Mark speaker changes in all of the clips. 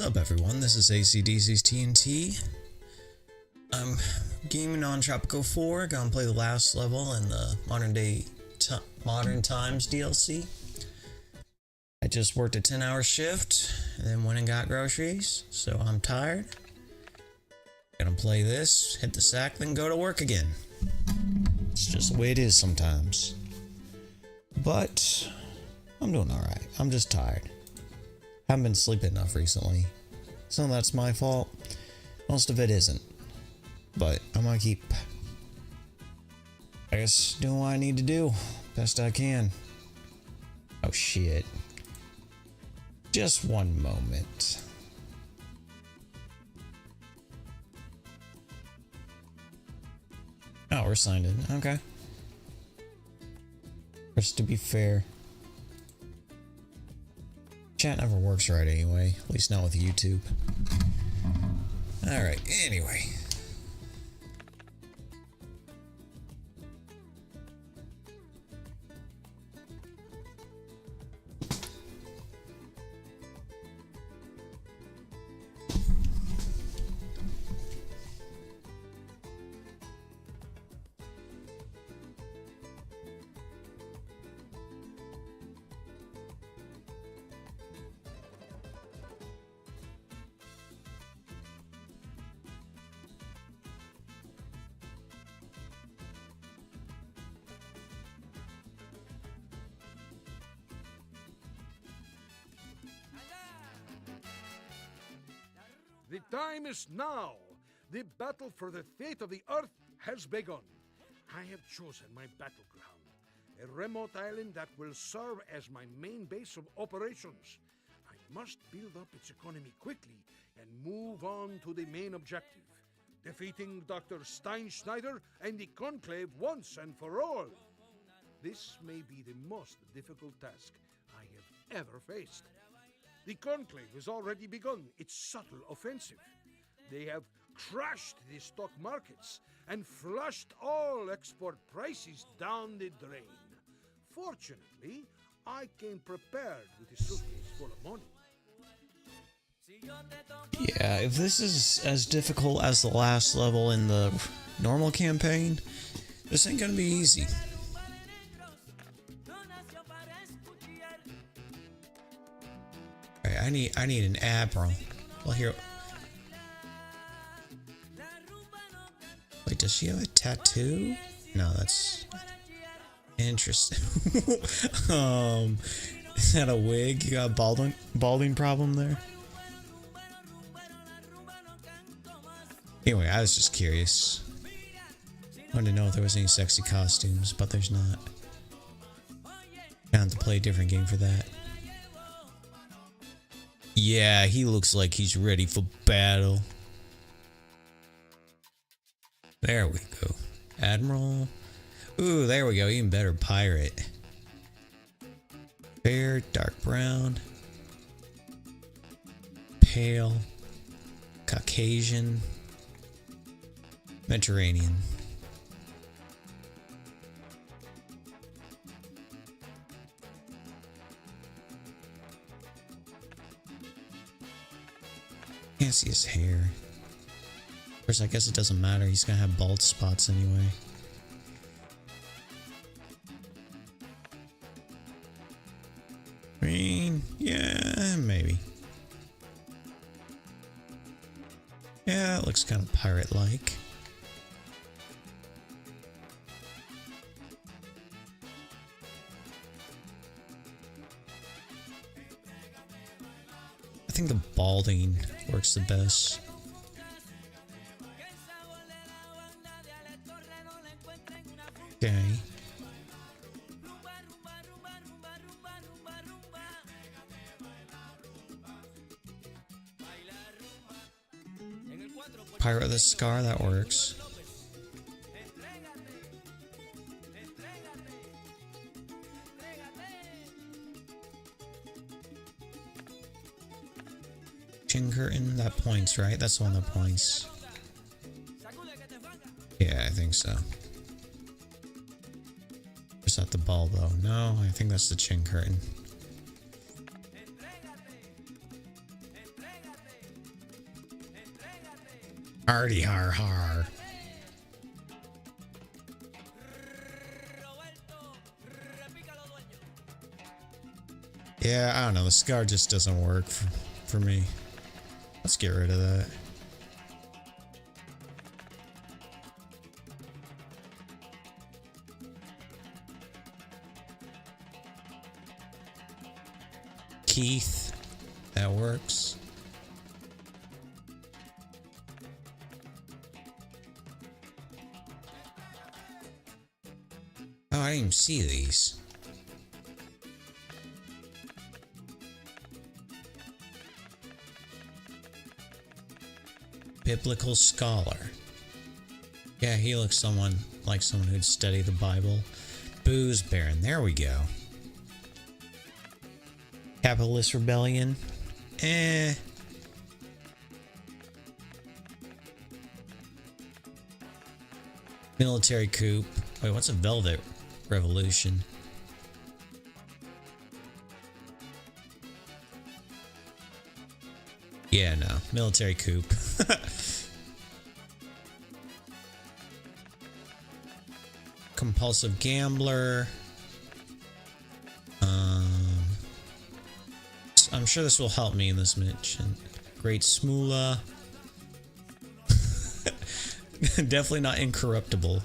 Speaker 1: Sup everyone, this is ACDC's TNT. I'm gaming on Tropico 4, gonna play the last level in the Modern Times DLC. I just worked a 10-hour shift, and then went and got groceries, so I'm tired. Gonna play this, hit the sack, then go to work again. It's just the way it is sometimes. But I'm doing alright, I'm just tired. Haven't been sleeping enough recently. Some of that's my fault. Most of it isn't. But I'm gonna keep, I guess, doing what I need to do. Best I can. Oh shit. Just one moment. Oh, we're signed in. Okay. Just to be fair, chat never works right anyway, at least not with YouTube. Alright, anyway.
Speaker 2: The time is now. The battle for the fate of the Earth has begun. I have chosen my battleground, a remote island that will serve as my main base of operations. I must build up its economy quickly and move on to the main objective, defeating Dr. Steinschneider and the Conclave once and for all. This may be the most difficult task I have ever faced. The Conclave has already begun its subtle offensive. They have crashed the stock markets and flushed all export prices down the drain. Fortunately, I came prepared with a suitcase full of money.
Speaker 1: Yeah, if this is as difficult as the last level in the normal campaign, this ain't gonna be easy. Alright, I need an admiral. Well, here. Wait, does she have a tattoo? No, that's interesting. Is that a wig? You got a balding problem there? Anyway, I was just curious. Wanted to know if there was any sexy costumes, but there's not. I have to play a different game for that. Yeah, he looks like he's ready for battle. There we go. Admiral. Ooh, there we go. Even better. Pirate. Fair, dark brown. Pale. Caucasian. Mediterranean. Can't see his hair. Of course, I guess it doesn't matter. He's gonna have bald spots anyway. I mean, yeah, maybe. Yeah, it looks kind of pirate-like. I think the balding works the best. Okay. Pirate with a scar, that works. Chin curtain, that points, right? That's the one that points. Yeah, I think so. Is that the ball though? No, I think that's the chin curtain. Arty har har. Yeah, I don't know. The scar just doesn't work for me. Let's get rid of that. Keith. That works. Oh, I didn't even see these. Biblical scholar. Yeah, he looks like someone who'd study the Bible. Booze Baron. There we go. Capitalist rebellion. Military coup. Wait, what's a velvet revolution? Yeah, no. Military coup. Compulsive gambler. I'm sure this will help me in this mission. Great Smoola. Definitely not incorruptible.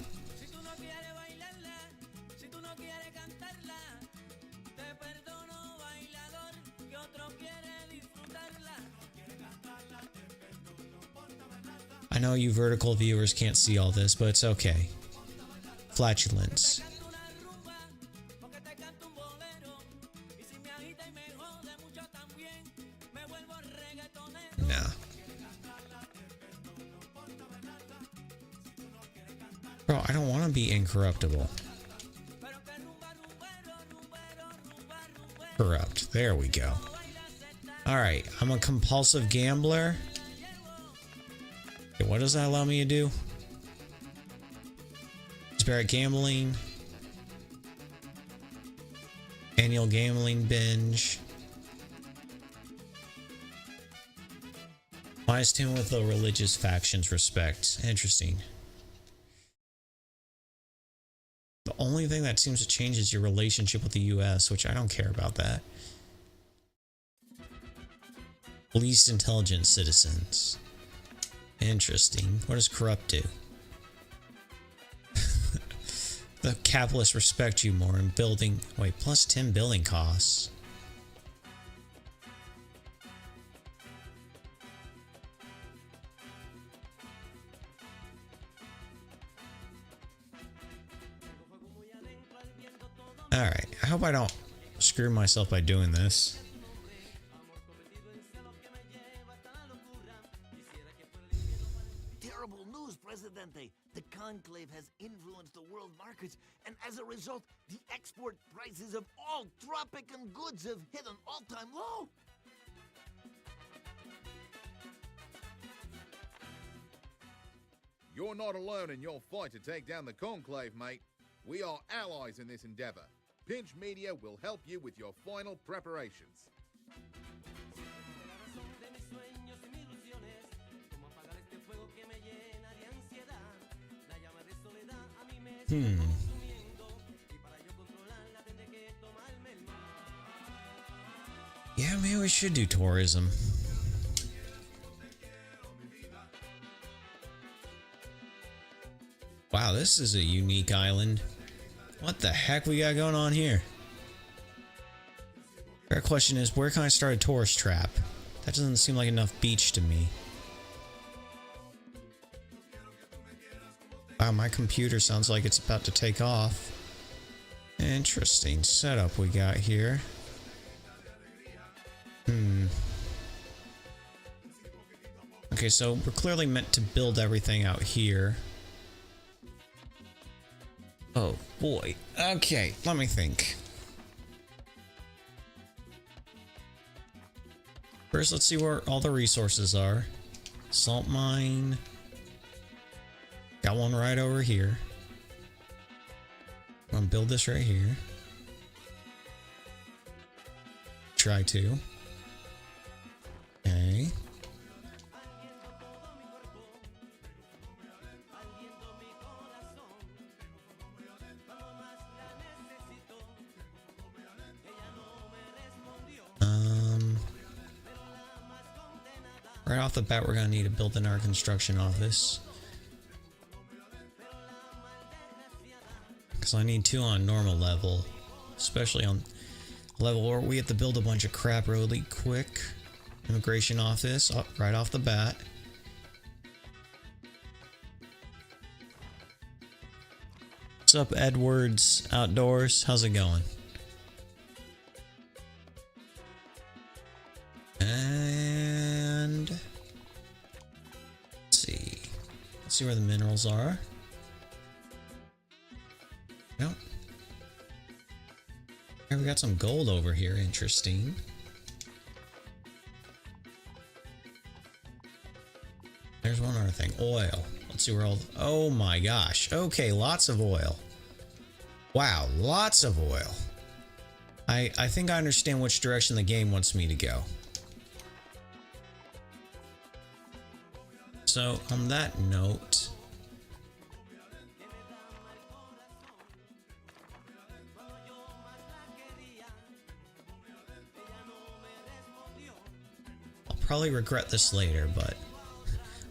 Speaker 1: I know you vertical viewers can't see all this, but it's okay. Flatulence. Nah. Bro, I don't want to be incorruptible. Corrupt. There we go. Alright, I'm a compulsive gambler. Okay, what does that allow me to do? Disparate gambling. Annual gambling binge. Minus 10 with the religious factions respect. Interesting. The only thing that seems to change is your relationship with the US, which I don't care about that. Least intelligent citizens. Interesting. What does corrupt do? The capitalists respect you more in building. Wait, plus 10 building costs. Alright, I hope I don't screw myself by doing this.
Speaker 3: Terrible news, Presidente. The conclave has influenced the world markets, and as a result, the export prices of all Tropican goods have hit an all-time low.
Speaker 4: You're not alone in your fight to take down the conclave, mate. We are allies in this endeavor. Pinch Media will help you with your final preparations.
Speaker 1: Yeah, maybe we should do tourism. Wow, this is a unique island. What the heck we got going on here? Fair question is, where can I start a tourist trap? That doesn't seem like enough beach to me. Wow, my computer sounds like it's about to take off. Interesting setup we got here. Okay, so we're clearly meant to build everything out here. Oh boy. Okay, let me think. First, let's see where all the resources are. Salt mine. Got one right over here. I'm gonna build this right here. Try to. Okay. Right off the bat, we're gonna need to build in our construction office. Because I need 2 on normal level. Especially on level where we have to build a bunch of crap really quick. Immigration office, right off the bat. What's up, Edwards Outdoors? How's it going? And let's see where the minerals are. Nope. Here we got some gold over here. Interesting. There's one other thing. Oil. Let's see where all... Oh my gosh. Okay, lots of oil. Wow, lots of oil. I think I understand which direction the game wants me to go. So, on that note... I'll probably regret this later, but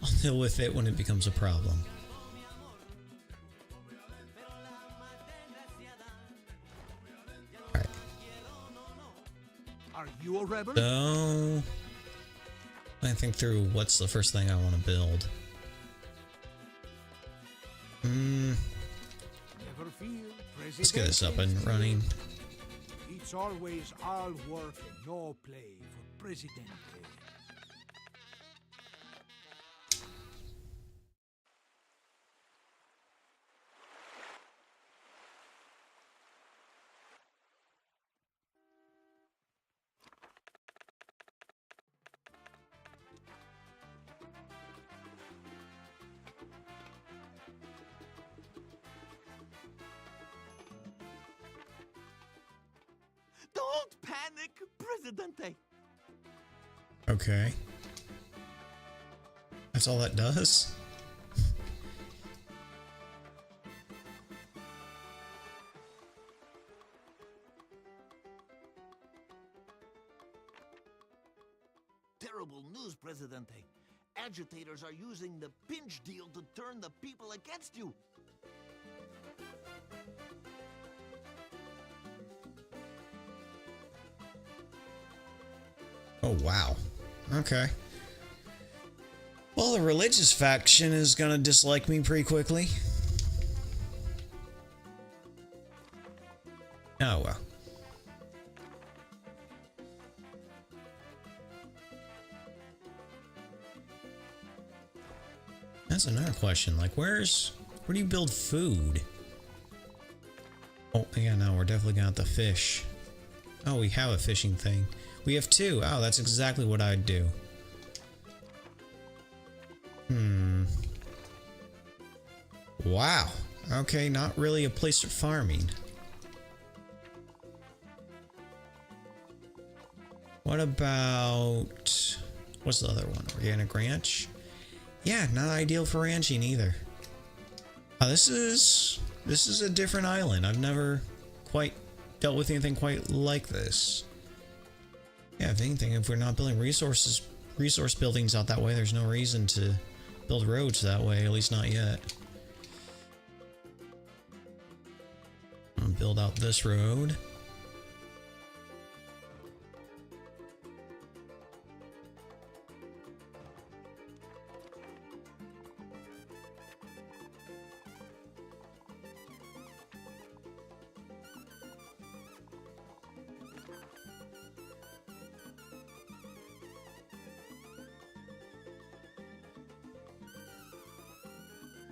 Speaker 1: I'll deal with it when it becomes a problem. Alright.
Speaker 2: Are you a rebel?
Speaker 1: So... I think through what's the first thing I want to build.
Speaker 2: Never fear,
Speaker 1: Let's get this up and running.
Speaker 2: It's always all work and no play for Presidente.
Speaker 3: Don't panic, Presidente.
Speaker 1: Okay. That's all that does?
Speaker 3: Terrible news, Presidente. Agitators are using the pinch deal to turn the people against you.
Speaker 1: Oh, wow. Okay. Well, the religious faction is gonna dislike me pretty quickly. Oh, well. That's another question. Like, where do you build food? Oh, yeah, no, we're definitely gonna have to fish. Oh, we have a fishing thing. We have 2. Oh, that's exactly what I'd do. Wow. Okay, not really a place for farming. What about... What's the other one? Organic ranch? Yeah, not ideal for ranching either. Oh, this is a different island. I've never quite dealt with anything quite like this. Yeah, if anything, if we're not building resource buildings out that way, there's no reason to build roads that way, at least not yet. I'm gonna build out this road.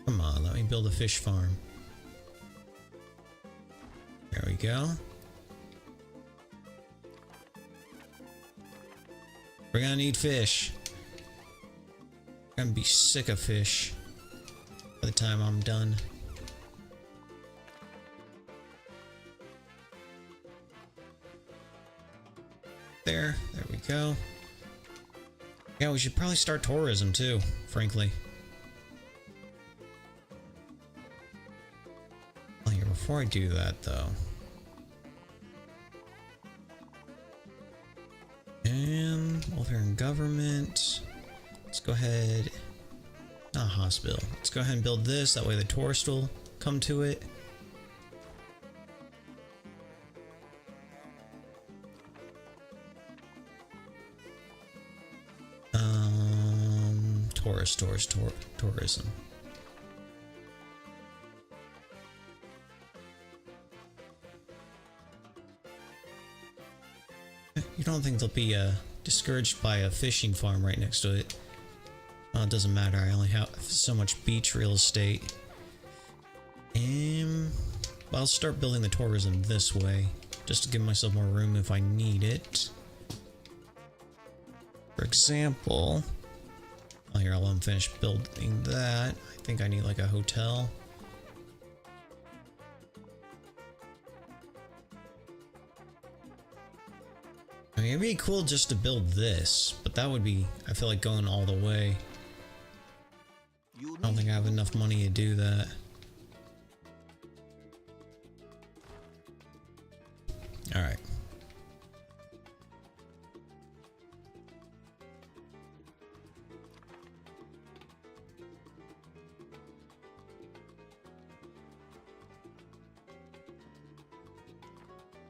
Speaker 1: Come on, let me build a fish farm. There we go. We're gonna need fish. I'm gonna be sick of fish by the time I'm done. There we go. Yeah, we should probably start tourism too, frankly. Before I do that, though, and welfare and government, Let's go ahead. Not a hospital. Let's go ahead and build this. That way the tourist will come to it. Tourism. You don't think they'll be discouraged by a fishing farm right next to it? Well, it doesn't matter. I only have so much beach real estate. And I'll start building the tourism this way, just to give myself more room if I need it. For example, well, here, I'll unfinish building that. I think I need like a hotel. I mean, it'd be cool just to build this, but that would be, I feel like, going all the way. I don't think I have enough money to do that. Alright.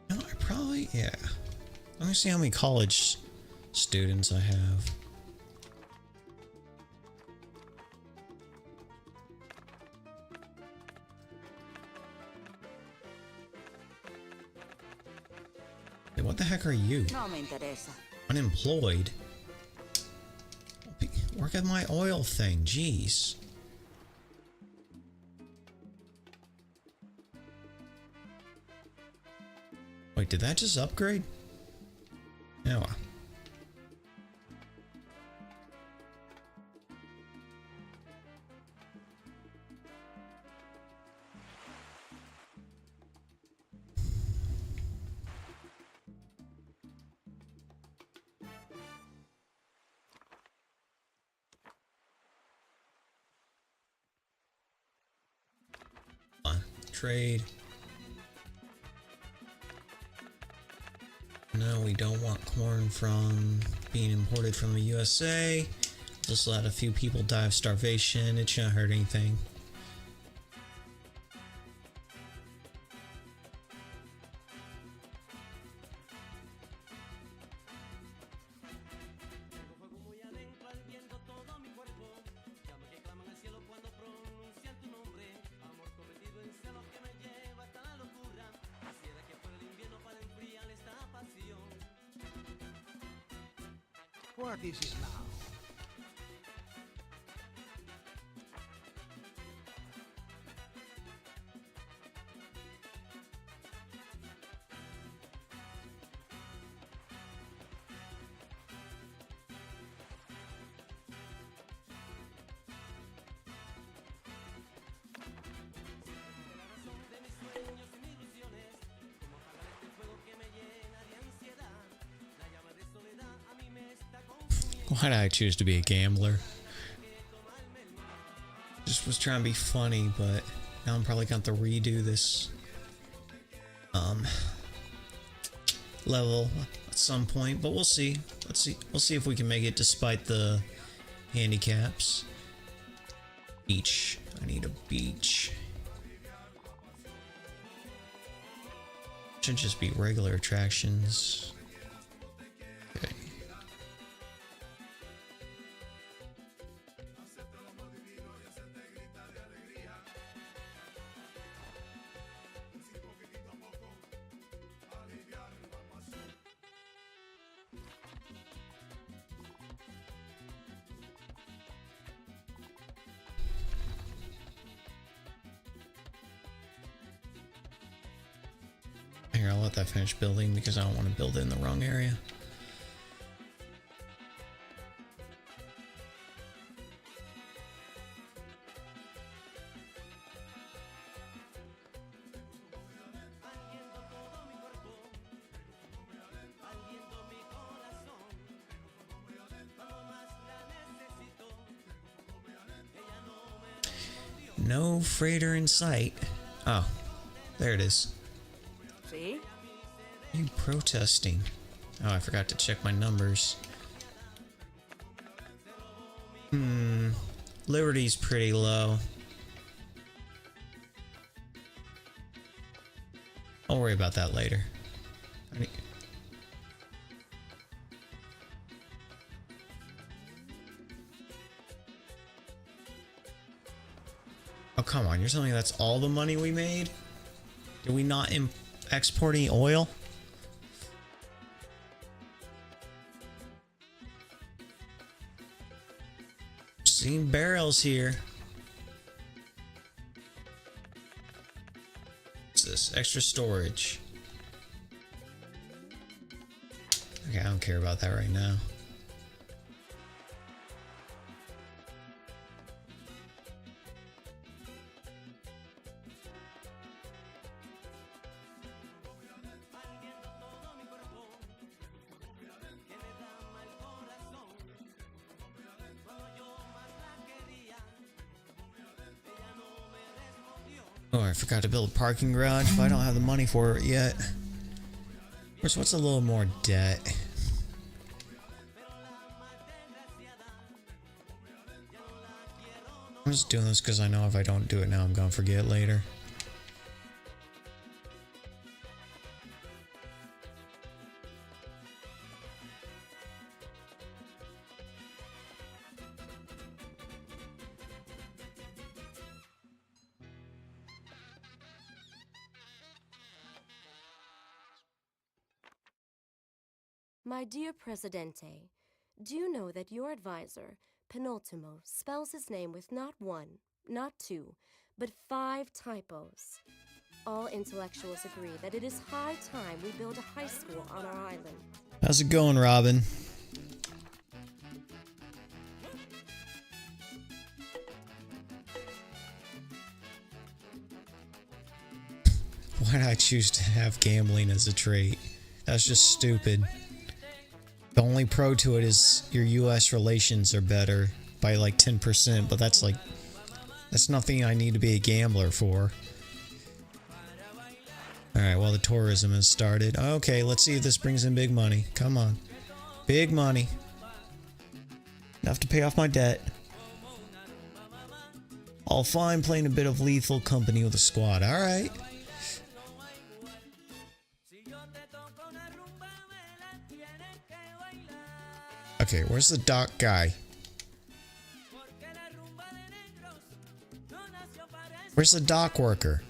Speaker 1: No, I probably, yeah. Let me see how many college students I have. Hey, what the heck are you?
Speaker 5: No me interesa.
Speaker 1: Unemployed? Work at my oil thing, jeez. Wait, did that just upgrade? No. Trade. No, we don't want corn from being imported from the USA. Just let a few people die of starvation. It shouldn't hurt anything.
Speaker 2: What is it now?
Speaker 1: Why did I choose to be a gambler? Just was trying to be funny, but now I'm probably going to have to redo this level at some point, but we'll see. We'll see if we can make it despite the handicaps. Beach. I need a beach. Should just be regular attractions. Okay. Here, I'll let that finish building because I don't want to build it in the wrong area. No freighter in sight. Oh, there it is.
Speaker 5: ¿Sí?
Speaker 1: Are you protesting? Oh, I forgot to check my numbers. Liberty's pretty low. I'll worry about that later. Oh, come on. You're telling me that's all the money we made? Did we not export any oil? Seeing barrels here. What's this? Extra storage. Okay, I don't care about that right now. Oh, I forgot to build a parking garage, but I don't have the money for it yet. Of course, what's a little more debt? I'm just doing this because I know if I don't do it now, I'm gonna forget later.
Speaker 6: My dear Presidente, do you know that your advisor, Penultimo, spells his name with not one, not two, but 5 typos? All intellectuals agree that it is high time we build a high school on our island.
Speaker 1: How's it going, Robin? Why did I choose to have gambling as a trait? That's just stupid. The only pro to it is your US relations are better by like 10%, but that's nothing I need to be a gambler for. Alright, well the tourism has started. Okay, let's see if this brings in big money. Come on. Big money. Enough to pay off my debt. All fine playing a bit of Lethal Company with a squad. Alright. Okay, where's the dock guy? Where's the dock worker?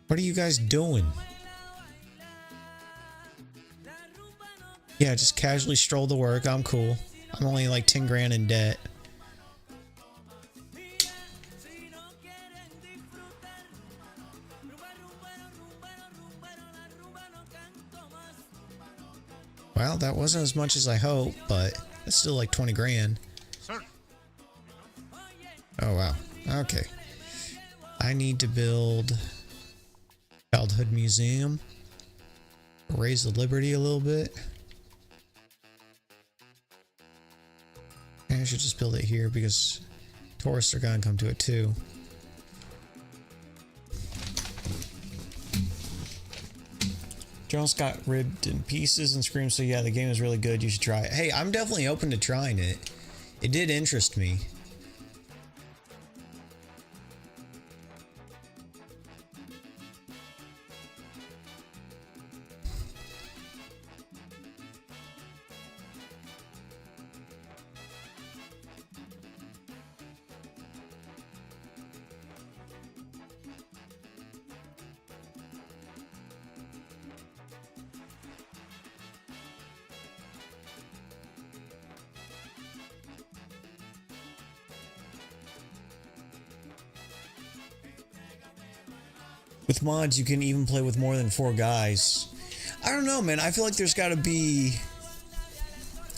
Speaker 1: What are you guys doing? Yeah, just casually stroll to work. I'm cool. I'm only like 10 grand in debt. Well, that wasn't as much as I hoped, but it's still like 20 grand. Oh, wow. Okay. I need to build childhood museum. Raise the Liberty a little bit. I should just build it here because tourists are gonna come to it too. Jones got ripped in pieces and screamed, so yeah, the game is really good. You should try it. Hey, I'm definitely open to trying it. It did interest me. With mods, you can even play with more than 4 guys. I don't know, man. I feel like there's got to be...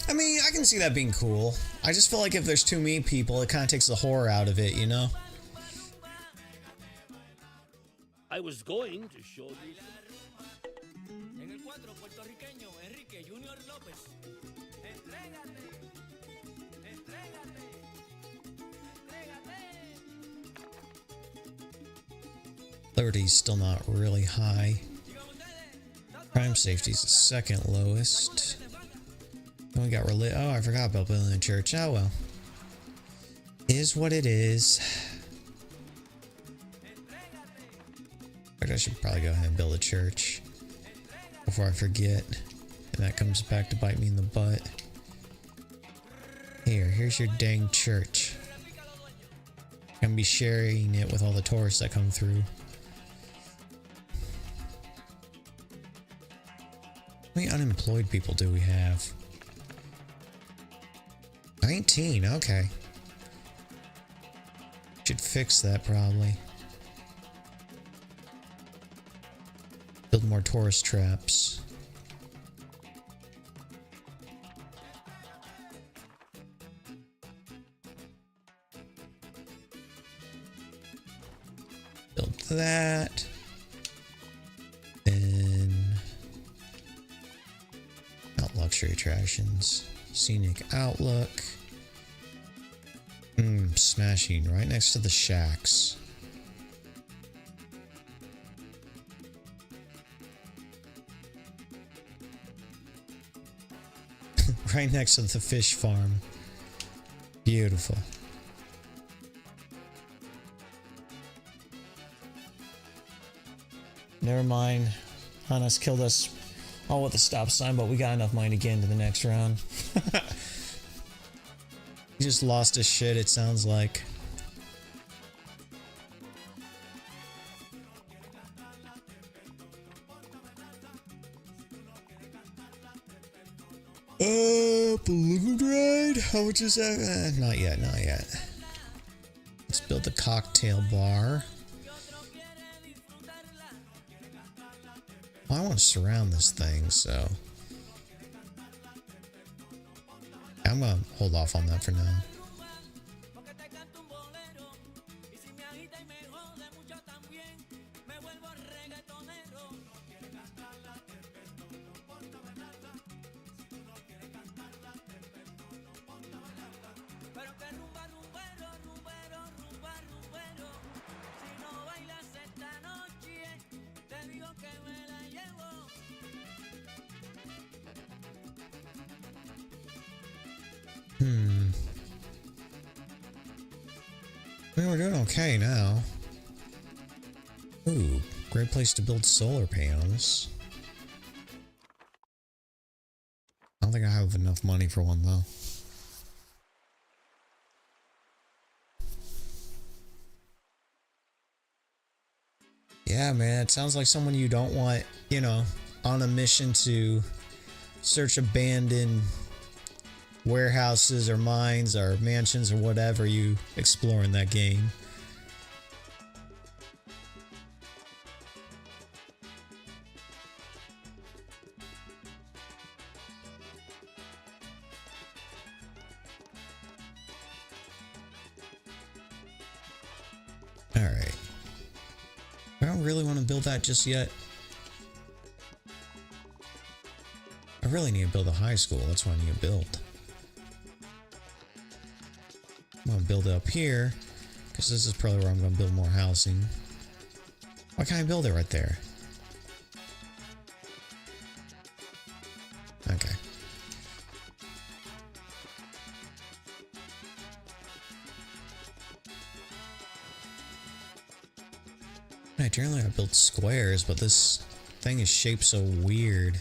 Speaker 1: I mean, I can see that being cool. I just feel like if there's too many people, it kind of takes the horror out of it, you know?
Speaker 7: I was going to show you.
Speaker 1: Liberty's still not really high. Crime safety's the second lowest. Then we got oh, I forgot about building a church. Oh well. Is what it is. I should probably go ahead and build a church before I forget. And that comes back to bite me in the butt. Here's your dang church. I'm gonna be sharing it with all the tourists that come through. How many unemployed people do we have? 19, okay. Should fix that probably. Build more tourist traps. Build that. Then not luxury attractions. Scenic outlook. Smashing right next to the shacks. Right next to the fish farm. Beautiful. Never mind. Hannes killed us all with the stop sign, but we got enough money to get into the next round. He just lost his shit, it sounds like. Balloon ride? How much is that? Not yet, not yet. Let's build the cocktail bar. Well, I want to surround this thing, so I'm gonna hold off on that for now. I mean, we're doing okay now. Ooh, great place to build solar panels. I don't think I have enough money for one though. Yeah, man, it sounds like someone you don't want, you know, on a mission to search abandoned warehouses or mines or mansions or whatever you explore in that game. Alright. I don't really want to build that just yet. I really need to build a high school. That's what I need to build. I'm going to build it up here, because this is probably where I'm going to build more housing. Why can't I build it right there? Okay. Generally I build squares, but this thing is shaped so weird.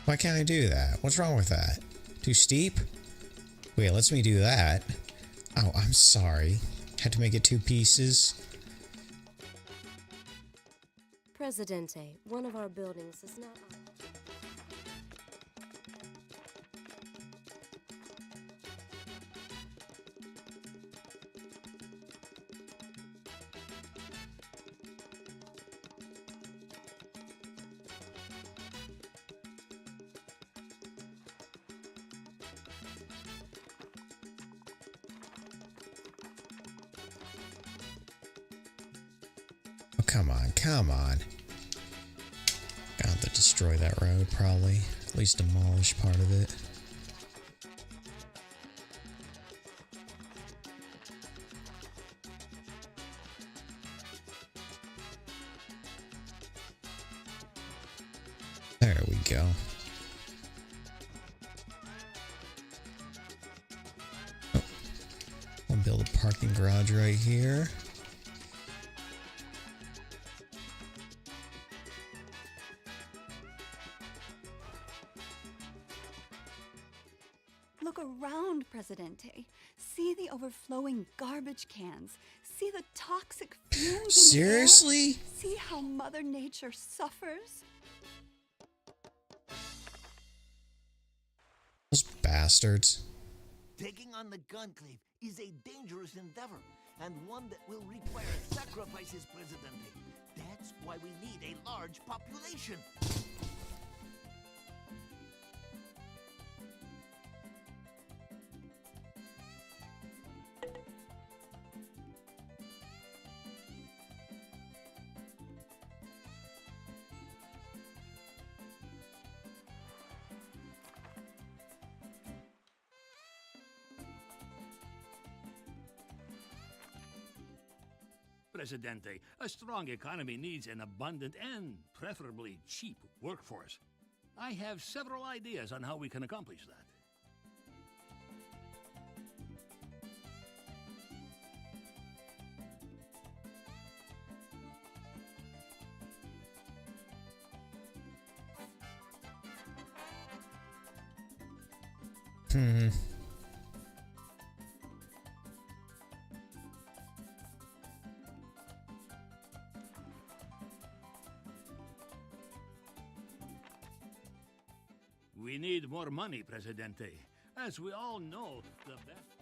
Speaker 1: Why can't I do that? What's wrong with that? Too steep? Wait, lets me do that. Oh, I'm sorry. Had to make it 2 pieces.
Speaker 6: Presidente, one of our buildings is not...
Speaker 1: Come on, come on. Gonna have to destroy that road, probably. At least demolish part of it. go. Oh. I'll build a parking garage right here.
Speaker 8: Look around, Presidente. See the overflowing garbage cans. See the toxic fumes.
Speaker 1: Seriously?
Speaker 8: In the air. See how Mother Nature suffers.
Speaker 1: Those bastards.
Speaker 3: Taking on the conclave is a dangerous endeavor, and one that will require sacrifices, Presidente. That's why we need a large population.
Speaker 7: Presidente, a strong economy needs an abundant and preferably cheap workforce. I have several ideas on how we can accomplish that. We need more money, Presidente. As we all know, the best...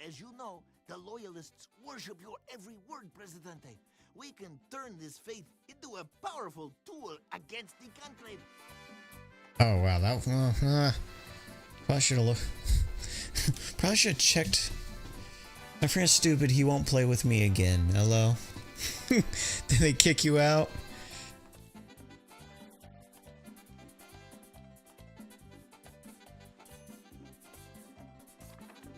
Speaker 3: As you know, the Loyalists worship your every word, Presidente. We can turn this faith into a powerful tool against the conclave.
Speaker 1: Oh wow, that probably should have looked. Probably should have checked. My friend's stupid. He won't play with me again. Hello. Did they kick you out?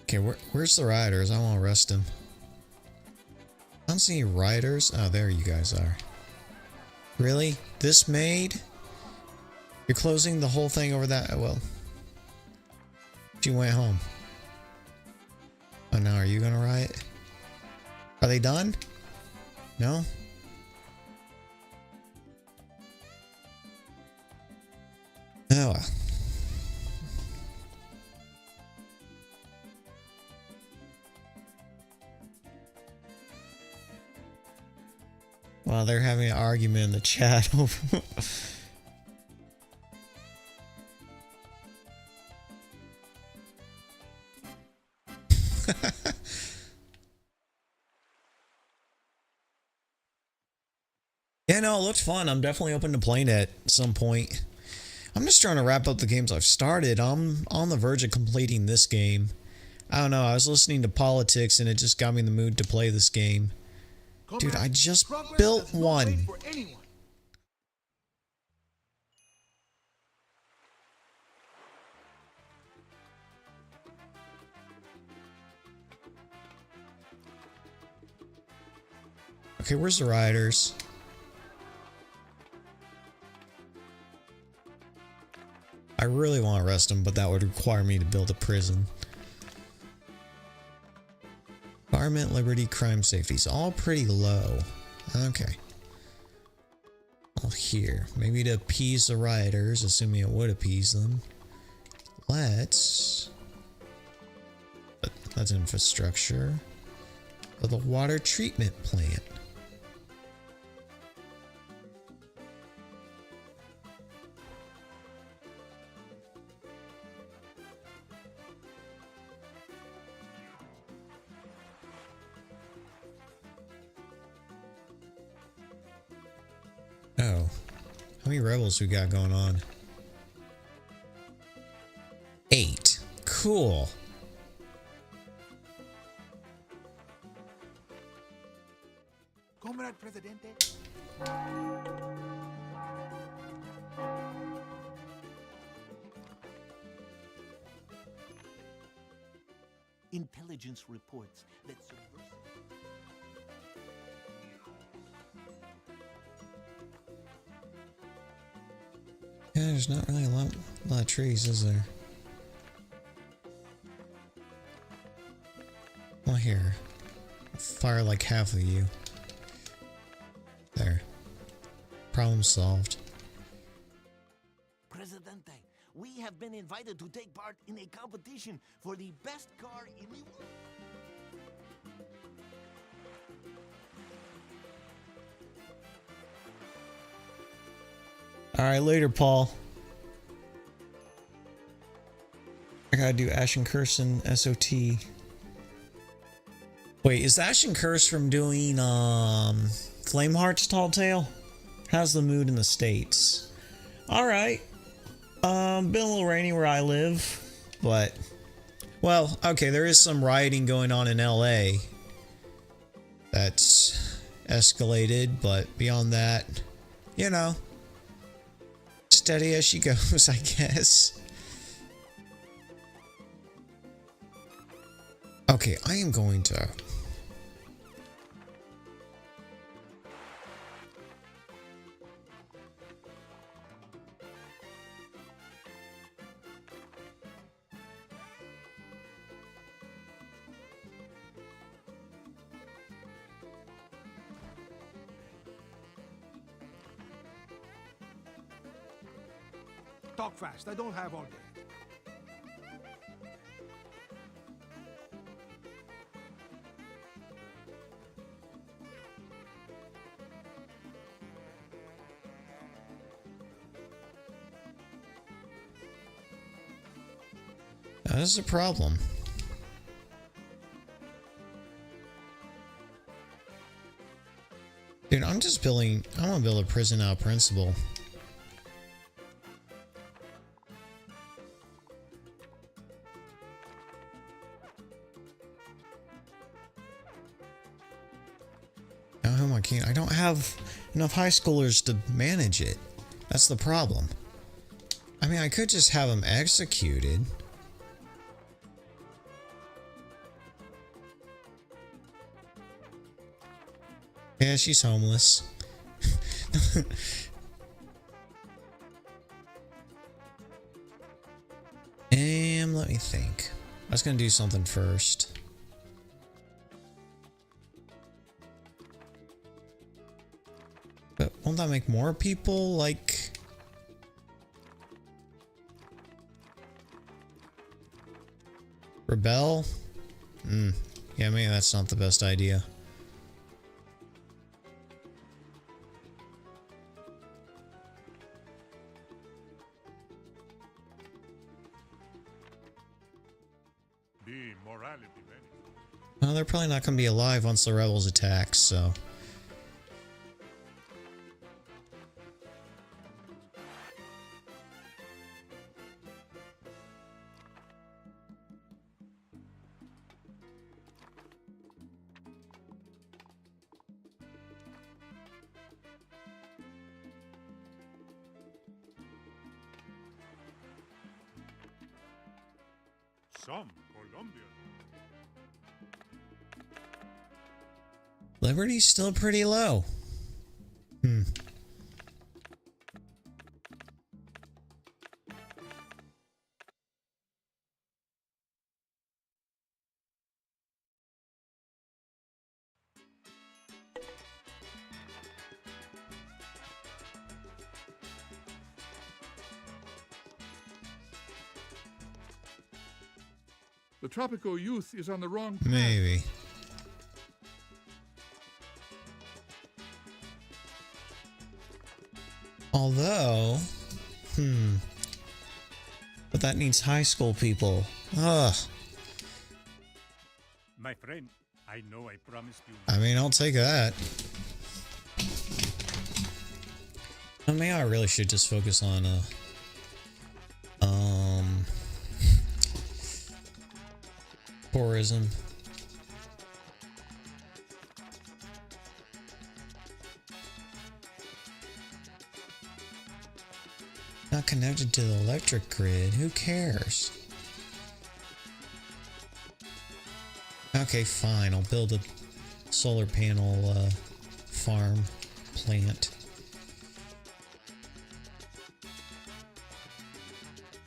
Speaker 1: Okay, where's the riders? I want to arrest him. I don't see any riders. Oh, there you guys are. Really? This maid? You're closing the whole thing over that? Well, she went home. Oh, now are you gonna riot? Are they done? No? Oh, well. Well, they're having an argument in the chat over. Yeah, no, it looked fun. I'm definitely open to playing it at some point. I'm just trying to wrap up the games I've started. I'm on the verge of completing this game. I don't know, I was listening to politics and it just got me in the mood to play this game. Dude, I just built one. Okay, where's the riders? I really want to arrest them, but that would require me to build a prison. Environment, liberty, crime, safety is all pretty low. Okay. Well, here. Maybe to appease the rioters, assuming it would appease them. Let's... That's infrastructure. Build a water treatment plant. Oh, how many rebels we got going on? 8. Cool.
Speaker 3: Comrade Presidente. Intelligence reports that subversive...
Speaker 1: Yeah, there's not really a lot of trees, is there? Well, here. I'll fire like half of you. There. Problem solved.
Speaker 3: Presidente, we have been invited to take part in a competition for the best car in the world.
Speaker 1: Alright, later, Paul. I gotta do Ashen Curse and SOT. Wait, is Ashen Curse from doing Flameheart's Tall Tale? How's the mood in the States? Alright. Been a little rainy where I live, but well, okay, there is some rioting going on in LA. That's escalated, but beyond that, you know, steady as she goes, I guess. Okay, I am going to...
Speaker 2: Talk fast. I don't have all day.
Speaker 1: That is a problem. Dude, I'm just building... I want to build a prison out of principle. I can't. I don't have enough high schoolers to manage it. That's the problem. I mean, I could just have them executed. Yeah, she's homeless. Let me think. I was gonna do something first. But won't that make more people, like... rebel? Yeah, maybe that's not the best idea. Well, they're probably not going to be alive once the rebels attack, so...
Speaker 2: Some Colombia.
Speaker 1: Liberty's still pretty low.
Speaker 2: The Tropico youth is on the wrong path.
Speaker 1: Maybe. Although, but that needs high school people. Ugh.
Speaker 9: My friend, I know I promised you.
Speaker 1: I mean, I'll take that. I mean, I really should just focus on, tourism. Not connected to the electric grid. Who cares? Okay, fine. I'll build a solar panel farm plant.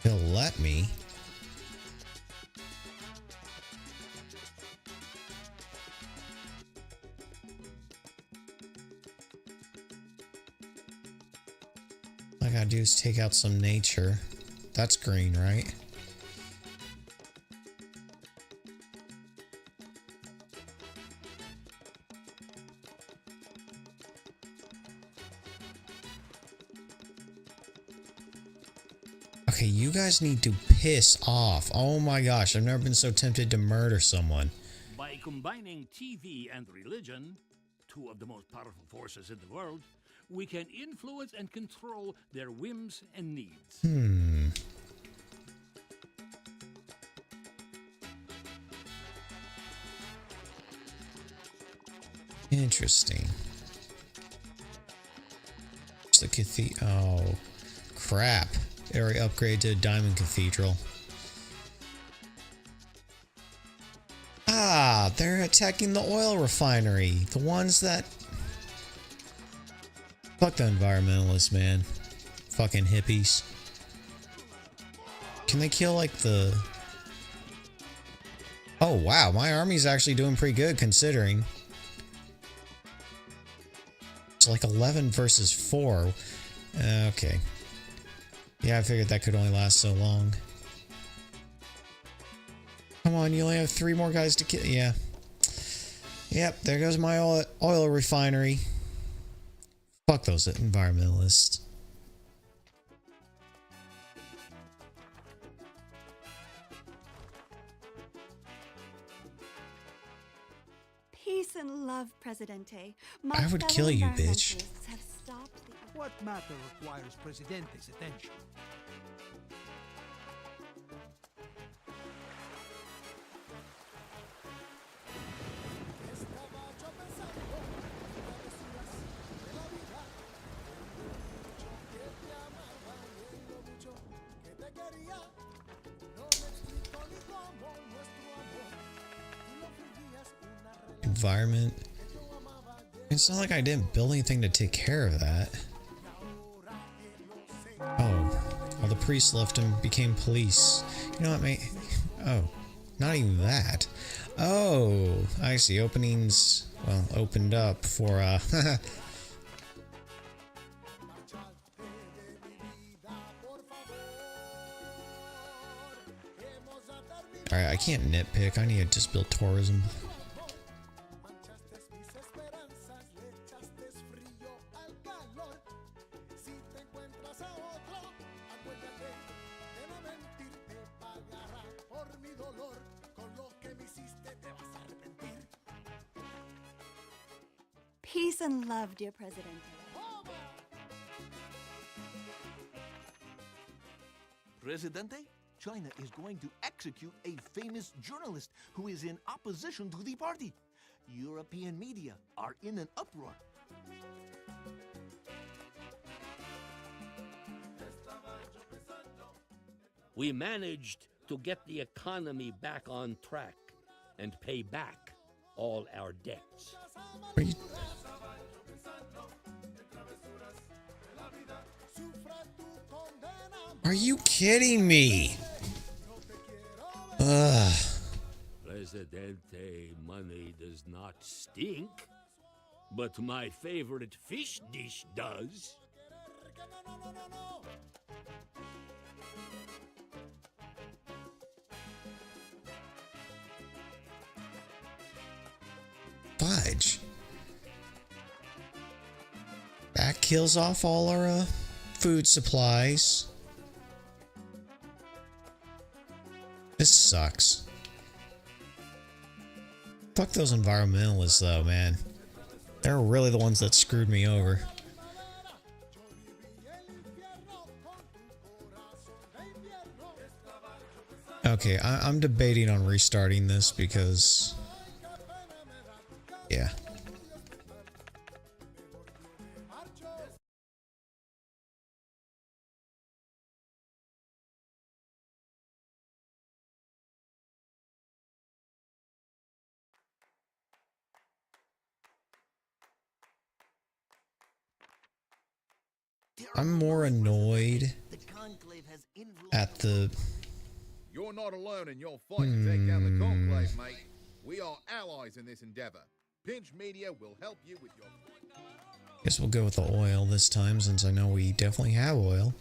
Speaker 1: He'll let me. All I gotta do is take out some nature. That's green, right? Okay, you guys need to piss off. Oh my gosh, I've never been so tempted to murder someone.
Speaker 7: By combining TV and religion, two of the most powerful forces in the world, we can influence and control their whims and needs.
Speaker 1: Interesting. It's the cathedral. Oh, crap. Area upgrade to Diamond Cathedral. Ah, they're attacking the oil refinery. The ones that... Fuck the environmentalists, man. Fucking hippies. Can they kill, like, the... Oh, wow. My army's actually doing pretty good, considering. It's like 11 versus 4. Okay. Yeah, I figured that could only last so long. Come on, you only have 3 more guys to kill. Yeah. Yep, there goes my oil refinery. Fuck those environmentalists.
Speaker 8: Peace and love, Presidente.
Speaker 1: I would kill you, bitch.
Speaker 8: Have stopped the...
Speaker 2: What matter requires Presidente's attention?
Speaker 1: Environment. It's not like I didn't build anything to take care of that. Oh, all the priests left and became police. You know what, mate? Oh, not even that. Oh, I see. Openings, well, opened up for, Alright, I can't nitpick. I need to just build tourism.
Speaker 8: Peace and love, dear Presidente.
Speaker 3: Presidente, China is going to execute a famous journalist who is in opposition to the party. European media are in an uproar.
Speaker 7: We managed to get the economy back on track and pay back all our debts.
Speaker 1: Are you kidding me? Ugh.
Speaker 7: Presidente, money does not stink, but my favorite fish dish does.
Speaker 1: Fudge. That kills off all our food supplies. This sucks. Fuck those environmentalists though, man. They're really the ones that screwed me over. Okay, I'm debating on restarting this because... yeah. I'm more annoyed
Speaker 3: Conclave has influenced
Speaker 1: at the
Speaker 4: You're not alone in your fight to take down the Conclave, mate. We are allies in this endeavor. Pinch Media will help you with your...
Speaker 1: guess we'll go with the oil this time since I know we definitely have oil.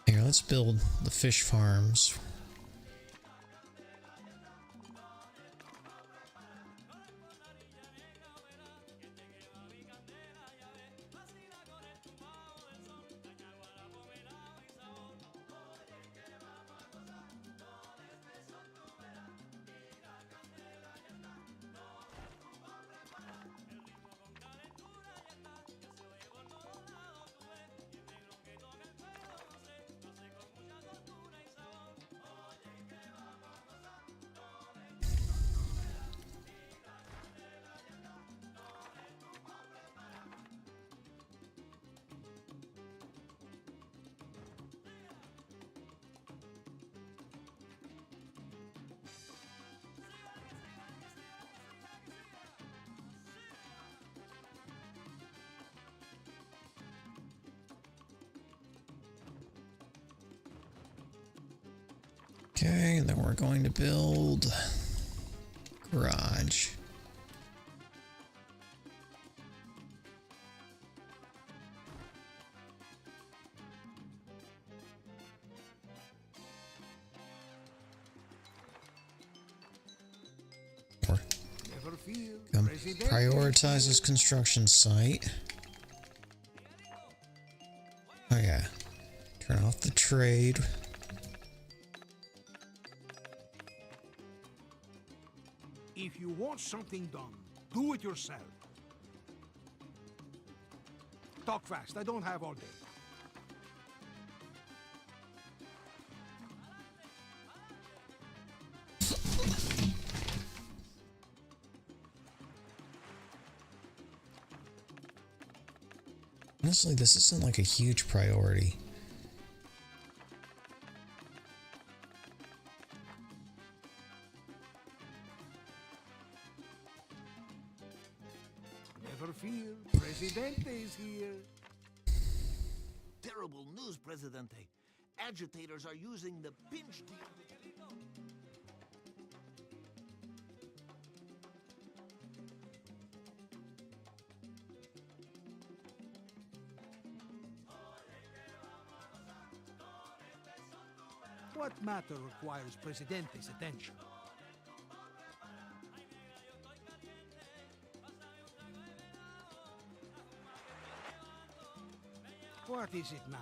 Speaker 1: Here, let's build the fish farms. Okay, and then we're going to build garage.
Speaker 2: Never fear,
Speaker 1: Prioritize this construction site. Oh yeah. Turn off the trade.
Speaker 2: If you want something done, do it yourself. Talk fast, I don't have all day.
Speaker 1: Honestly, this isn't like a huge priority.
Speaker 2: Never fear, Presidente is here.
Speaker 3: terrible news, Presidente. Agitators are using the pinch deal.
Speaker 2: What matter requires Presidente's attention? What is it now?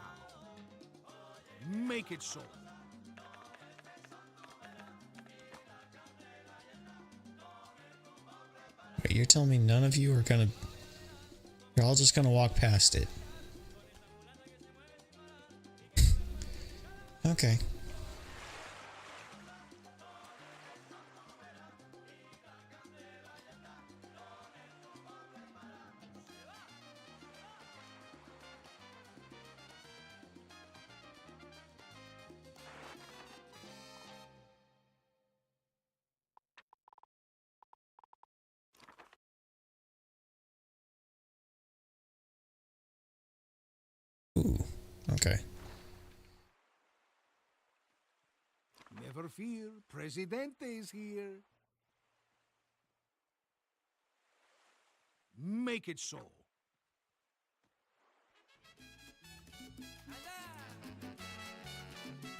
Speaker 2: Make it so.
Speaker 1: Wait, you're telling me none of you are gonna... You're all just gonna walk past it. Okay. Ooh, okay.
Speaker 2: Never fear, Presidente is here. Make it so.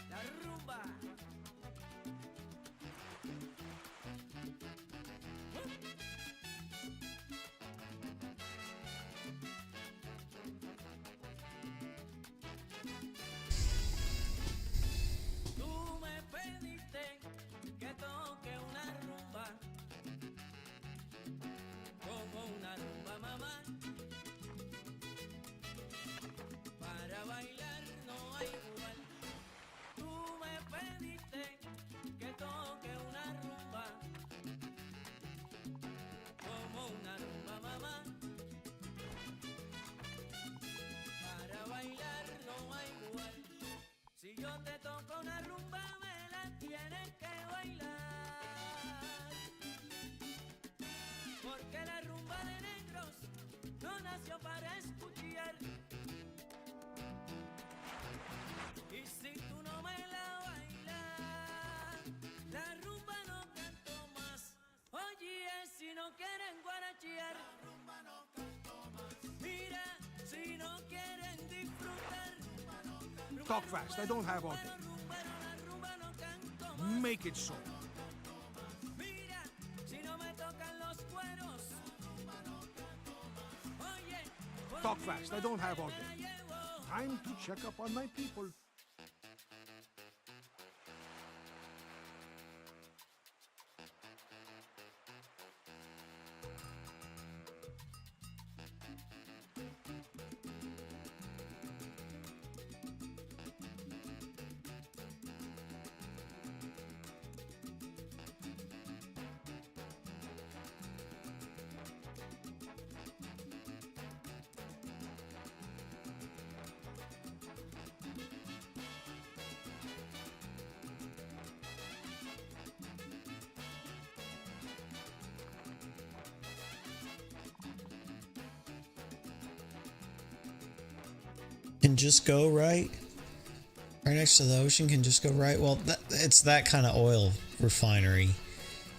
Speaker 10: La rumba. Tú me pediste que toque una rumba, como una rumba, mamá. Para bailar no hay igual. Tú me pediste que toque una rumba, como una rumba, mamá. Para bailar no hay igual. Si yo te toco una rumba, me la tienes que bailar. Porque la rumba de negros no nació para escuchar. Y si tú no me la bailas, la rumba no canto más. Oye, si no quieren guarachear, la rumba no canto más. Mira, si no quieren disfrutar,
Speaker 2: Talk fast, I don't have all day. Make it so.
Speaker 10: mira, si no me tocan los cueros. Oye,
Speaker 2: Talk fast, I don't have all day. Time to check up on my people.
Speaker 1: Can just go right next to the ocean, can just go right. Well, it's that kind of oil refinery.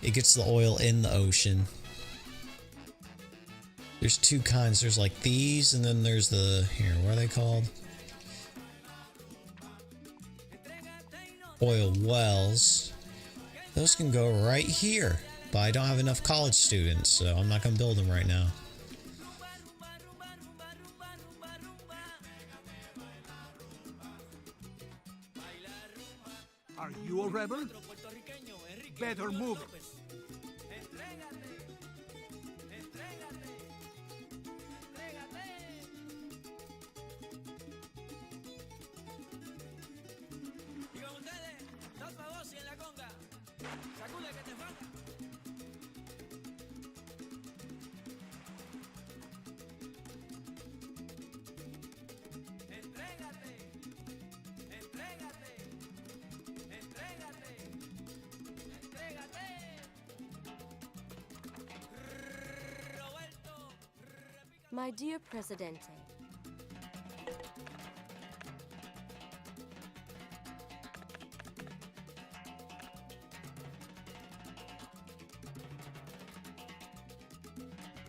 Speaker 1: It gets the oil in the ocean. There's two kinds. There's like these, and then there's the, here, what are they called? Oil wells. Those can go right here, but I don't have enough college students, so I'm not going to build them right now.
Speaker 2: Are you a rebel? Better move it.
Speaker 10: y con ustedes, dos pavos y en la conga. Sacude que te falta. Entrégate, entrégate, entrégate, entrégate. Roberto,
Speaker 6: My dear Presidente,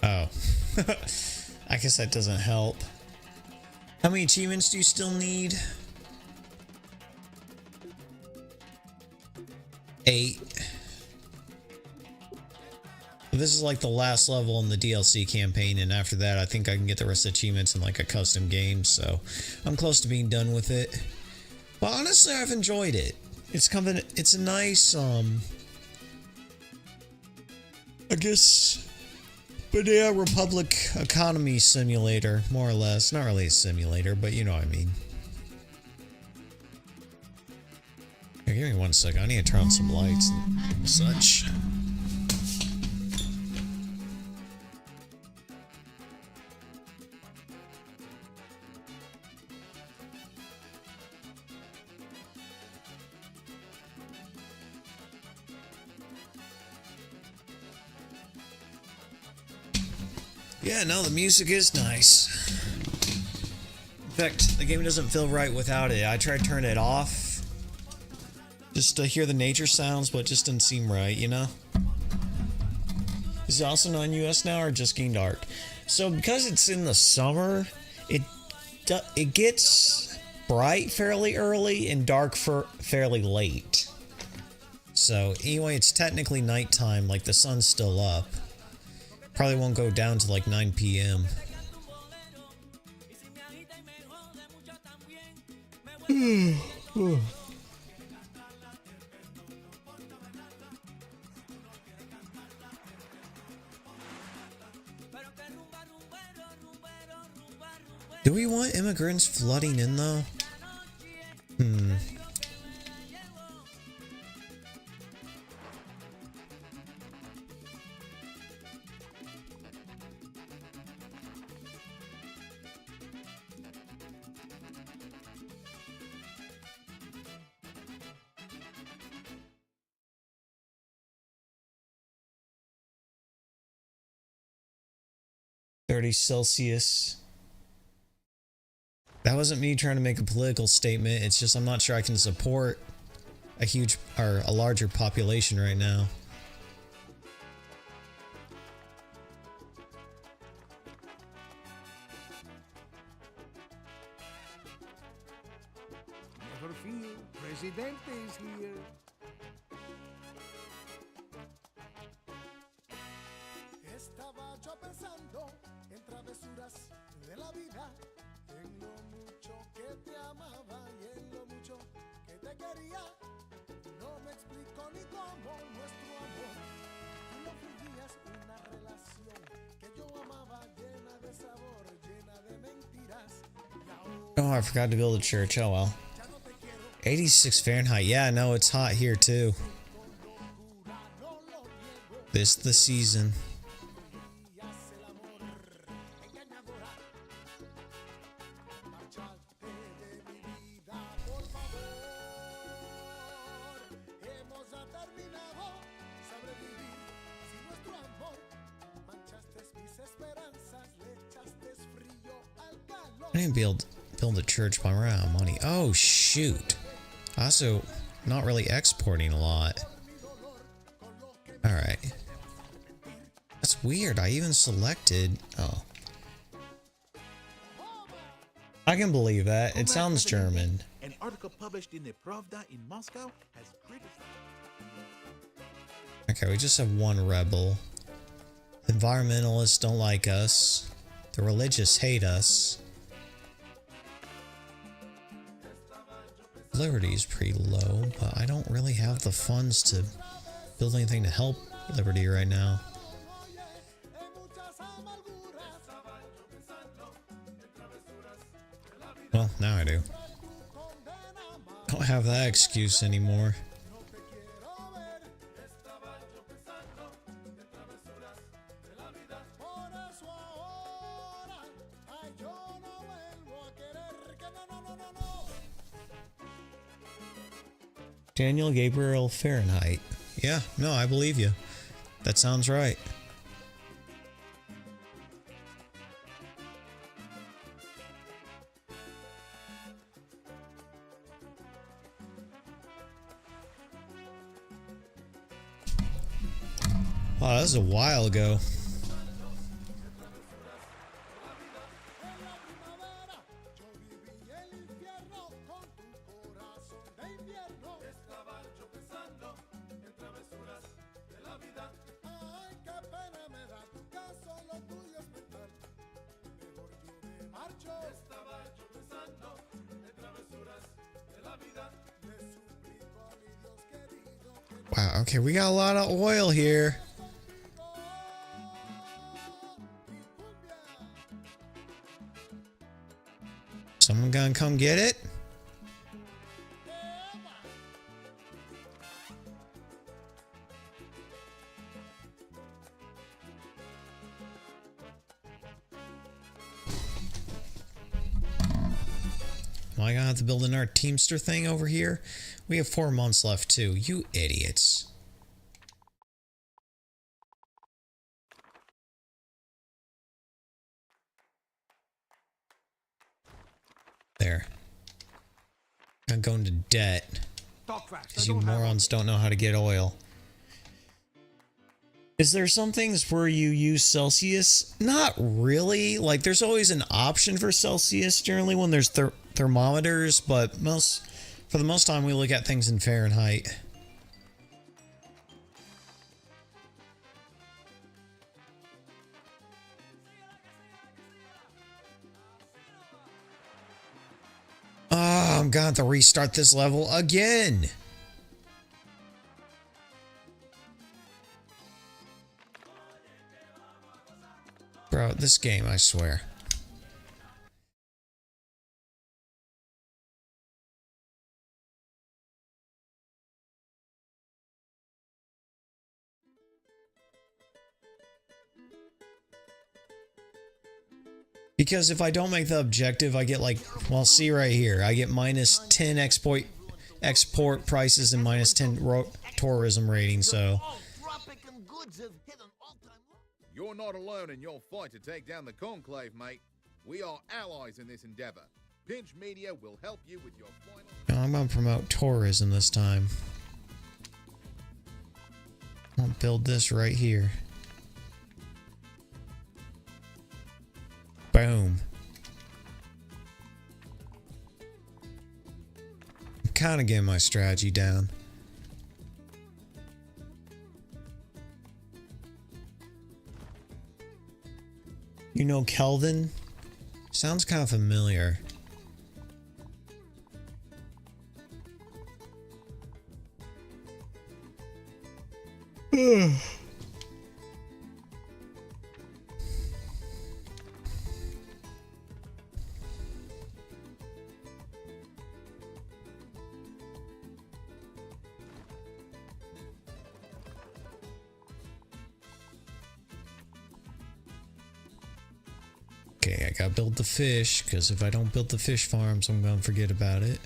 Speaker 1: Oh. I guess that doesn't help. How many achievements do you still need? 8. This is like the last level in the DLC campaign, and after that I think I can get the rest of the achievements in like a custom game, so I'm close to being done with it. But honestly, I've enjoyed it. It's a nice, I guess, Banana Republic economy simulator, more or less. Not really a simulator, but you know what I mean. Here, give me 1 second. I need to turn on some lights and such. Yeah, no, the music is nice. In fact, the game doesn't feel right without it. I tried to turn it off just to hear the nature sounds, but it just didn't seem right, you know? Is it also non-US now or just getting dark? So because it's in the summer, it gets bright fairly early and dark fairly late. So anyway, it's technically nighttime, like the sun's still up. Probably won't go down to like 9 p.m. Do we want immigrants flooding in though? Celsius. That wasn't me trying to make a political statement. It's just I'm not sure I can support a huge or a larger population right now.
Speaker 2: Never fear, Presidente is here.
Speaker 11: Estaba yo pensando en travesuras de la vida, en lo mucho que te amaba y en lo mucho que te quería. No me explico ni cómo nuestro amor. Tú no fingías una relación que yo amaba, llena de sabor, llena de mentiras.
Speaker 1: Oh, I forgot to build a church. Oh well. 86 Fahrenheit. Yeah, no, it's hot here too. This the season. I didn't build a church, but I'm running out of money. Oh shoot! Also, not really exporting a lot. All right, that's weird. I even selected. Oh, I can believe that. It sounds German.
Speaker 12: An article published in the Pravda in Moscow has criticized.
Speaker 1: Okay, we just have one rebel. The environmentalists don't like us. The religious hate us. Liberty is pretty low, but I don't really have the funds to build anything to help Liberty right now. Well, now I do. Don't have that excuse anymore. Daniel Gabriel Fahrenheit. Yeah, no, I believe you. That sounds right. Wow, that was a while ago. Wow, okay, we got a lot of oil here. Someone gonna come get it? Am I gonna have to build another Teamster thing over here? We have 4 months left too. You idiots. There. I'm going to debt. Because you morons don't know how to get oil. Is there some things where you use Celsius? Not really. Like, there's always an option for Celsius generally when there's thermometers, but for the most time we look at things in Fahrenheit. Oh, I'm gonna have to restart this level again. Bro, this game, I swear. Because if I don't make the objective, I get like, well, see right here, I get minus 10 export prices and minus 10 tourism rating, so.
Speaker 4: You're not alone in your fight to take down the Conclave, mate. We are allies in this endeavor. Pinch Media will help you with your final...
Speaker 1: No, I'm gonna promote tourism this time. I'll build this right here. Boom. I'm kind of getting my strategy down. You know Kelvin? Sounds kind of familiar. Okay, I gotta build the fish, because if I don't build the fish farms, I'm gonna forget about it.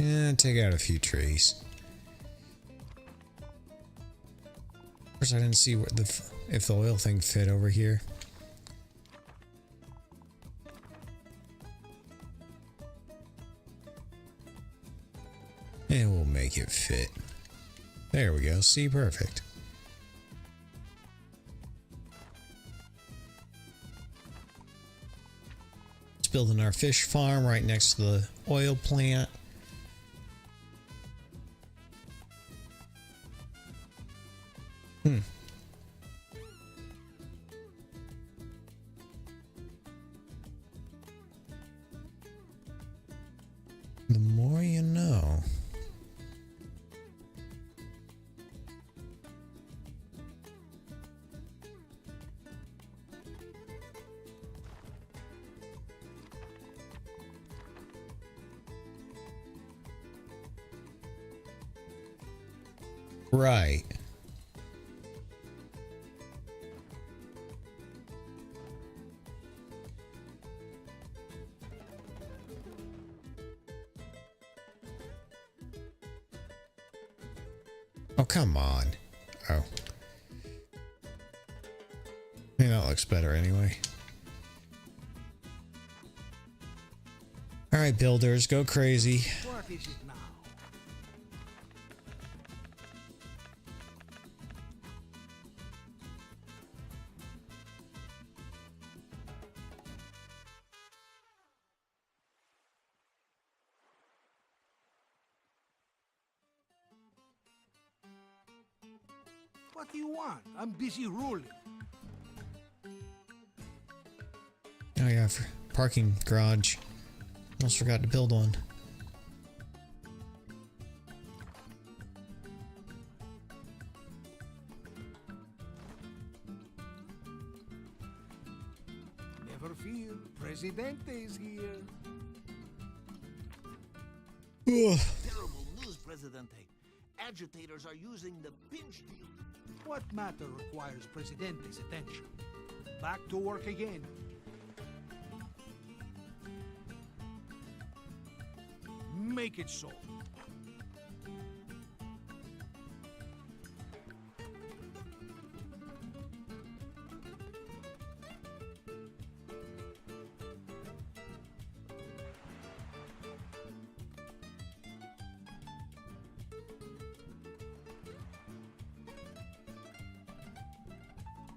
Speaker 1: Yeah, take out a few trees. Of course, I didn't see what if the oil thing fit over here. And we'll make it fit. There we go. See, perfect. It's building our fish farm right next to the oil plant. The more you know. Right. Oh, come on. Oh. I mean, that looks better anyway. Alright, builders, go crazy.
Speaker 2: What is it now? What do you want? I'm busy ruling.
Speaker 1: Oh yeah, for parking garage. Almost forgot to build one.
Speaker 2: Never fear, Presidente is here.
Speaker 3: Terrible news, Presidente. agitators are using the pinch deal.
Speaker 2: What matter requires Presidente's attention? Back to work again. Make it so.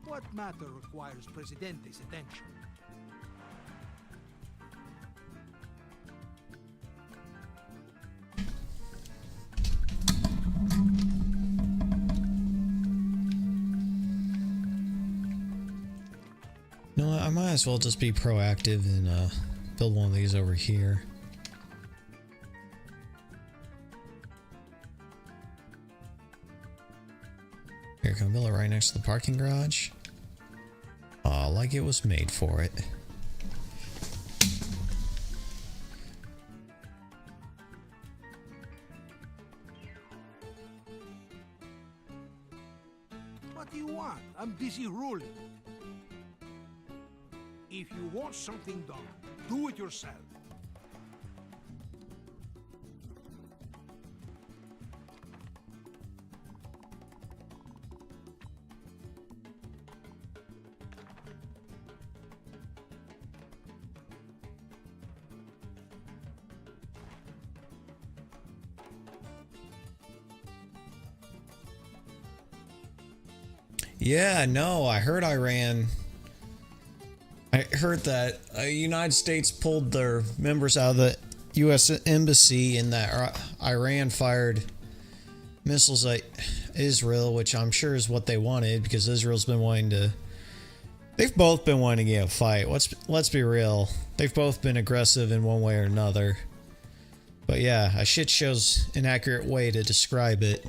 Speaker 2: What matter requires Presidente's attention?
Speaker 1: No, I might as well just be proactive and build one of these over here. Here, can I build it right next to the parking garage? Aw, like it was made for it.
Speaker 2: What do you want? I'm busy ruling. If you want something done, do it yourself.
Speaker 1: Yeah, no, I heard Iran. I heard that the United States pulled their members out of the U.S. embassy and that Iran fired missiles at Israel, which I'm sure is what they wanted because Israel's been wanting to. They've both been wanting to get a fight. Let's be real. They've both been aggressive in one way or another. But yeah, a shit show's an accurate way to describe it.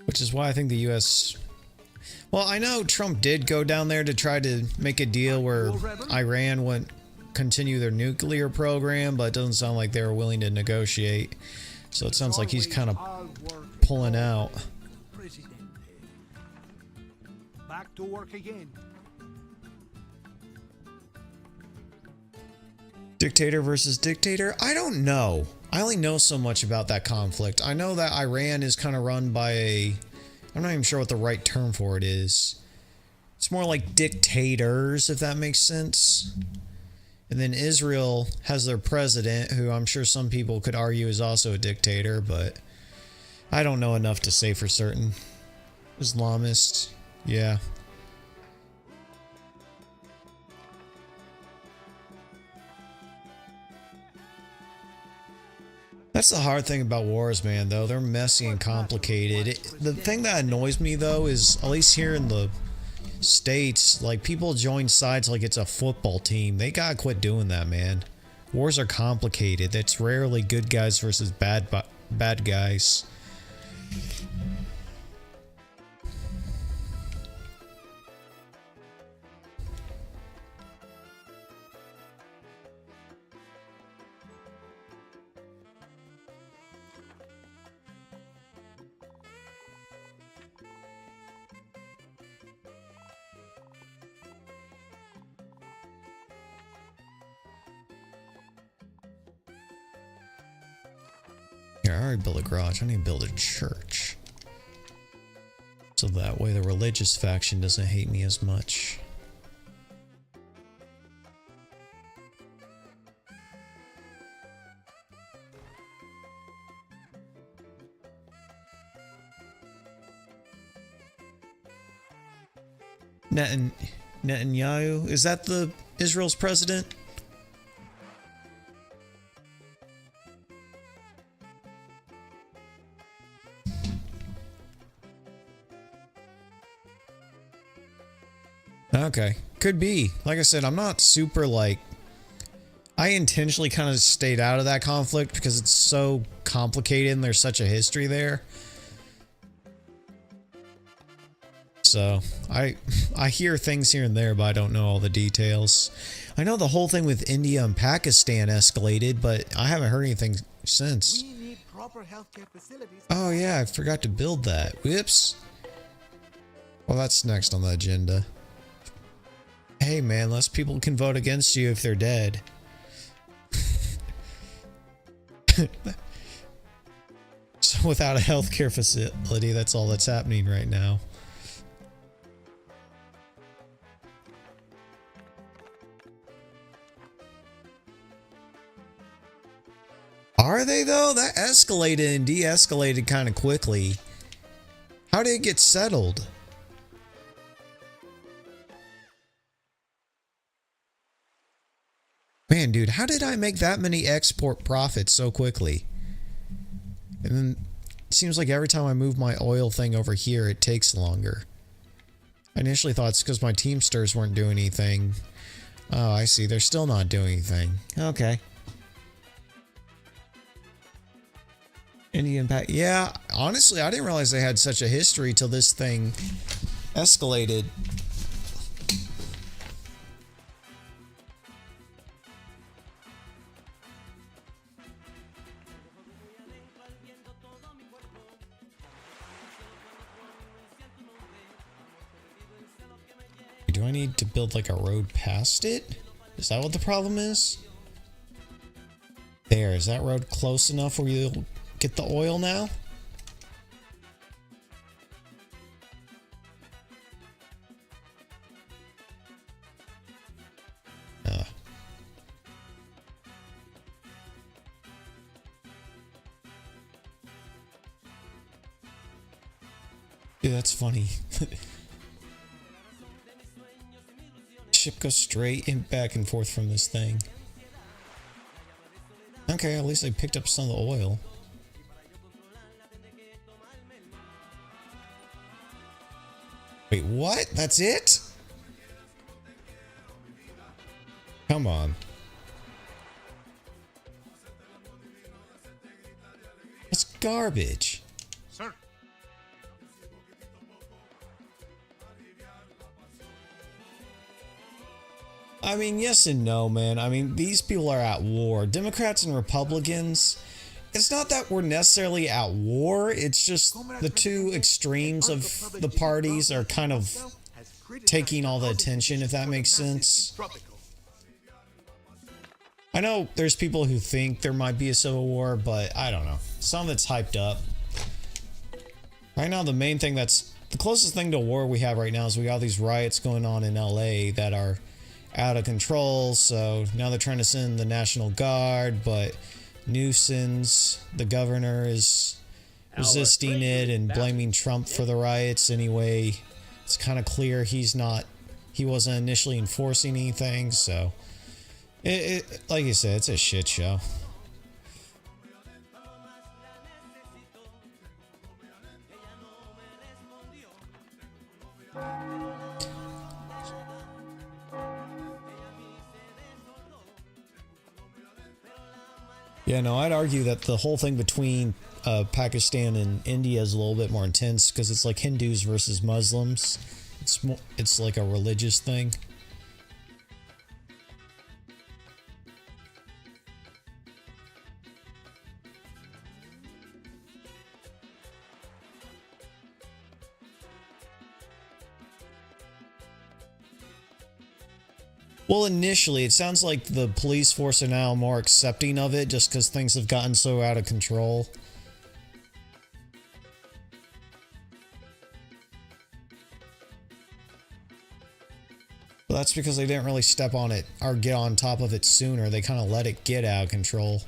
Speaker 1: Which is why I think the U.S. Well, I know Trump did go down there to try to make a deal where Iran wouldn't continue their nuclear program, but it doesn't sound like they were willing to negotiate. So it sounds like he's kind of pulling out.
Speaker 2: Back to work again.
Speaker 1: Dictator versus dictator? I don't know. I only know so much about that conflict. I know that Iran is kind of run by a... I'm not even sure what the right term for it is. It's more like dictators, if that makes sense. And then Israel has their president, who I'm sure some people could argue is also a dictator, but I don't know enough to say for certain. Islamist, yeah. That's the hard thing about wars, man, though. They're messy and complicated. The thing that annoys me, though, is, at least here in the States, like, people join sides like it's a football team. They gotta quit doing that, man. Wars are complicated. It's rarely good guys versus bad guys. Here, I already built a garage. I need to build a church. So that way the religious faction doesn't hate me as much. Netanyahu? Is that the Israel's president? Okay, could be. Like I said, I'm not super like... I intentionally kind of stayed out of that conflict because it's so complicated and there's such a history there. So, I hear things here and there, but I don't know all the details. I know the whole thing with India and Pakistan escalated, but I haven't heard anything sense.
Speaker 12: We need proper healthcare facilities.
Speaker 1: Oh yeah, I forgot to build that. Whoops. Well, that's next on the agenda. Hey man, less people can vote against you if they're dead. So without a healthcare facility, that's all that's happening right now. Are they though? That escalated and de-escalated kind of quickly. How did it get settled? Man, dude, how did I make that many export profits so quickly? And then it seems like every time I move my oil thing over here, it takes longer. I initially thought it's because my Teamsters weren't doing anything. Oh, I see. They're still not doing anything. Okay. Any impact? Yeah, honestly, I didn't realize they had such a history till this thing escalated. Do I need to build like a road past it? Is that what the problem is? There, is that road close enough where you'll get the oil now? Dude, that's funny. Ship goes straight and back and forth from this thing. Okay, at least I picked up some of the oil. Wait, what? That's it? Come on. That's garbage.
Speaker 9: Sir.
Speaker 1: I mean, yes and no, man. I mean, these people are at war. Democrats and Republicans, it's not that we're necessarily at war. It's just the two extremes of the parties are kind of taking all the attention, if that makes sense. I know there's people who think there might be a civil war, but I don't know. Some of it's hyped up. Right now, the main thing that's the closest thing to war we have right now is we got these riots going on in LA that are out of control. So now they're trying to send the National Guard, but Newsom's, the governor, is resisting it and blaming Trump for the riots anyway. It's kind of clear he wasn't initially enforcing anything, so like you said, it's a shit show. Yeah, no, I'd argue that the whole thing between Pakistan and India is a little bit more intense because it's like Hindus versus Muslims. It's like a religious thing. Well, initially, it sounds like the police force are now more accepting of it just because things have gotten so out of control. But that's because they didn't really step on it or get on top of it sooner. They kind of let it get out of control.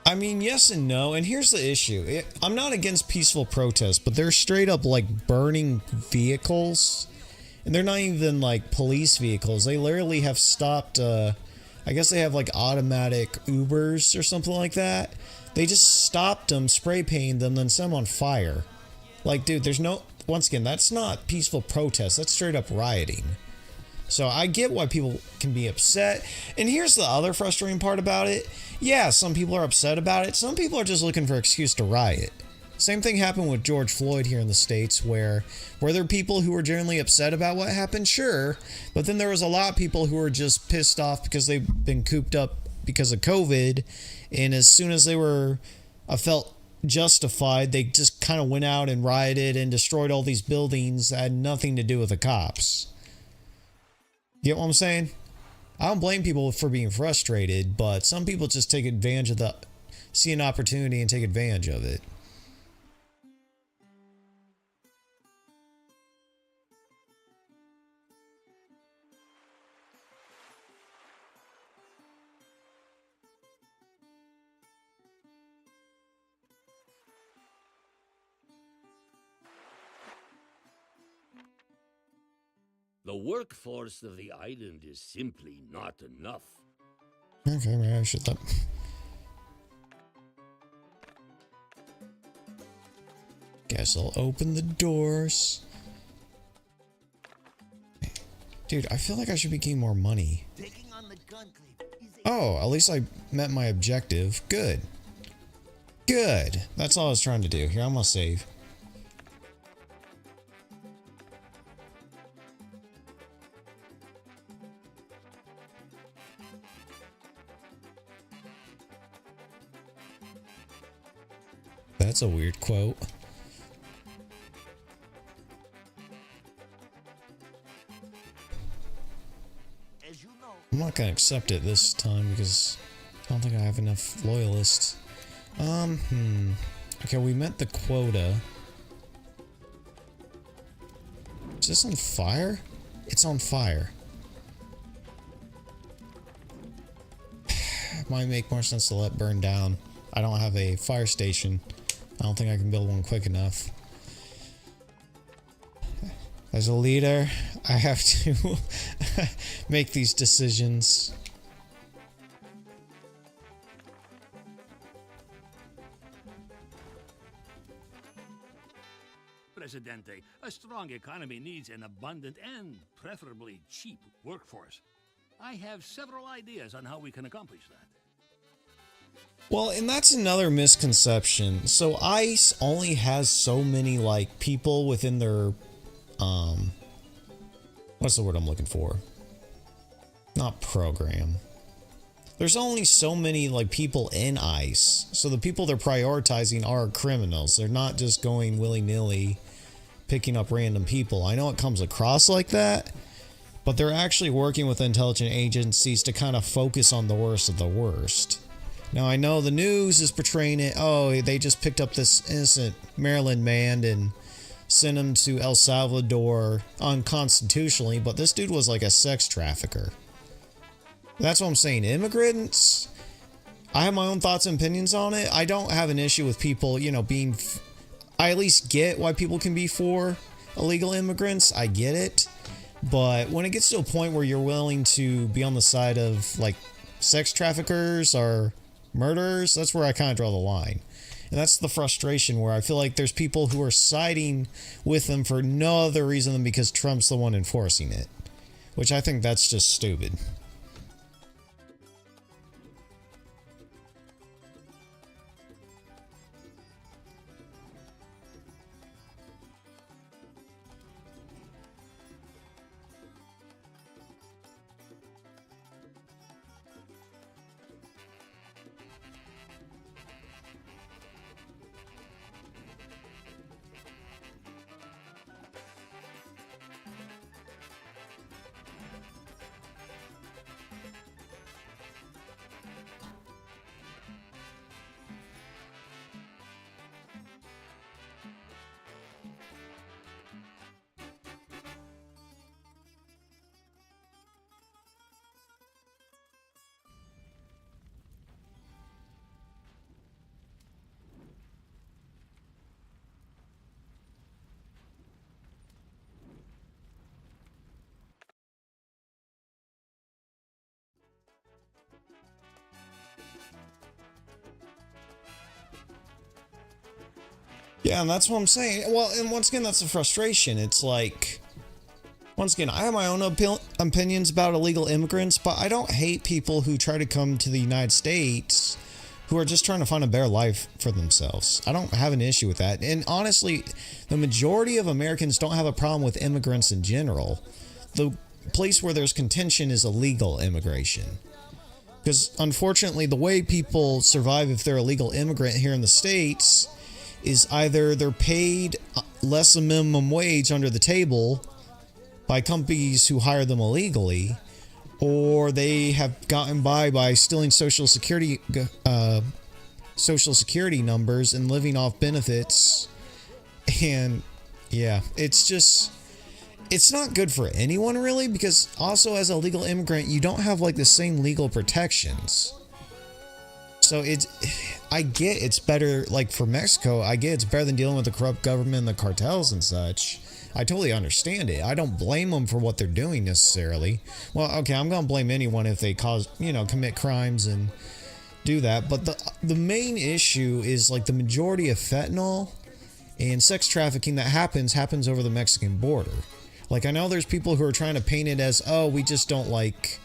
Speaker 1: I mean, yes and no, and here's the issue. I'm not against peaceful protests, but they're straight up like burning vehicles, and they're not even like police vehicles. They literally have stopped, I guess they have like automatic Ubers or something like that. They just stopped them, spray painted them, then set them on fire. Like, dude, there's no, once again, that's not peaceful protest, that's straight up rioting. So I get why people can be upset. And here's the other frustrating part about it. Yeah, some people are upset about it. Some people are just looking for an excuse to riot. Same thing happened with George Floyd here in the States, where were there people who were generally upset about what happened? Sure. But then there was a lot of people who were just pissed off because they've been cooped up because of COVID. And as soon as they were felt justified, they just kind of went out and rioted and destroyed all these buildings that had nothing to do with the cops. Get what I'm saying? I don't blame people for being frustrated, but some people just take advantage of see an opportunity and take advantage of it.
Speaker 7: The workforce of the island is simply not enough.
Speaker 1: Okay, maybe I should let... Guess I'll open the doors. Dude, I feel like I should be getting more money. Oh, at least I met my objective. Good. Good. That's all I was trying to do. Here, I'm gonna save. That's a weird quote. I'm not gonna accept it this time because I don't think I have enough loyalists. Okay, we met the quota. Is this on fire? It's on fire. It might make more sense to let burn down. I don't have a fire station. I don't think I can build one quick enough. As a leader, I have to make these decisions.
Speaker 7: Presidente, a strong economy needs an abundant and preferably cheap workforce. I have several ideas on how we can accomplish that.
Speaker 1: Well, and that's another misconception. So ICE only has so many, like, people within their, what's the word I'm looking for? Not program. There's only so many, like, people in ICE. So the people they're prioritizing are criminals. They're not just going willy-nilly picking up random people. I know it comes across like that, but they're actually working with intelligence agencies to kind of focus on the worst of the worst. Now, I know the news is portraying it, oh, they just picked up this innocent Maryland man and sent him to El Salvador unconstitutionally, but this dude was like a sex trafficker. That's what I'm saying. Immigrants, I have my own thoughts and opinions on it. I don't have an issue with people, you know, being... I at least get why people can be for illegal immigrants. I get it. But when it gets to a point where you're willing to be on the side of, like, sex traffickers or murderers, that's where I kind of draw the line. And that's the frustration where I feel like there's people who are siding with them for no other reason than because Trump's the one enforcing it. Which I think that's just stupid. Yeah, and that's what I'm saying. Well, and once again, that's the frustration. It's like, Once again, I have my own opinions about illegal immigrants, but I don't hate people who try to come to the United States who are just trying to find a better life for themselves. I don't have an issue with that. And honestly, the majority of Americans don't have a problem with immigrants in general. The place where there's contention is illegal immigration. Because unfortunately, the way people survive if they're a legal immigrant here in the States is either they're paid less than minimum wage under the table by companies who hire them illegally, or they have gotten by stealing social security numbers and living off benefits. And yeah, it's not good for anyone really, because also as a legal immigrant, you don't have like the same legal protections. So I get it's better, like for Mexico, I get it's better than dealing with the corrupt government and the cartels and such. I totally understand it. I don't blame them for what they're doing necessarily. Well, okay, I'm going to blame anyone if they commit crimes and do that. But the main issue is like the majority of fentanyl and sex trafficking that happens over the Mexican border. Like I know there's people who are trying to paint it as, oh, we just don't like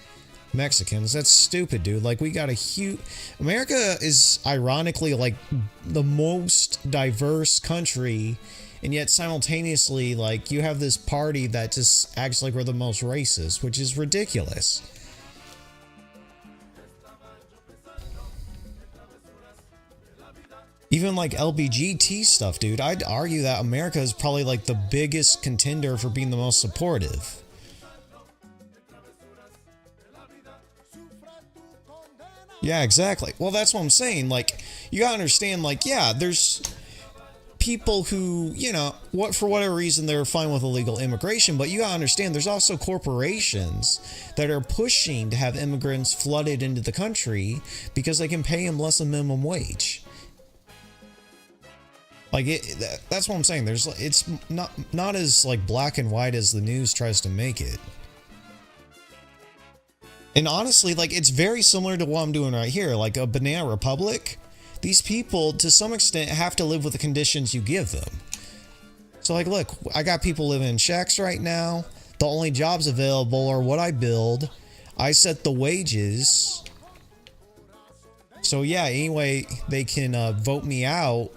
Speaker 1: Mexicans. That's stupid, dude. Like we got a huge... America is ironically like the most diverse country, and yet simultaneously, like, you have this party that just acts like we're the most racist, which is ridiculous. Even like LGBT stuff, dude. I'd argue that America is probably like the biggest contender for being the most supportive. Yeah, exactly. Well, that's what I'm saying. Like, you gotta understand, like, yeah, there's people who, for whatever reason, they're fine with illegal immigration, but you gotta understand there's also corporations that are pushing to have immigrants flooded into the country because they can pay them less than minimum wage. Like, that's what I'm saying. It's not as like black and white as the news tries to make it. And honestly, like, it's very similar to what I'm doing right here, like a Banana Republic. These people, to some extent, have to live with the conditions you give them. So, like, look, I got people living in shacks right now. The only jobs available are what I build. I set the wages. So, yeah, anyway, they can vote me out,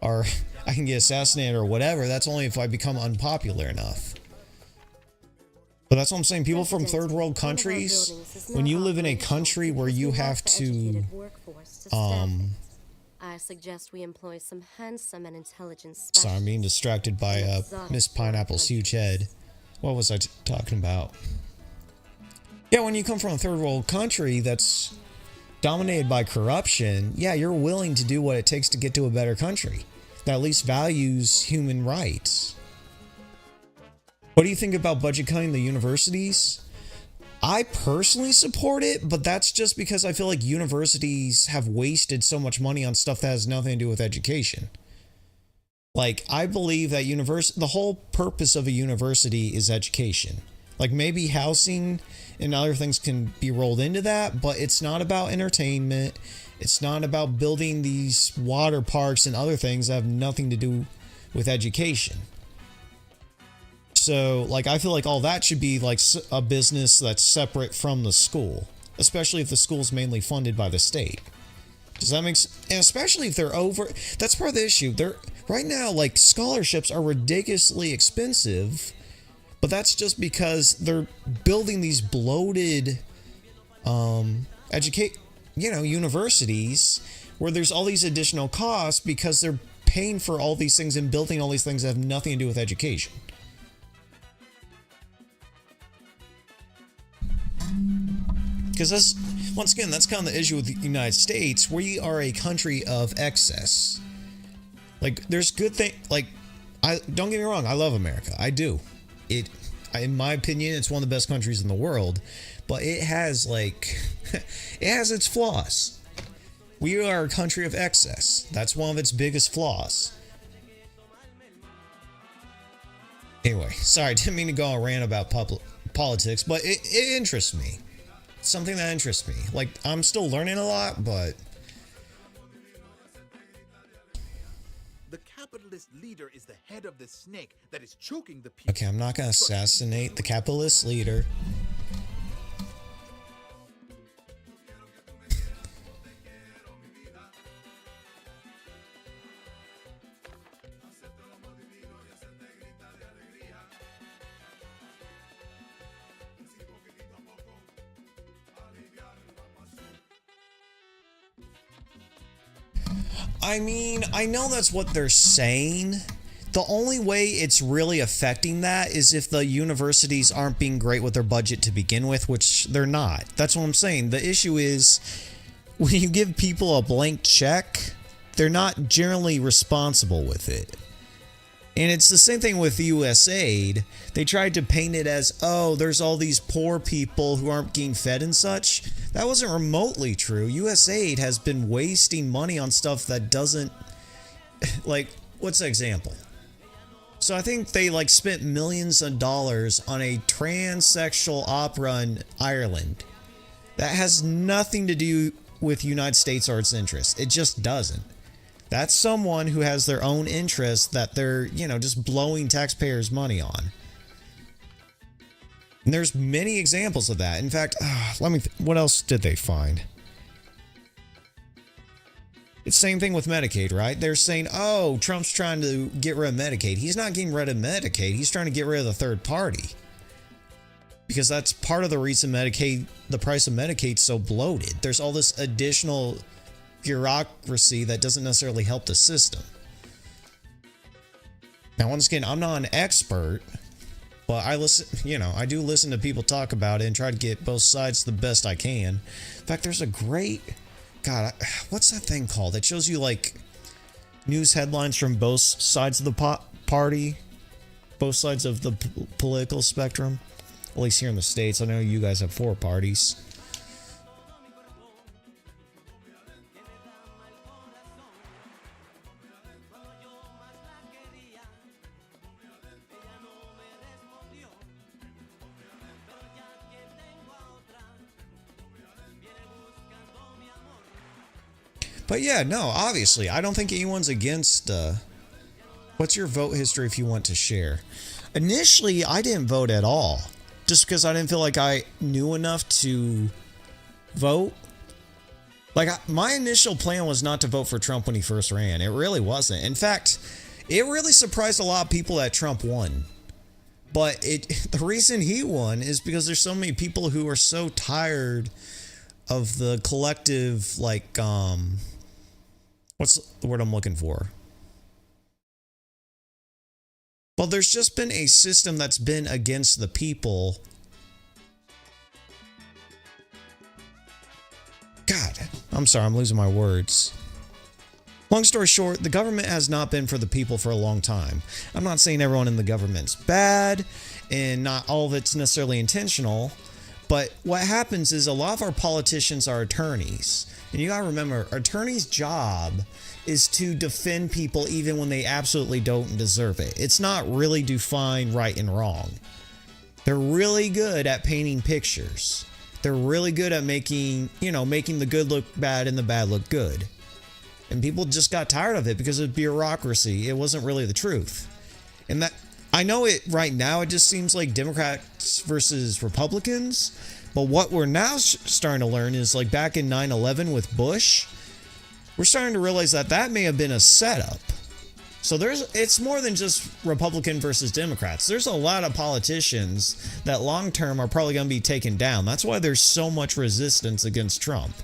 Speaker 1: or I can get assassinated or whatever. That's only if I become unpopular enough. But that's what I'm saying. People from third world countries, when you live in a country where you have to,
Speaker 6: I suggest we employ some handsome and intelligent
Speaker 1: sorry, I'm being distracted by Miss Pineapple's huge head. What was I talking about? Yeah, when you come from a third world country that's dominated by corruption, yeah, you're willing to do what it takes to get to a better country that at least values human rights. What do you think about budget cutting the universities? I personally support it, but that's just because I feel like universities have wasted so much money on stuff that has nothing to do with education. Like, I believe that the whole purpose of a university is education. Like, maybe housing and other things can be rolled into that, but it's not about entertainment. It's not about building these water parks and other things that have nothing to do with education. So, like, I feel like all that should be, like, a business that's separate from the school. Especially if the school's mainly funded by the state. Does that make sense? And especially if they're over... That's part of the issue. Right now, like, scholarships are ridiculously expensive. But that's just because they're building these bloated... universities where there's all these additional costs because they're paying for all these things and building all these things that have nothing to do with education. Because once again, that's kind of the issue with the United States. We are a country of excess. Like, there's good thing. Like, don't get me wrong. I love America. I do. In my opinion, it's one of the best countries in the world. But it has it has its flaws. We are a country of excess. That's one of its biggest flaws. Anyway, sorry, I didn't mean to go on a rant about politics, but it interests me. It's something that interests me. Like, I'm still learning a lot, but...
Speaker 12: The capitalist leader is the head of the snake that is choking the people.
Speaker 1: Okay, I'm not gonna assassinate the capitalist leader. I mean, I know that's what they're saying. The only way it's really affecting that is if the universities aren't being great with their budget to begin with, which they're not. That's what I'm saying. The issue is when you give people a blank check, they're not generally responsible with it. And it's the same thing with USAID. They tried to paint it as, oh, there's all these poor people who aren't getting fed and such. That wasn't remotely true. USAID has been wasting money on stuff that doesn't... Like, what's the example? So I think they like spent millions of dollars on a transsexual opera in Ireland. That has nothing to do with United States or its interests. It just doesn't. That's someone who has their own interests that they're, you know, just blowing taxpayers' money on. And there's many examples of that. In fact, what else did they find? It's the same thing with Medicaid, right? They're saying, oh, Trump's trying to get rid of Medicaid. He's not getting rid of Medicaid. He's trying to get rid of the third party. Because that's part of the reason Medicaid, the price of Medicaid's so bloated. There's all this additional bureaucracy that doesn't necessarily help the system. Now, once again, I'm not an expert, but I listen, you know, I do listen to people talk about it and try to get both sides the best I can. In fact, there's a great, God, what's that thing called? It shows you like news headlines from both sides of the party, both sides of the political spectrum. At least here in the States, I know you guys have 4 parties. But yeah, no, obviously, I don't think anyone's against, what's your vote history if you want to share? Initially, I didn't vote at all, just because I didn't feel like I knew enough to vote. Like, my initial plan was not to vote for Trump when he first ran. It really wasn't. In fact, it really surprised a lot of people that Trump won. But the reason he won is because there's so many people who are so tired of the collective, like, what's the word I'm looking for? Well, there's just been a system that's been against the people. God, I'm sorry, I'm losing my words. Long story short, the government has not been for the people for a long time. I'm not saying everyone in the government's bad, and not all of it's necessarily intentional, but what happens is a lot of our politicians are attorneys. And you gotta remember, attorney's job is to defend people even when they absolutely don't deserve it. It's not really to find right and wrong. They're really good at painting pictures. They're really good at making the good look bad and the bad look good. And people just got tired of it because of bureaucracy. It wasn't really the truth. And that, I know it right now, it just seems like Democrats versus Republicans. But what we're now starting to learn is, like back in 9/11 with Bush, we're starting to realize that that may have been a setup. So it's more than just Republican versus Democrats. There's a lot of politicians that long term are probably going to be taken down. That's why there's so much resistance against Trump.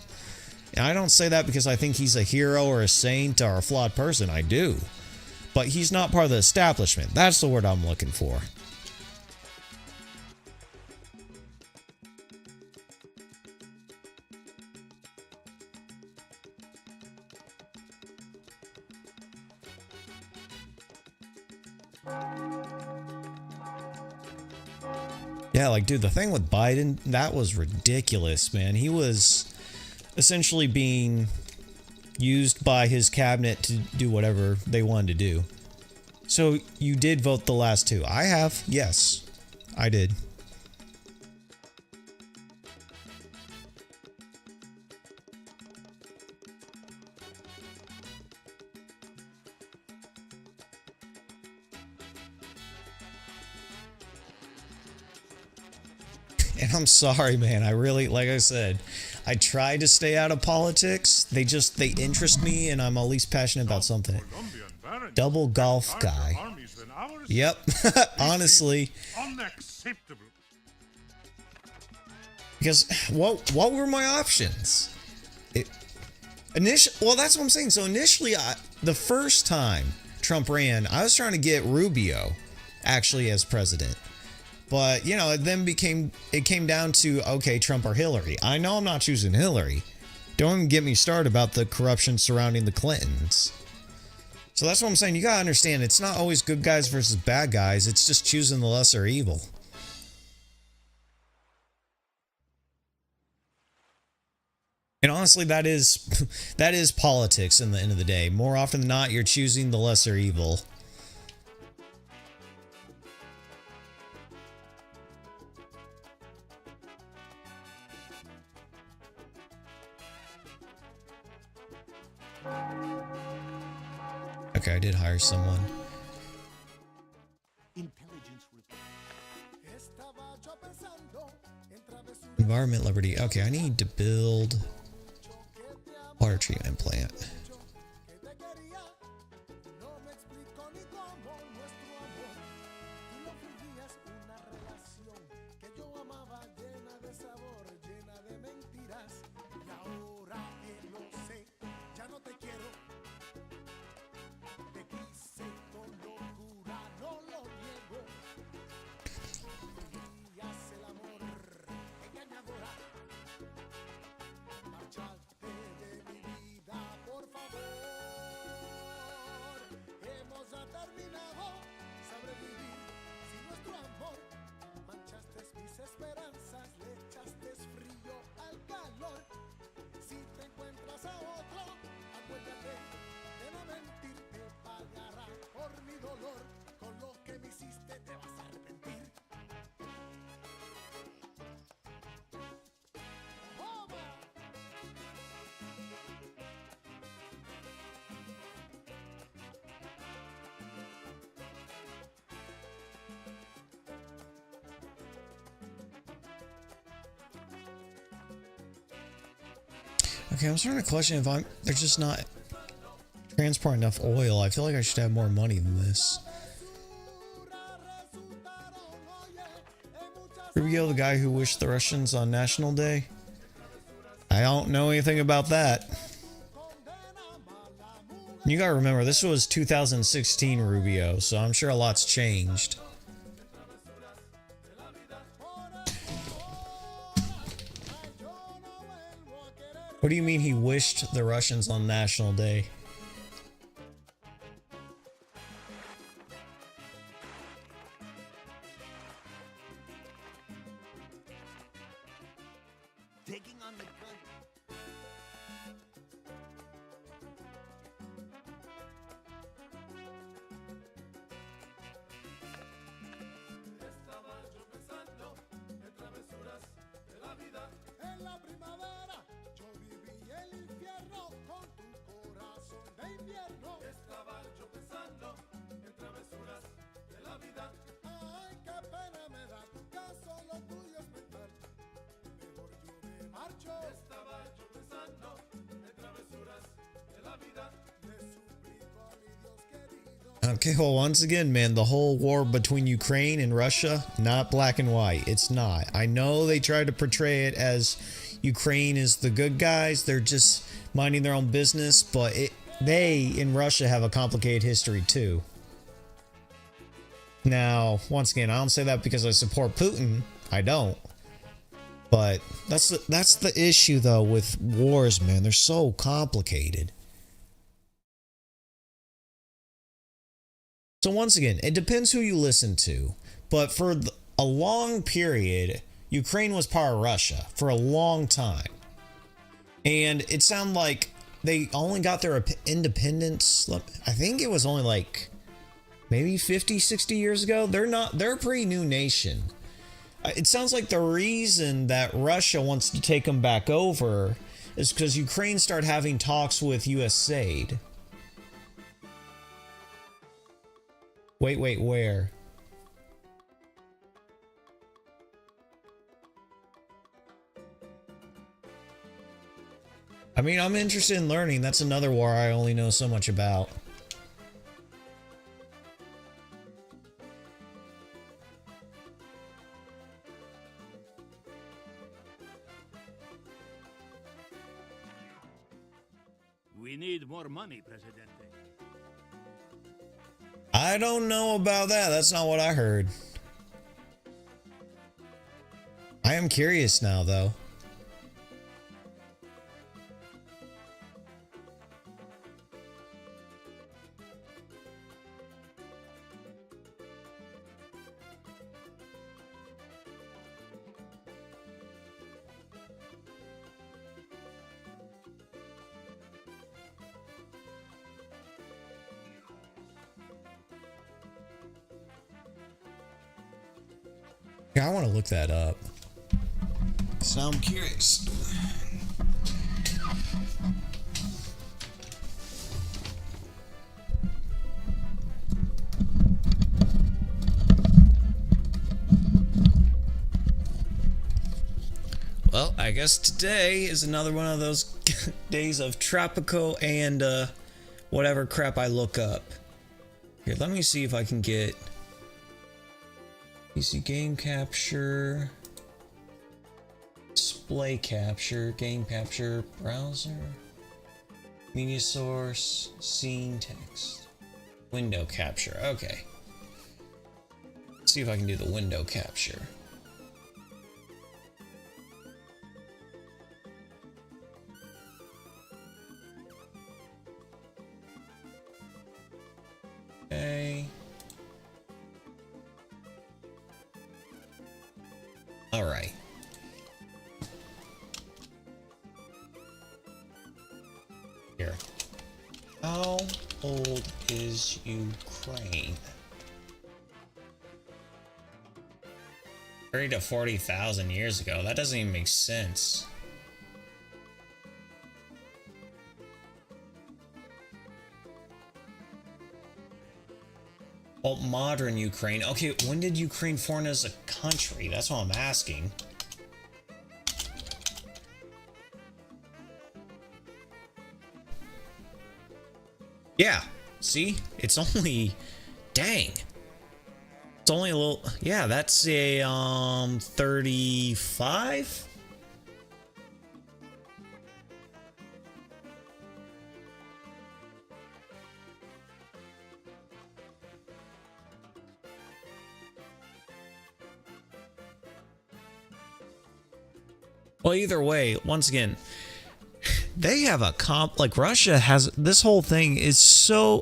Speaker 1: And I don't say that because I think he's a hero or a saint or a flawed person. I do. But he's not part of the establishment. That's the word I'm looking for. Yeah, like, dude, the thing with Biden, that was ridiculous, man. He was essentially being used by his cabinet to do whatever they wanted to do. So you did vote the last 2. I have. Yes, I did. And I'm sorry, man. I really, like I said, I try to stay out of politics. They interest me, and I'm at least passionate about something. Double golf guy. Yep. Honestly.
Speaker 9: Unacceptable.
Speaker 1: Because what were my options? Well, that's what I'm saying. So initially, the first time Trump ran, I was trying to get Rubio actually as president. But, you know, it came down to, okay, Trump or Hillary. I know I'm not choosing Hillary. Don't even get me started about the corruption surrounding the Clintons. So that's what I'm saying. You gotta understand, it's not always good guys versus bad guys. It's just choosing the lesser evil. And honestly, that is politics in the end of the day. More often than not, you're choosing the lesser evil. Okay, I did hire someone. Environment liberty. Okay, I need to build water treatment plant. Okay, I'm starting to question if they're just not transporting enough oil. I feel like I should have more money than this. Rubio, the guy who wished the Russians on National Day? I don't know anything about that. You gotta remember, this was 2016 Rubio, so I'm sure a lot's changed. What do you mean he wished the Russians on National Day?
Speaker 3: Taking on the gun.
Speaker 11: Estaba yo pensando en travesuras de la vida. En la primavera yo viví el infierno con tu corazón de invierno. Estaba yo pensando en travesuras de la vida. Ay, qué pena me da, ya solo tuyo es mental. Mejor yo me marcho. Estaba yo pensando en travesuras de la vida. Le suplico a mi Dios querido.
Speaker 1: Okay, well, once again, man, the whole war between Ukraine and Russia, not black and white. It's not. I know they try to portray it as Ukraine is the good guys. They're just minding their own business, but they, in Russia, have a complicated history, too. Now, once again, I don't say that because I support Putin. I don't. But that's the issue, though, with wars, man. They're so complicated. So once again, it depends who you listen to. But for a long period, Ukraine was part of Russia for a long time. And it sounded like they only got their independence, I think it was only like maybe 50, 60 years ago. They're a pretty new nation. It sounds like the reason that Russia wants to take them back over is because Ukraine started having talks with US aid. Wait, where? I mean, I'm interested in learning. That's another war I only know so much about.
Speaker 7: We need more money, Presidente.
Speaker 1: I don't know about that. That's not what I heard. I am curious now, though. Yeah, I want to look that up. So I'm curious. Well, I guess today is another one of those days of Tropico and whatever crap I look up. Here, let me see if I can get PC game capture, display capture, game capture, browser, media source, scene text, window capture. Okay. Let's see if I can do the window capture. Okay. All right. Here. How old is Ukraine? 30 to 40,000 years ago. That doesn't even make sense. Oh, modern Ukraine. Okay, when did Ukraine form as a country? That's what I'm asking. Yeah, see? It's only... Dang. It's only a little... Yeah, that's a, 35? Well, either way, once again, they have a like Russia has this whole thing is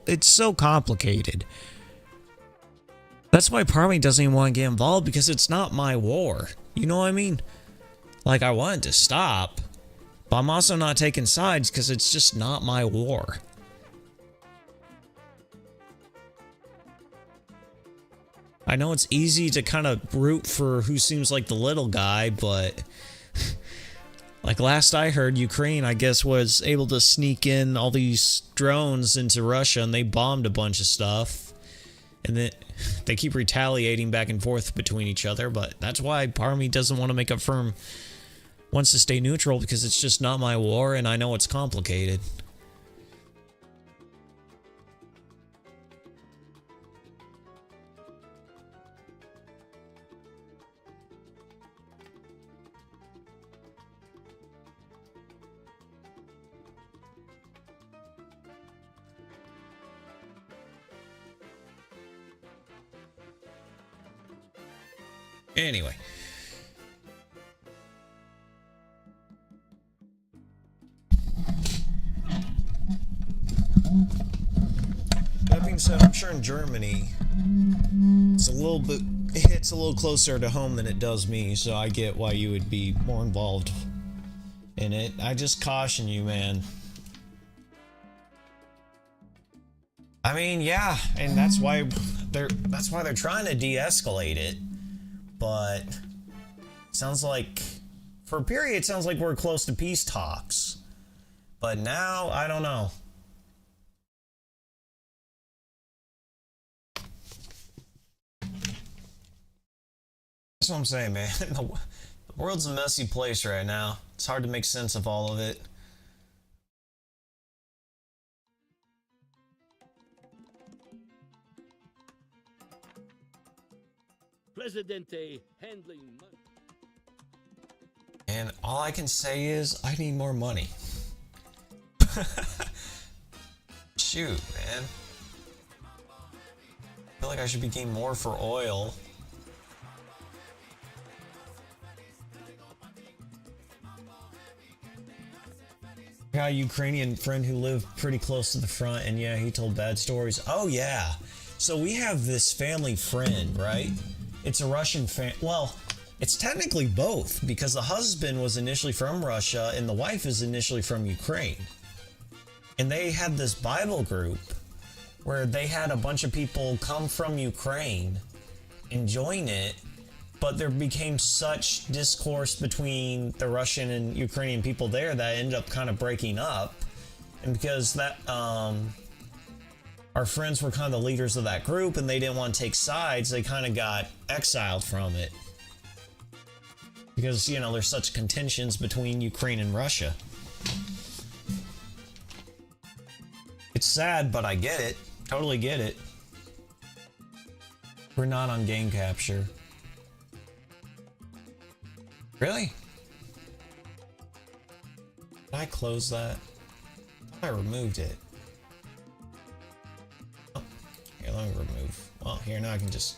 Speaker 1: it's so complicated. That's why part of me doesn't even want to get involved because it's not my war. You know what I mean? Like I wanted to stop, but I'm also not taking sides because it's just not my war. I know it's easy to kind of root for who seems like the little guy, but like last I heard, Ukraine, I guess, was able to sneak in all these drones into Russia and they bombed a bunch of stuff. And then they keep retaliating back and forth between each other, but that's why part of me doesn't want to make a firm, wants to stay neutral because it's just not my war and I know it's complicated. Anyway. That being said, I'm sure in Germany, it's a little bit, it hits a little closer to home than it does me, so I get why you would be more involved in it. I just caution you, man. I mean, yeah, and that's why they're trying to de-escalate it. But sounds like for a period it sounds like we're close to peace talks. But now I don't know. That's what I'm saying, man. The world's a messy place right now. It's hard to make sense of all of it.
Speaker 7: Presidente handling money.
Speaker 1: And all I can say is, I need more money. Shoot, man. I feel like I should be getting more for oil. I got a Ukrainian friend who lived pretty close to the front, and yeah, he told bad stories. Oh yeah. So we have this family friend, right? It's a Russian well, it's technically both, because the husband was initially from Russia and the wife is initially from Ukraine. And they had this Bible group where they had a bunch of people come from Ukraine and join it, but there became such discourse between the Russian and Ukrainian people there that ended up kind of breaking up. And because that, our friends were kind of the leaders of that group and they didn't want to take sides, they kind of got exiled from it. Because, you know, there's such contentions between Ukraine and Russia. It's sad, but I get it. Totally get it. We're not on game capture. Really? Did I close that? I thought I removed it. Oh, here, let me remove. Well, here, now I can just...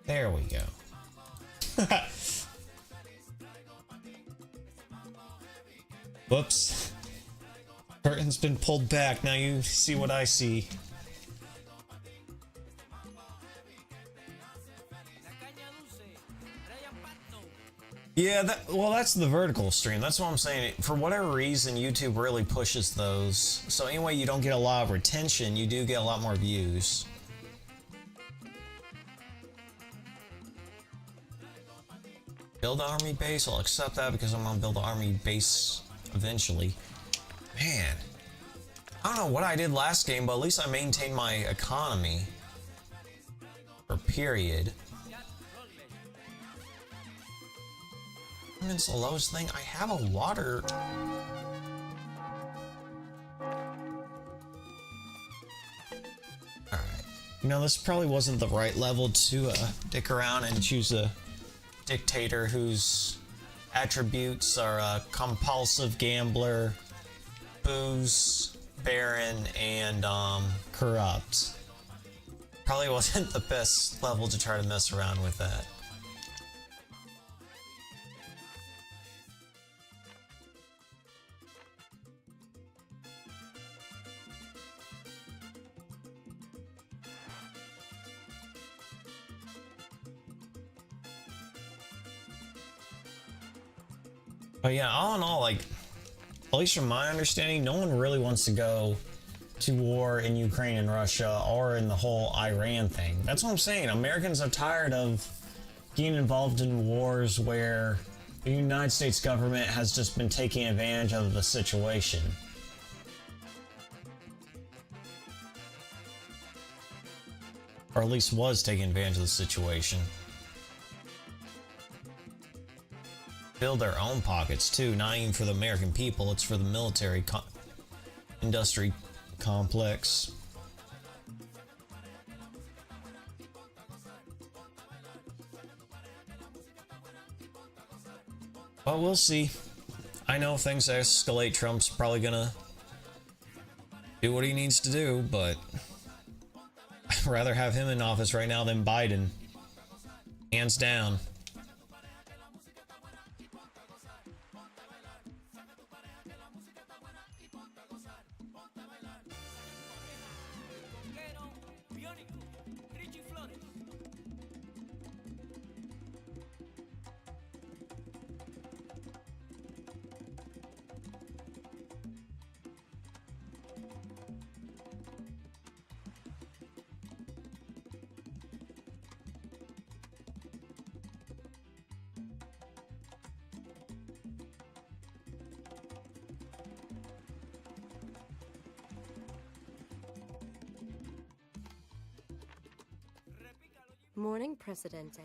Speaker 1: There we go. Whoops. Curtain's been pulled back. Now you see what I see. Yeah, well, that's the vertical stream. That's what I'm saying. For whatever reason, YouTube really pushes those. So anyway, you don't get a lot of retention. You do get a lot more views. Build an army base. I'll accept that because I'm gonna build an army base eventually. Man, I don't know what I did last game, but at least I maintained my economy. For period. It's the lowest thing. I have a water. Alright. You know, this probably wasn't the right level to dick around and choose a dictator whose attributes are compulsive gambler, booze, baron, and corrupt. Probably wasn't the best level to try to mess around with that. But yeah, all in all, like, at least from my understanding, no one really wants to go to war in Ukraine and Russia or in the whole Iran thing. That's what I'm saying. Americans are tired of getting involved in wars where the United States government has just been taking advantage of the situation. Or at least was taking advantage of the situation. Build their own pockets too, not even for the American people, it's for the military industry complex. Well, we'll see. I know if things escalate, Trump's probably gonna do what he needs to do, but I'd rather have him in office right now than Biden. Hands down.
Speaker 6: Morning, Presidente.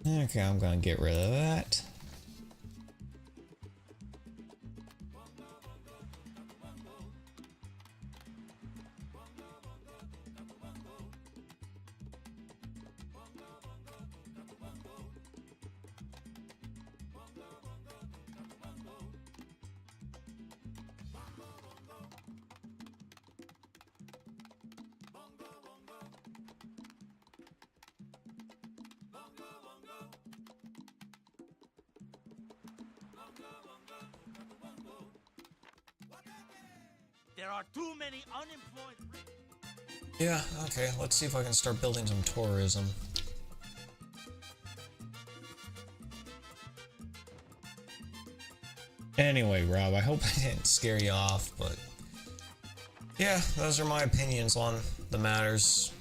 Speaker 1: Okay, I'm gonna get rid of that.
Speaker 10: There are too many unemployed.
Speaker 1: Yeah, okay, let's see if I can start building some tourism. Anyway, Rob, I hope I didn't scare you off, but yeah, those are my opinions on the matters.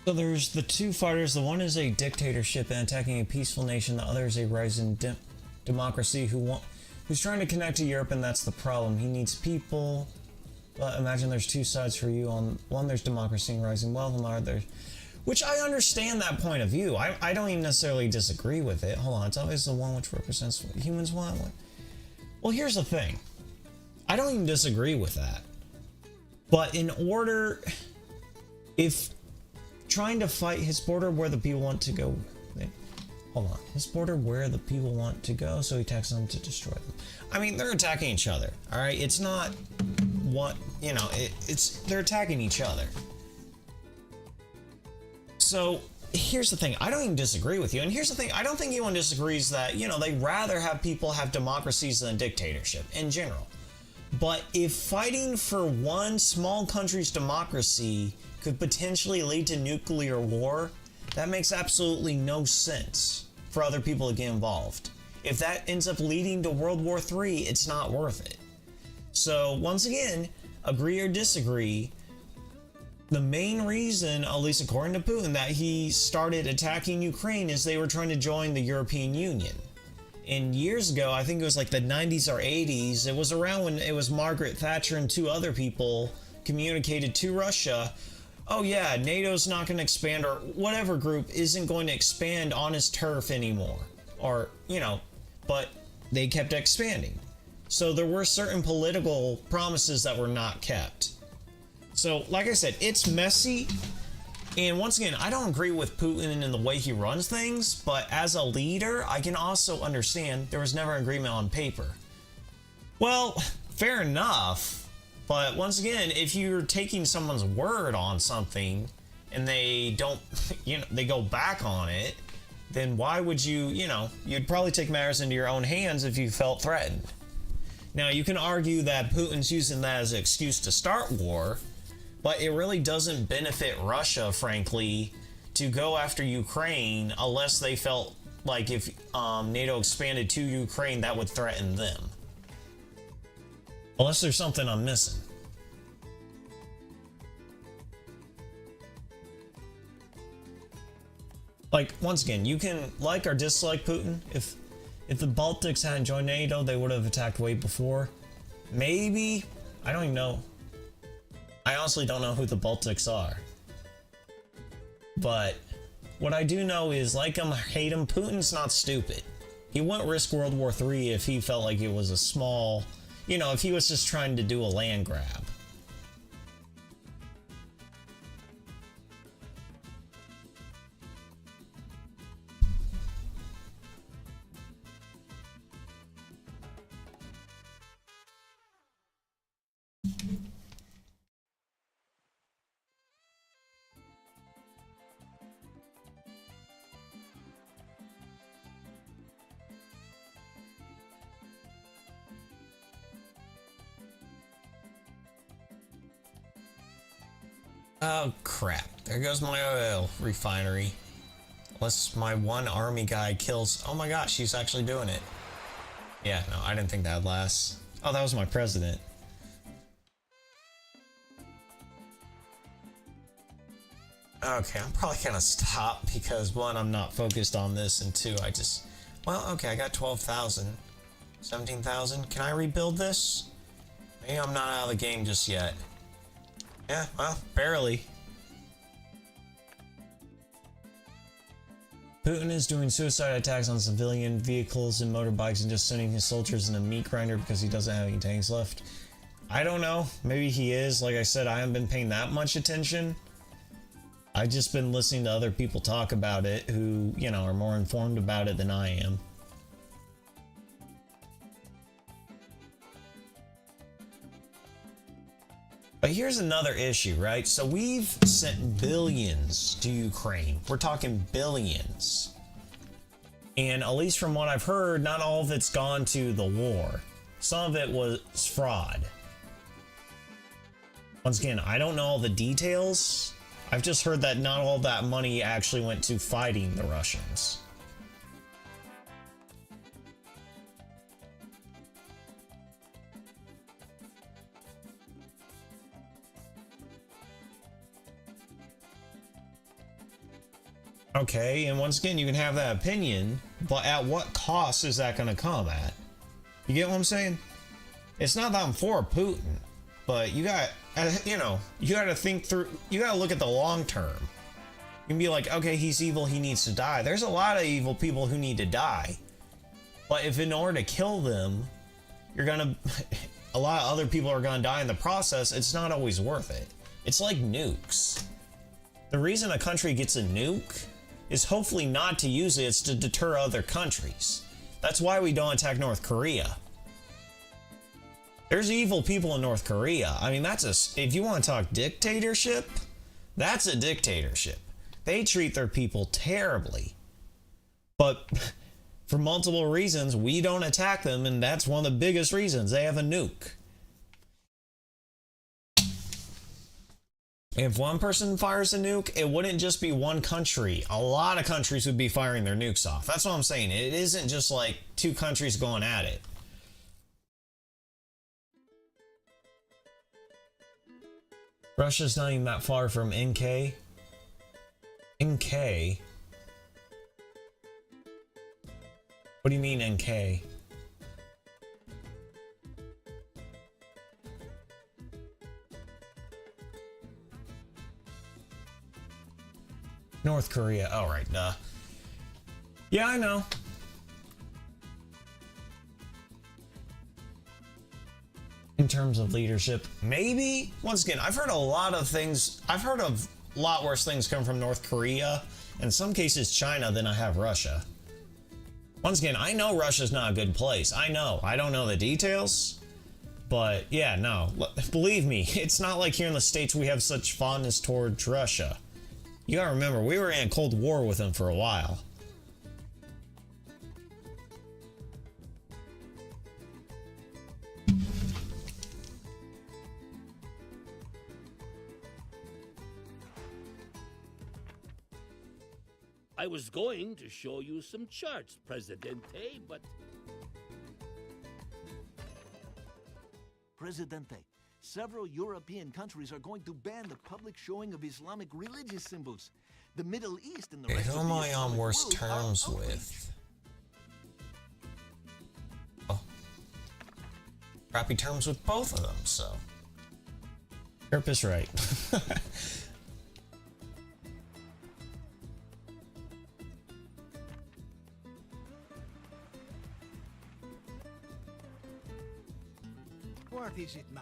Speaker 1: So there's the two fighters. The one is a dictatorship and attacking a peaceful nation. The other is a rising democracy who's trying to connect to Europe, and that's the problem. He needs people. But imagine there's two sides for you. On one, there's democracy and rising wealth, and the other, which I understand that point of view. I don't even necessarily disagree with it. Hold on, it's always the one which represents what humans want. Well, here's the thing. I don't even disagree with that. But in order, if trying to fight his border where the people want to go. Hold on. His border where the people want to go, so he attacks them to destroy them. I mean, they're attacking each other, alright? It's not what, you know, they're attacking each other. So, here's the thing. I don't even disagree with you. And here's the thing. I don't think anyone disagrees that, you know, they'd rather have people have democracies than dictatorship in general. But if fighting for one small country's democracy could potentially lead to nuclear war, that makes absolutely no sense for other people to get involved. If that ends up leading to World War III, it's not worth it. So, once again, agree or disagree, the main reason, at least according to Putin, that he started attacking Ukraine is they were trying to join the European Union. And years ago, I think it was like the 90s or 80s, it was around when it was Margaret Thatcher and two other people communicated to Russia, oh yeah, NATO's not going to expand, or whatever group isn't going to expand on its turf anymore. Or, you know, but they kept expanding. So there were certain political promises that were not kept. So, like I said, it's messy. And once again, I don't agree with Putin in the way he runs things, but as a leader, I can also understand there was never an agreement on paper. Well, fair enough. But once again, if you're taking someone's word on something and they don't, you know, they go back on it, then why would you, you know, you'd probably take matters into your own hands if you felt threatened. Now, you can argue that Putin's using that as an excuse to start war, but it really doesn't benefit Russia, frankly, to go after Ukraine unless they felt like if NATO expanded to Ukraine, that would threaten them. Unless there's something I'm missing. Like, once again, you can like or dislike Putin. If the Baltics hadn't joined NATO, they would have attacked way before. Maybe. I don't even know. I honestly don't know who the Baltics are. But what I do know is, like him, hate him, Putin's not stupid. He wouldn't risk World War III if he felt like it was a small... You know, if he was just trying to do a land grab. Oh crap, there goes my oil refinery. Unless my one army guy kills... Oh my gosh, he's actually doing it. Yeah, no, I didn't think that'd last. Oh, that was my president. Okay, I'm probably gonna stop because one, I'm not focused on this, and two, I just... Well, okay, I got 12,000. 17,000. Can I rebuild this? Maybe I'm not out of the game just yet. Yeah, well, barely. Putin is doing suicide attacks on civilian vehicles and motorbikes and just sending his soldiers in a meat grinder because he doesn't have any tanks left. I don't know. Maybe he is. Like I said, I haven't been paying that much attention. I've just been listening to other people talk about it who, you know, are more informed about it than I am. But here's another issue, right? So we've sent billions to Ukraine. We're talking billions. And at least from what I've heard, not all of it's gone to the war. Some of it was fraud. Once again, I don't know all the details. I've just heard that not all that money actually went to fighting the Russians. Okay, and once again, you can have that opinion, but at what cost is that going to come at? You get what I'm saying? It's not that I'm for Putin, but you got, you know, you got to think through, you got to look at the long term. You can be like, okay, he's evil, he needs to die. There's a lot of evil people who need to die. But if in order to kill them, you're going to, a lot of other people are going to die in the process, it's not always worth it. It's like nukes. The reason a country gets a nuke is hopefully not to use it, it's to deter other countries. That's why we don't attack North Korea. There's evil people in North Korea. I mean, that's a, if you want to talk dictatorship, that's a dictatorship. They treat their people terribly. But for multiple reasons, we don't attack them, and that's one of the biggest reasons. They have a nuke. If one person fires a nuke, it wouldn't just be one country. A lot of countries would be firing their nukes off. That's what I'm saying. It isn't just like two countries going at it. Russia's not even that far from NK. NK? What do you mean NK? North Korea. All right, duh. Yeah, I know. In terms of leadership, maybe. Once again, I've heard a lot of things. I've heard of a lot worse things come from North Korea, in some cases China, than I have Russia. Once again, I know Russia's not a good place. I know. I don't know the details. But yeah, no. Believe me, it's not like here in the States we have such fondness towards Russia. You gotta remember, we were in a Cold War with them for a while.
Speaker 7: I was going to show you some charts, Presidente, but...
Speaker 3: Presidente, several European countries are going to ban the public showing of Islamic religious symbols. The Middle East and the rest
Speaker 1: Who
Speaker 3: of
Speaker 1: am
Speaker 3: the
Speaker 1: I on
Speaker 3: Islamic
Speaker 1: worse
Speaker 3: world
Speaker 1: terms
Speaker 3: are
Speaker 1: with? Oh. Crappy terms with both of them, so. Herp is right.
Speaker 2: What is it now?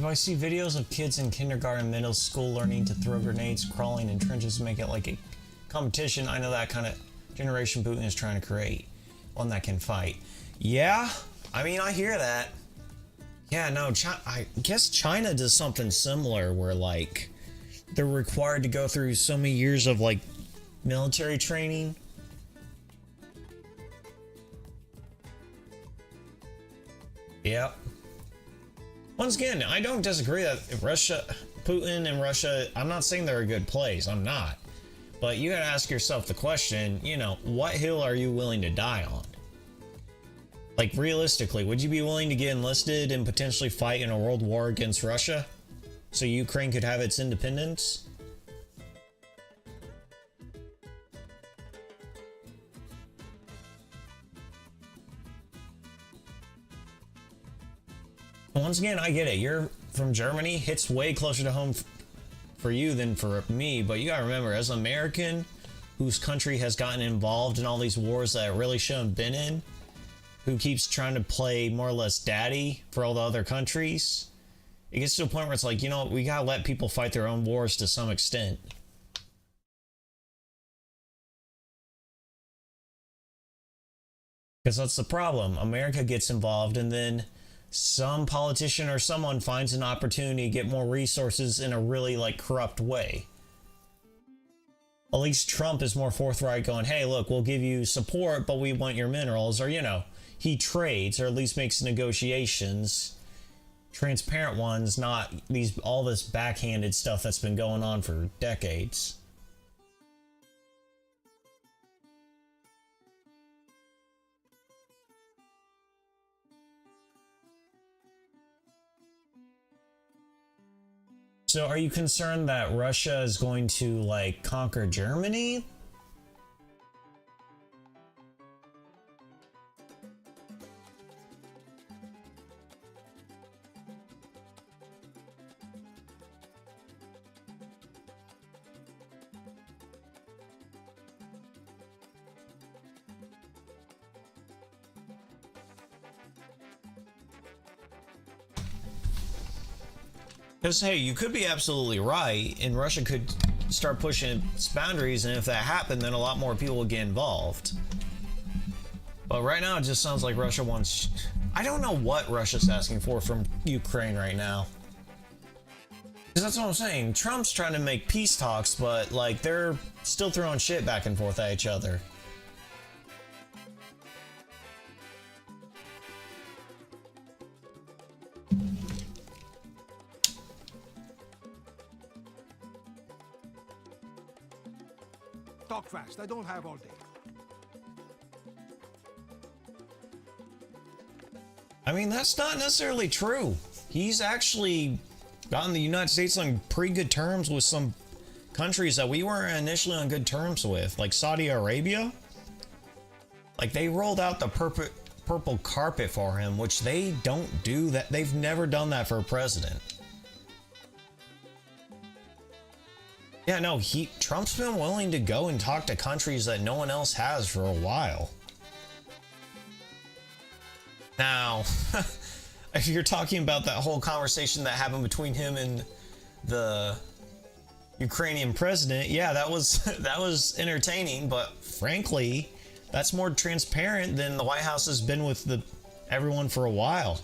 Speaker 1: If I see videos of kids in kindergarten, middle school learning to throw grenades, crawling in trenches, make it like a competition, I know that kind of generation Putin is trying to create. One that can fight. Yeah, I mean, I hear that. Yeah, no, I guess China does something similar where, like, they're required to go through so many years of, like, military training. Yep. Once again, I don't disagree that Putin and Russia, I'm not saying they're a good place, I'm not. But you gotta ask yourself the question, you know, what hill are you willing to die on? Like, realistically, would you be willing to get enlisted and potentially fight in a world war against Russia so Ukraine could have its independence? Once again, I get it. You're from Germany. Hits way closer to home for you than for me. But you gotta remember, as an American whose country has gotten involved in all these wars that it really shouldn't have been in, who keeps trying to play more or less daddy for all the other countries, it gets to a point where it's like, you know, we gotta let people fight their own wars to some extent. Because that's the problem. America gets involved and then some politician or someone finds an opportunity to get more resources in a really, like, corrupt way. At least Trump is more forthright going, hey, look, we'll give you support, but we want your minerals, or, you know, he trades, or at least makes negotiations, transparent ones, not all this backhanded stuff that's been going on for decades. So are you concerned that Russia is going to, like, conquer Germany? Because, hey, you could be absolutely right, and Russia could start pushing its boundaries, and if that happened, then a lot more people would get involved. But right now, it just sounds like Russia wants... I don't know what Russia's asking for from Ukraine right now. Because that's what I'm saying. Trump's trying to make peace talks, but, like, they're still throwing shit back and forth at each other.
Speaker 2: Talk fast, I don't have all day.
Speaker 1: I mean, that's not necessarily true. He's actually gotten the United States on pretty good terms with some countries that we weren't initially on good terms with, like Saudi Arabia. Like, they rolled out the purple carpet for him, which they don't do that. They've never done that for a president. Yeah, no, Trump's been willing to go and talk to countries that no one else has for a while. Now, if you're talking about that whole conversation that happened between him and the Ukrainian president, yeah, that was entertaining, but frankly, that's more transparent than the White House has been with everyone for a while.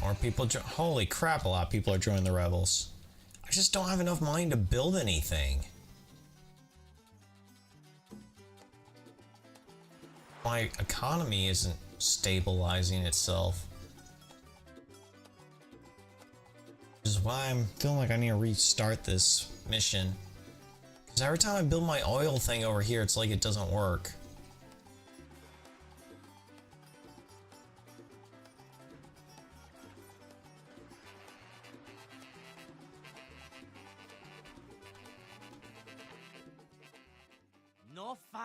Speaker 1: More people holy crap, a lot of people are joining the rebels. I just don't have enough money to build anything. My economy isn't stabilizing itself. Which is why I'm feeling like I need to restart this mission. Because every time I build my oil thing over here, it's like it doesn't work.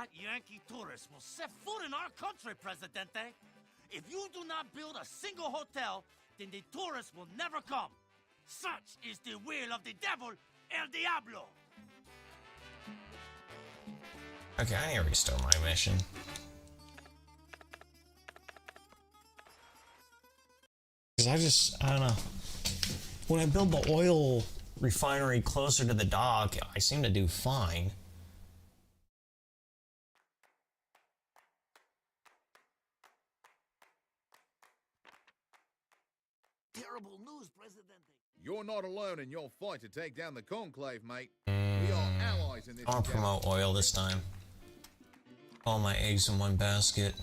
Speaker 13: not Yankee tourists will set foot in our country, Presidente. If you do not build a single hotel, then the tourists will never come. Such is the will of the devil, El Diablo.
Speaker 1: Okay, I need to restart my mission. Because I don't know. When I build the oil refinery closer to the dock, I seem to do fine.
Speaker 3: Terrible news, Presidente.
Speaker 4: You're not alone in your fight to take down the Conclave, mate. We are allies in this
Speaker 1: I'll
Speaker 4: endeavor.
Speaker 1: promote oil this time. All my eggs in one basket.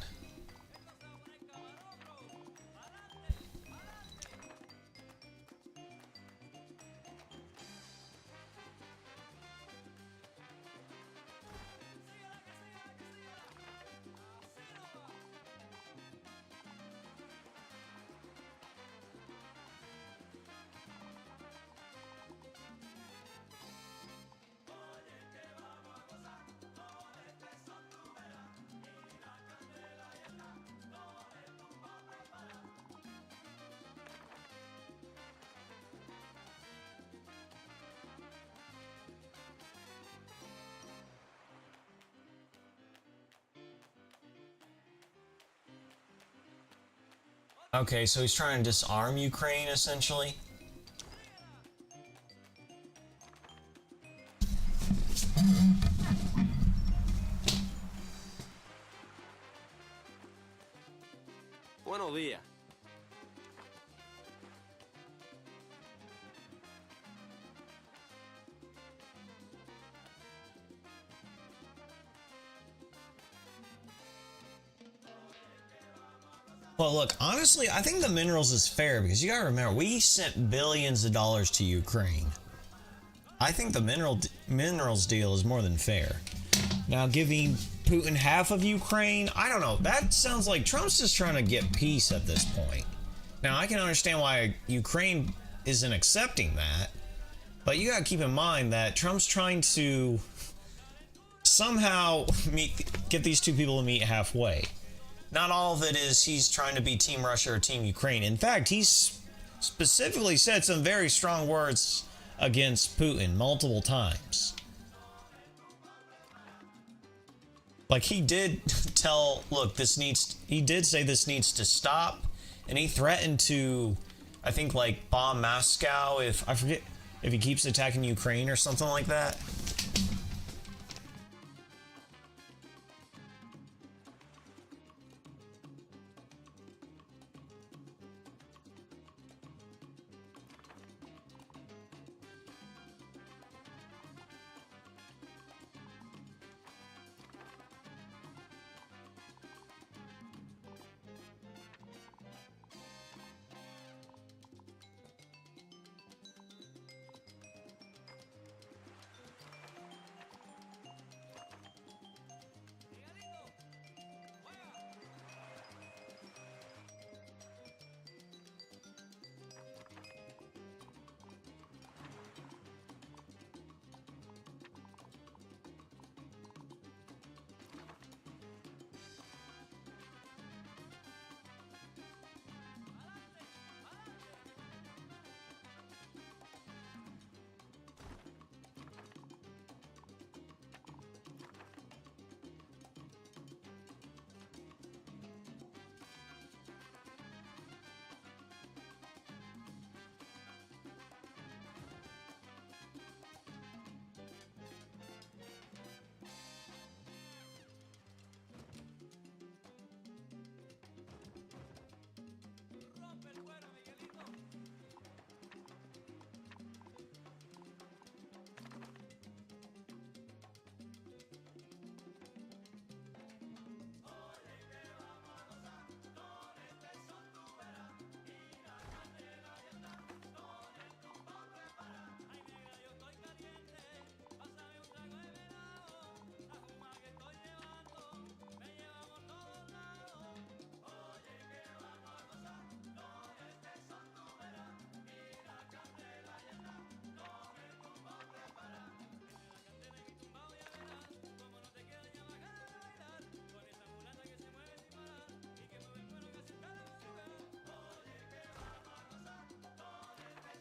Speaker 1: Okay, so he's trying to disarm Ukraine, essentially.
Speaker 14: Buenos días.
Speaker 1: Well, look, honestly, I think the minerals is fair because you gotta remember, we sent billions of dollars to Ukraine. I think the minerals deal is more than fair. Now, giving Putin half of Ukraine, I don't know. That sounds like Trump's just trying to get peace at this point. Now, I can understand why Ukraine isn't accepting that, but you gotta keep in mind that Trump's trying to somehow get these two people to meet halfway. Not all of it is he's trying to be Team Russia or Team Ukraine. In fact, he's specifically said some very strong words against Putin multiple times. Like, he did tell, look, he did say this needs to stop, and he threatened to, I think, like, bomb Moscow if he keeps attacking Ukraine or something like that.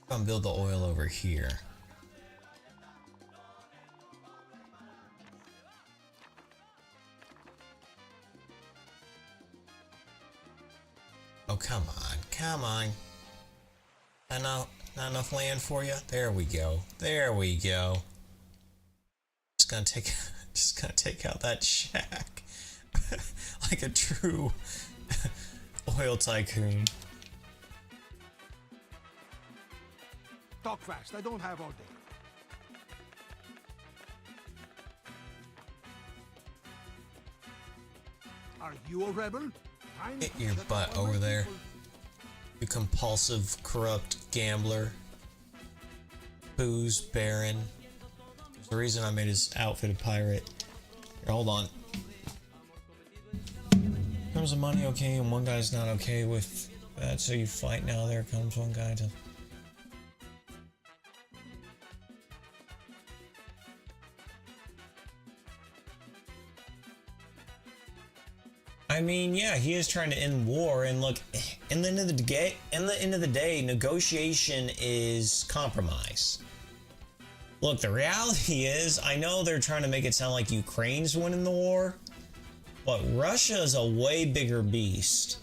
Speaker 1: I'm gonna build the oil over here. Oh, come on, come on. Not enough land for you? There we go. There we go. Just gonna take out that shack. Like a true oil tycoon.
Speaker 2: Talk fast, I don't have all day. Are you a rebel?
Speaker 1: Get your butt over there. You compulsive, corrupt gambler. Booze baron. There's a reason I made his outfit a pirate. Here, hold on. Comes the money okay, and one guy's not okay with that, so you fight now. There comes one guy to... I mean, yeah, he is trying to end war, and look, in the end of the day, negotiation is compromise. Look, the reality is, I know they're trying to make it sound like Ukraine's winning the war, but Russia is a way bigger beast.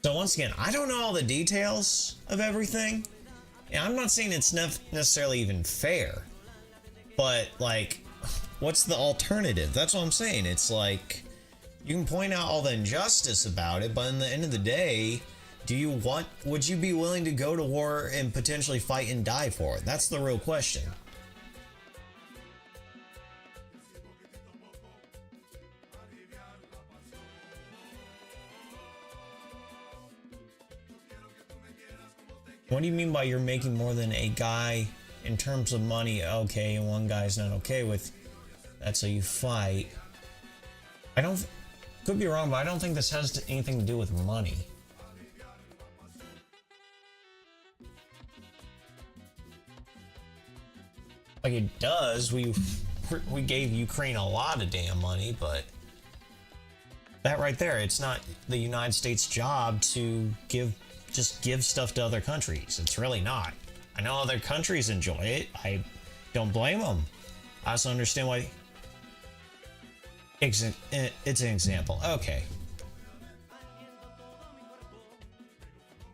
Speaker 1: So once again, I don't know all the details of everything, and I'm not saying it's necessarily even fair, but like, what's the alternative? That's what I'm saying. It's like, you can point out all the injustice about it, but in the end of the day, would you be willing to go to war and potentially fight and die for it? That's the real question. What do you mean by you're making more than a guy in terms of money? Okay, and one guy's not okay with that, so you fight. Could be wrong, but I don't think this has anything to do with money. Like it does, we gave Ukraine a lot of damn money, but that right there, it's not the United States' job to just give stuff to other countries. It's really not. I know other countries enjoy it. I don't blame them. I also understand why. It's an example. Okay.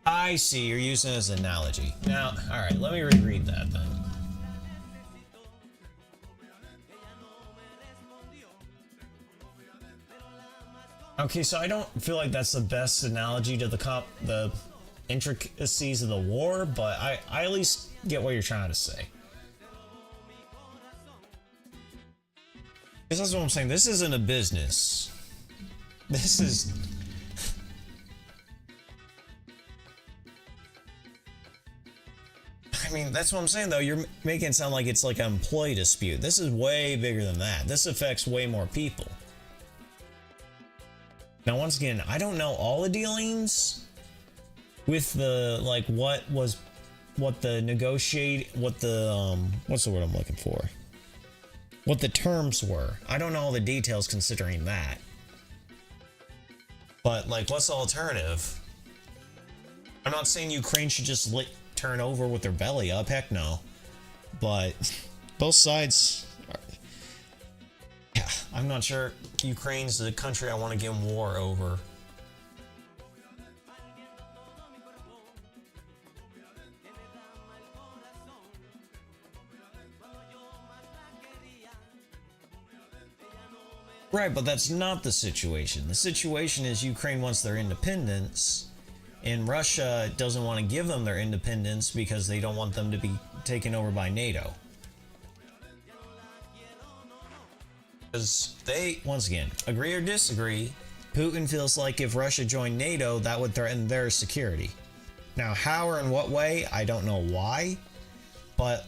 Speaker 1: I see. You're using it as an analogy. Now, alright, let me reread that then. Okay, so I don't feel like that's the best analogy to the intricacies of the war, but I at least get what you're trying to say. This is what I'm saying. This isn't a business. This is... I mean, that's what I'm saying, though. You're making it sound like it's like an employee dispute. This is way bigger than that. This affects way more people. Now, once again, I don't know all the dealings with the, like, what's the word I'm looking for? What the terms were. I don't know all the details considering that. But, like, what's the alternative? I'm not saying Ukraine should just turn over with their belly up. Heck no. But both sides are... Yeah, I'm not sure Ukraine's the country I want to get in war over. Right, but that's not the situation. The situation is Ukraine wants their independence, and Russia doesn't want to give them their independence because they don't want them to be taken over by NATO. Because they, once again, agree or disagree, Putin feels like if Russia joined NATO, that would threaten their security. Now, how or in what way, I don't know why, but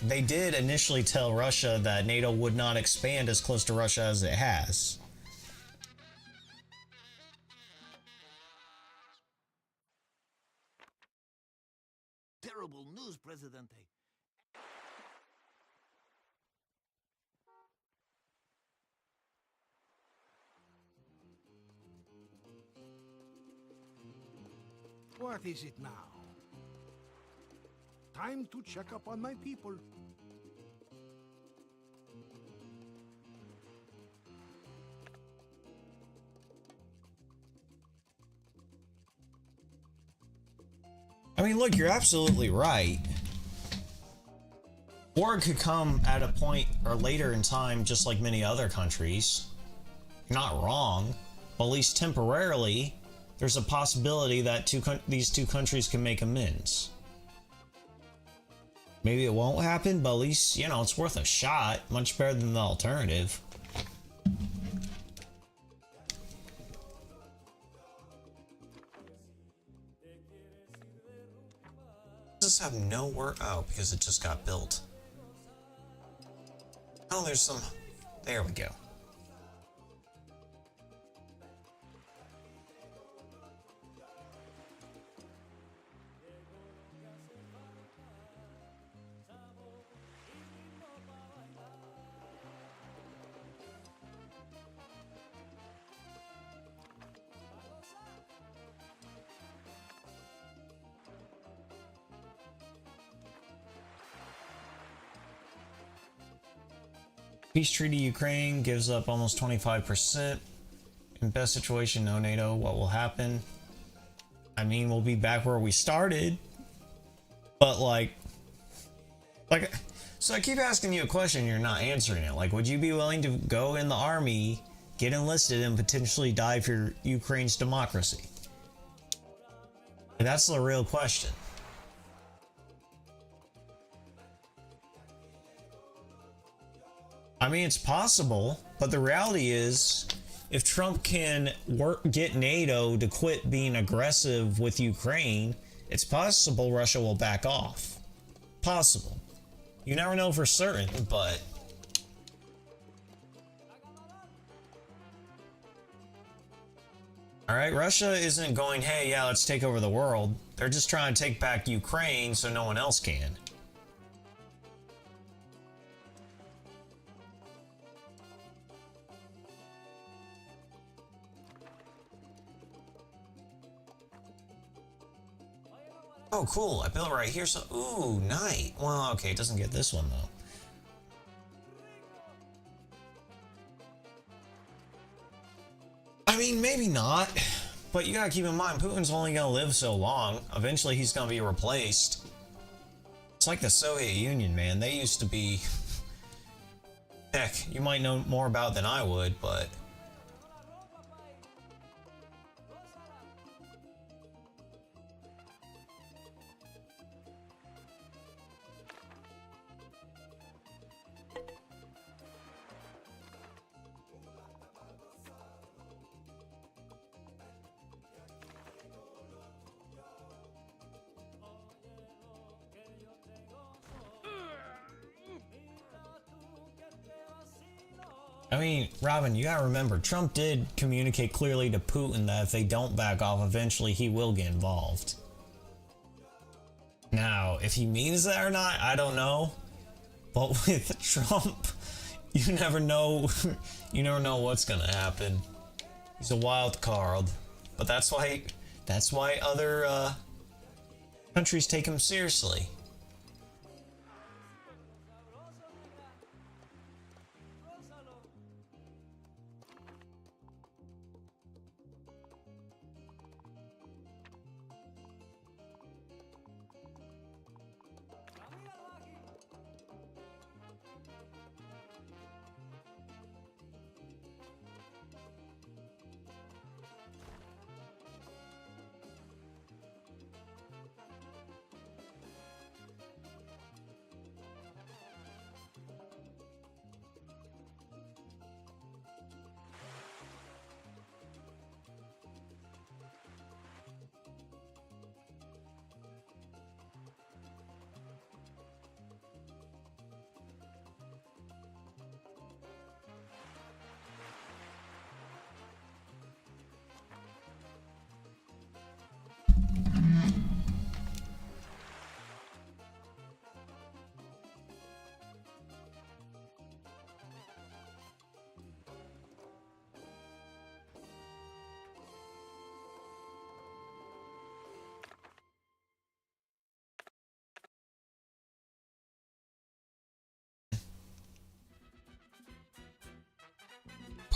Speaker 1: they did initially tell Russia that NATO would not expand as close to Russia as it has.
Speaker 3: Terrible news, Presidente.
Speaker 2: What is it now? time to check up on my people.
Speaker 1: I mean, look, you're absolutely right. War could come at a point or later in time, just like many other countries. You're not wrong, but at least temporarily, there's a possibility that these two countries can make amends. Maybe it won't happen, but at least, you know, it's worth a shot. Much better than the alternative. Does this have no work? Oh, because it just got built. Oh, there's some... There we go. Peace treaty Ukraine gives up almost 25%. In best situation, no NATO, what will happen? I mean, we'll be back where we started. But like, so I keep asking you a question, you're not answering it. Like, would you be willing to go in the army, get enlisted, and potentially die for Ukraine's democracy? That's the real question. I mean, it's possible, but the reality is, if Trump can get NATO to quit being aggressive with Ukraine, it's possible Russia will back off. Possible. You never know for certain, but... Alright, Russia isn't going, hey, yeah, let's take over the world. They're just trying to take back Ukraine so no one else can. Oh, cool. I built it right here, so... Ooh, nice. Well, okay, it doesn't get this one, though. I mean, maybe not. But you gotta keep in mind, Putin's only gonna live so long. Eventually, he's gonna be replaced. It's like the Soviet Union, man. They used to be... Heck, you might know more about than I would, but... I mean, Robin, you gotta remember, Trump did communicate clearly to Putin that if they don't back off, eventually he will get involved. Now, if he means that or not, I don't know. But with Trump, you never know. You never know what's gonna happen. He's a wild card. But that's why other countries take him seriously.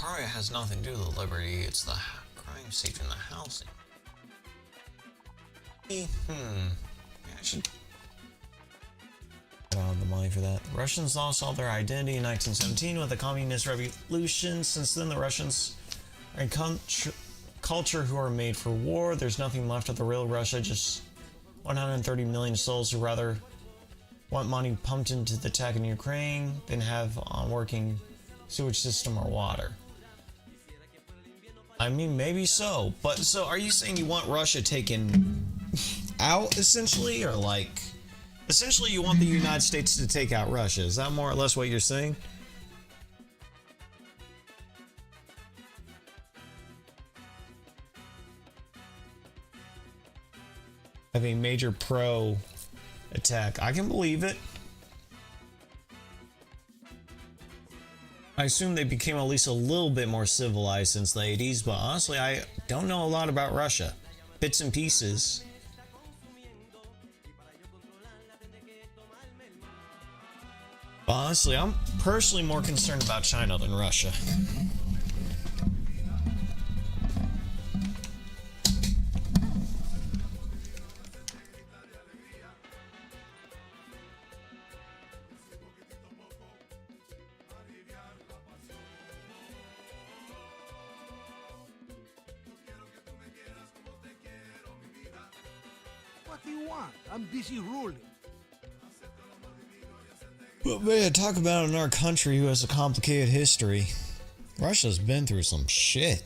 Speaker 1: Probably has nothing to do with the liberty. It's the crime stage and the housing. Yeah, I should. I don't have the money for that. Russians lost all their identity in 1917 with the communist revolution. Since then, the Russians are in culture who are made for war. There's nothing left of the real Russia, just 130 million souls who rather want money pumped into the tech in Ukraine than have on working sewage system or water. I mean, maybe so, but so are you saying you want Russia taken out essentially, or like essentially you want the United States to take out Russia? Is that more or less what you're saying? Have a major pro attack. I can believe it. I assume they became at least a little bit more civilized since the 80s, but honestly, I don't know a lot about Russia. Bits and pieces. But honestly, I'm personally more concerned about China than Russia.
Speaker 2: What do you want? I'm busy ruling.
Speaker 1: But man, talk about another country who has a complicated history. Russia's been through some shit.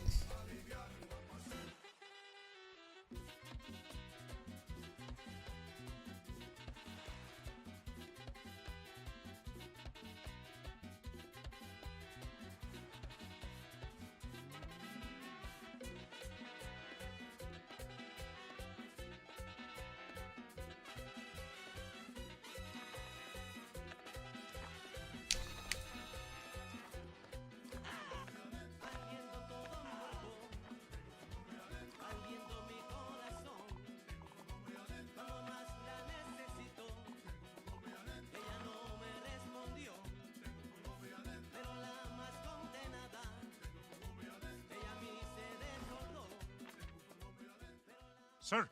Speaker 9: Sir,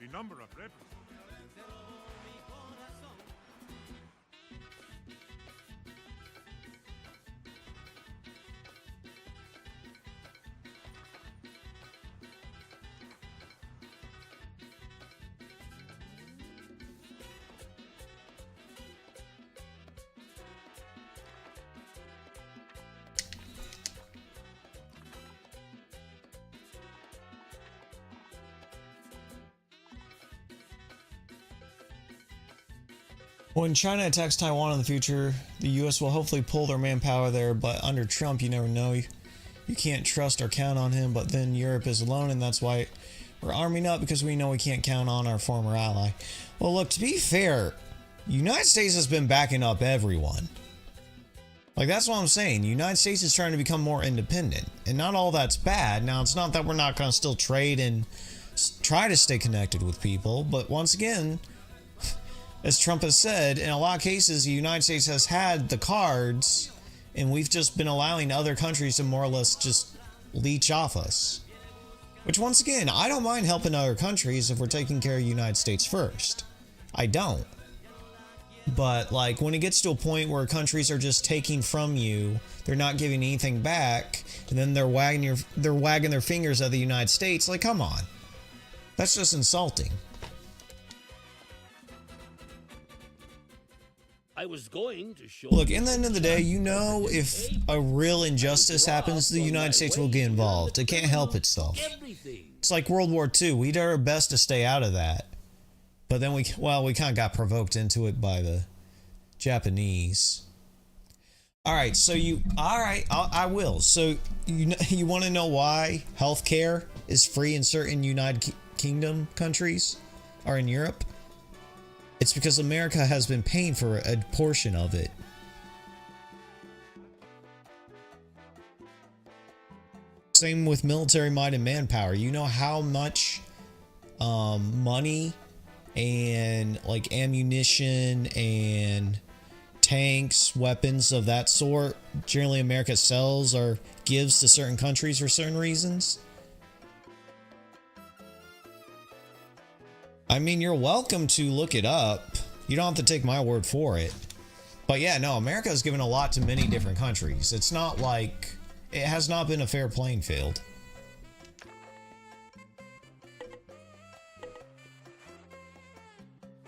Speaker 9: the number of rebels. When China attacks Taiwan in the future, the US will hopefully pull their manpower there, but under Trump, you never know. You can't trust or count on him, but then Europe is alone, and that's why we're arming up, because we know we can't count on our former ally. Well, look, to be fair, the United States has been backing up everyone. Like, that's what I'm saying. The United States is trying to become more independent, and not all that's bad. Now, it's not that we're not going to still trade and try to stay connected with people, but once again, as Trump has said, in a lot of cases, the United States has had the cards, and we've just been allowing other countries to more or less just leech off us. Which, once again, I don't mind helping other countries if we're taking care of the United States first. I don't. But, like, when it gets to a point where countries are just taking from you, they're not giving anything back, and then they're wagging their fingers at the United States, like, come on. That's just insulting.
Speaker 7: I was going to show.
Speaker 1: Look, in the end of the day, you know, if a real injustice happens, the United States will get involved. It can't help itself. It's like World War II. We did our best to stay out of that. But then we kind of got provoked into it by the Japanese. All right, so I will. So you want to know why healthcare is free in certain United Kingdom countries or in Europe? It's because America has been paying for a portion of it. Same with military might and manpower. You know how much money and like ammunition and
Speaker 9: tanks, weapons of that sort, generally America sells or gives to certain countries for certain reasons. I mean, you're welcome to look it up. You don't have to take my word for it. But yeah, no, America has given a lot to many different countries. It's not like... It has not been a fair playing field.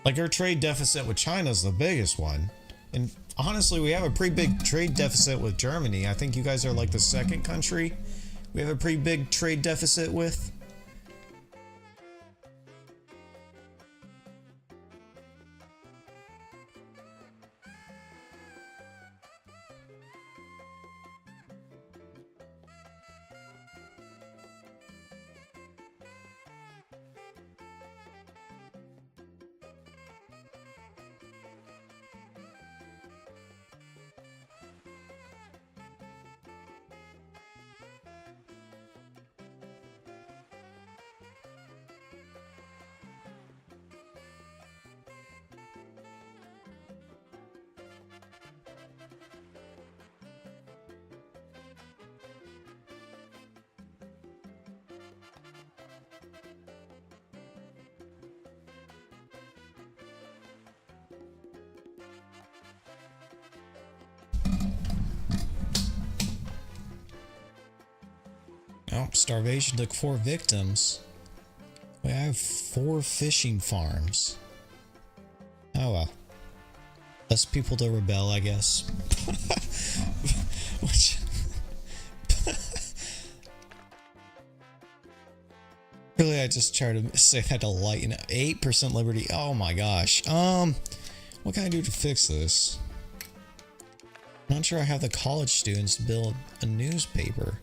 Speaker 9: Like, our trade deficit with China is the biggest one. And honestly, we have a pretty big trade deficit with Germany. I think you guys are like the second country we have a pretty big trade deficit with. Oh, starvation took 4 victims. Wait, I have 4 fishing farms. Oh well. Less people to rebel, I guess. Which... Really, I just try to say that to lighten up. 8% liberty. Oh my gosh. What can I do to fix this? I'm not sure I have the college students to build a newspaper.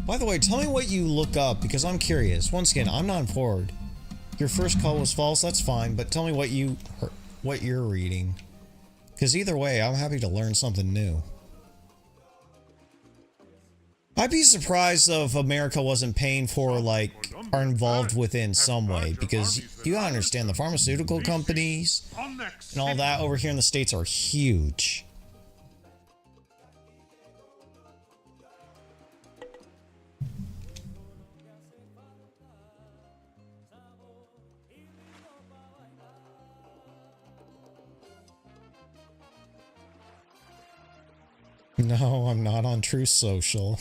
Speaker 9: By the way, tell me what you look up, because I'm curious. Once again, I'm not informed. Your first call was false, that's fine, but tell me what you're reading. Because either way, I'm happy to learn something new. I'd be surprised though if America wasn't paying for, like, are involved with in some way, because you gotta understand the pharmaceutical companies and all that over here in the States are huge. No, I'm not on Truth Social.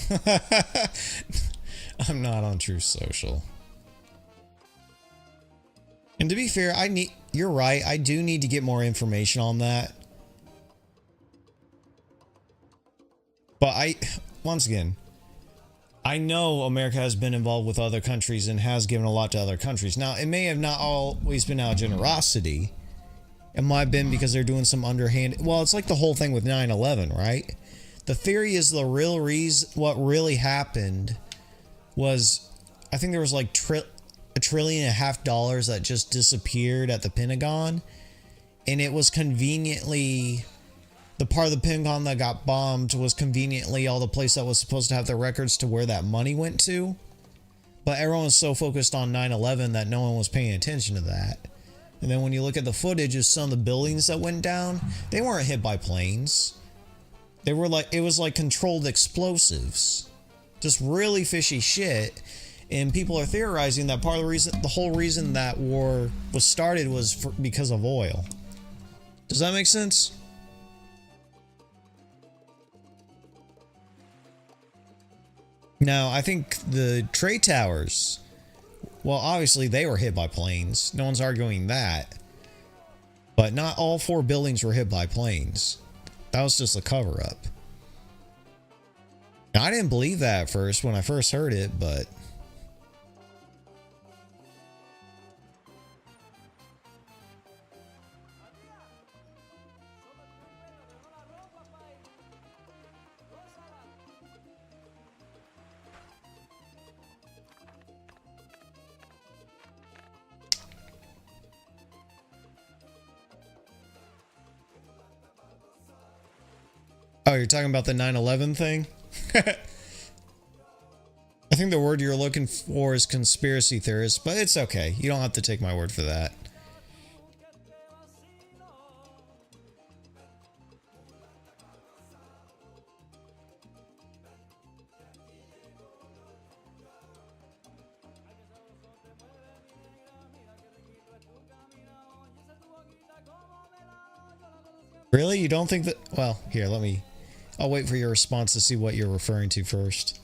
Speaker 9: I'm not on Truth Social. And to be fair, you're right, I do need to get more information on that. But once again, I know America has been involved with other countries and has given a lot to other countries. Now, it may have not always been out of generosity. It might have been because they're doing some underhanded... Well, it's like the whole thing with 9/11, right? The theory is the real reason, what really happened was, I think there was like $1.5 trillion that just disappeared at the Pentagon. And it was conveniently, the part of the Pentagon that got bombed was conveniently all the place that was supposed to have the records to where that money went to. But everyone was so focused on 9/11 that no one was paying attention to that. And then when you look at the footage of some of the buildings that went down, they weren't hit by planes. They were like, it was like controlled explosives. Just really fishy shit. And people are theorizing that part of the reason, the whole reason that war was started was because of oil. Does that make sense? Now, I think the trade towers Well, obviously they were hit by planes. No one's arguing that. But not all 4 buildings were hit by planes. That was just a cover-up. I didn't believe that at first when I first heard it, but... Oh, you're talking about the 9/11 thing? I think the word you're looking for is conspiracy theorist, but it's okay. You don't have to take my word for that. Really? You don't think that... Well, here, let me... I'll wait for your response to see what you're referring to first.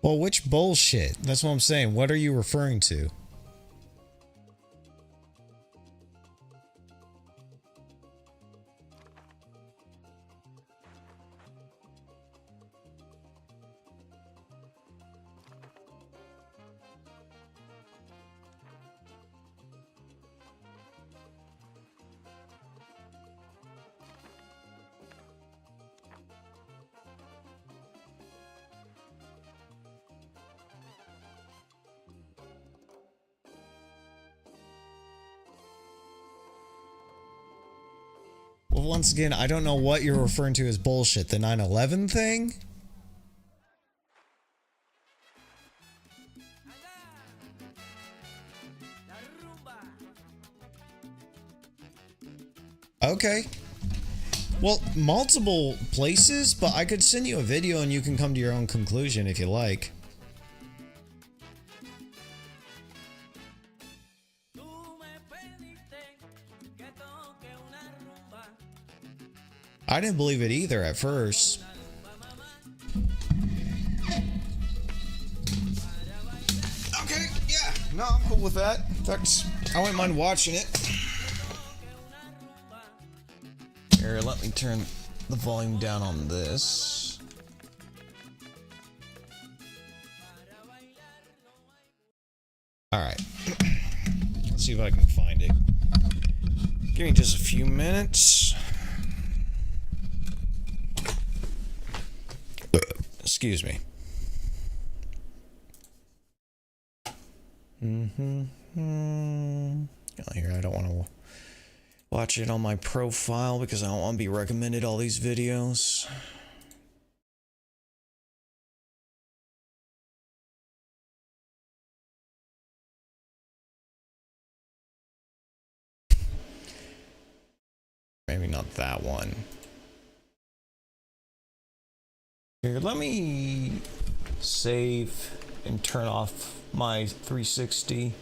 Speaker 9: Well, which bullshit? That's what I'm saying. What are you referring to? Well, once again, I don't know what you're referring to as bullshit. The 9/11 thing? Okay. Well, multiple places, but I could send you a video and you can come to your own conclusion if you like. I didn't believe it either at first. Okay, yeah, no, I'm cool with that. In fact, I wouldn't mind watching it. Here, let me turn the volume down on this. Alright. Let's see if I can find it. Give me just a few minutes. Excuse me. Oh, here, I don't want to watch it on my profile because I don't want to be recommended all these videos. Maybe not that one. Here, let me save and turn off my 360.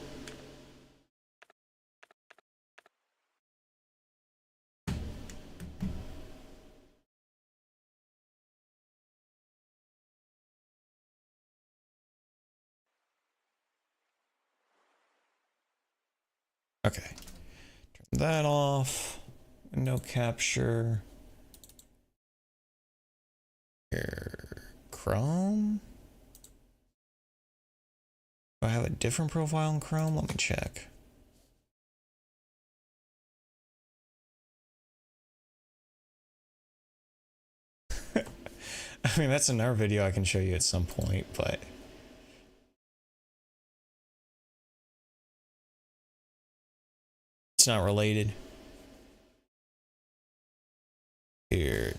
Speaker 9: Okay. Turn that off. No capture. Here, Chrome? Do I have a different profile in Chrome? Let me check. I mean, that's another video I can show you at some point, but... it's not related. Here,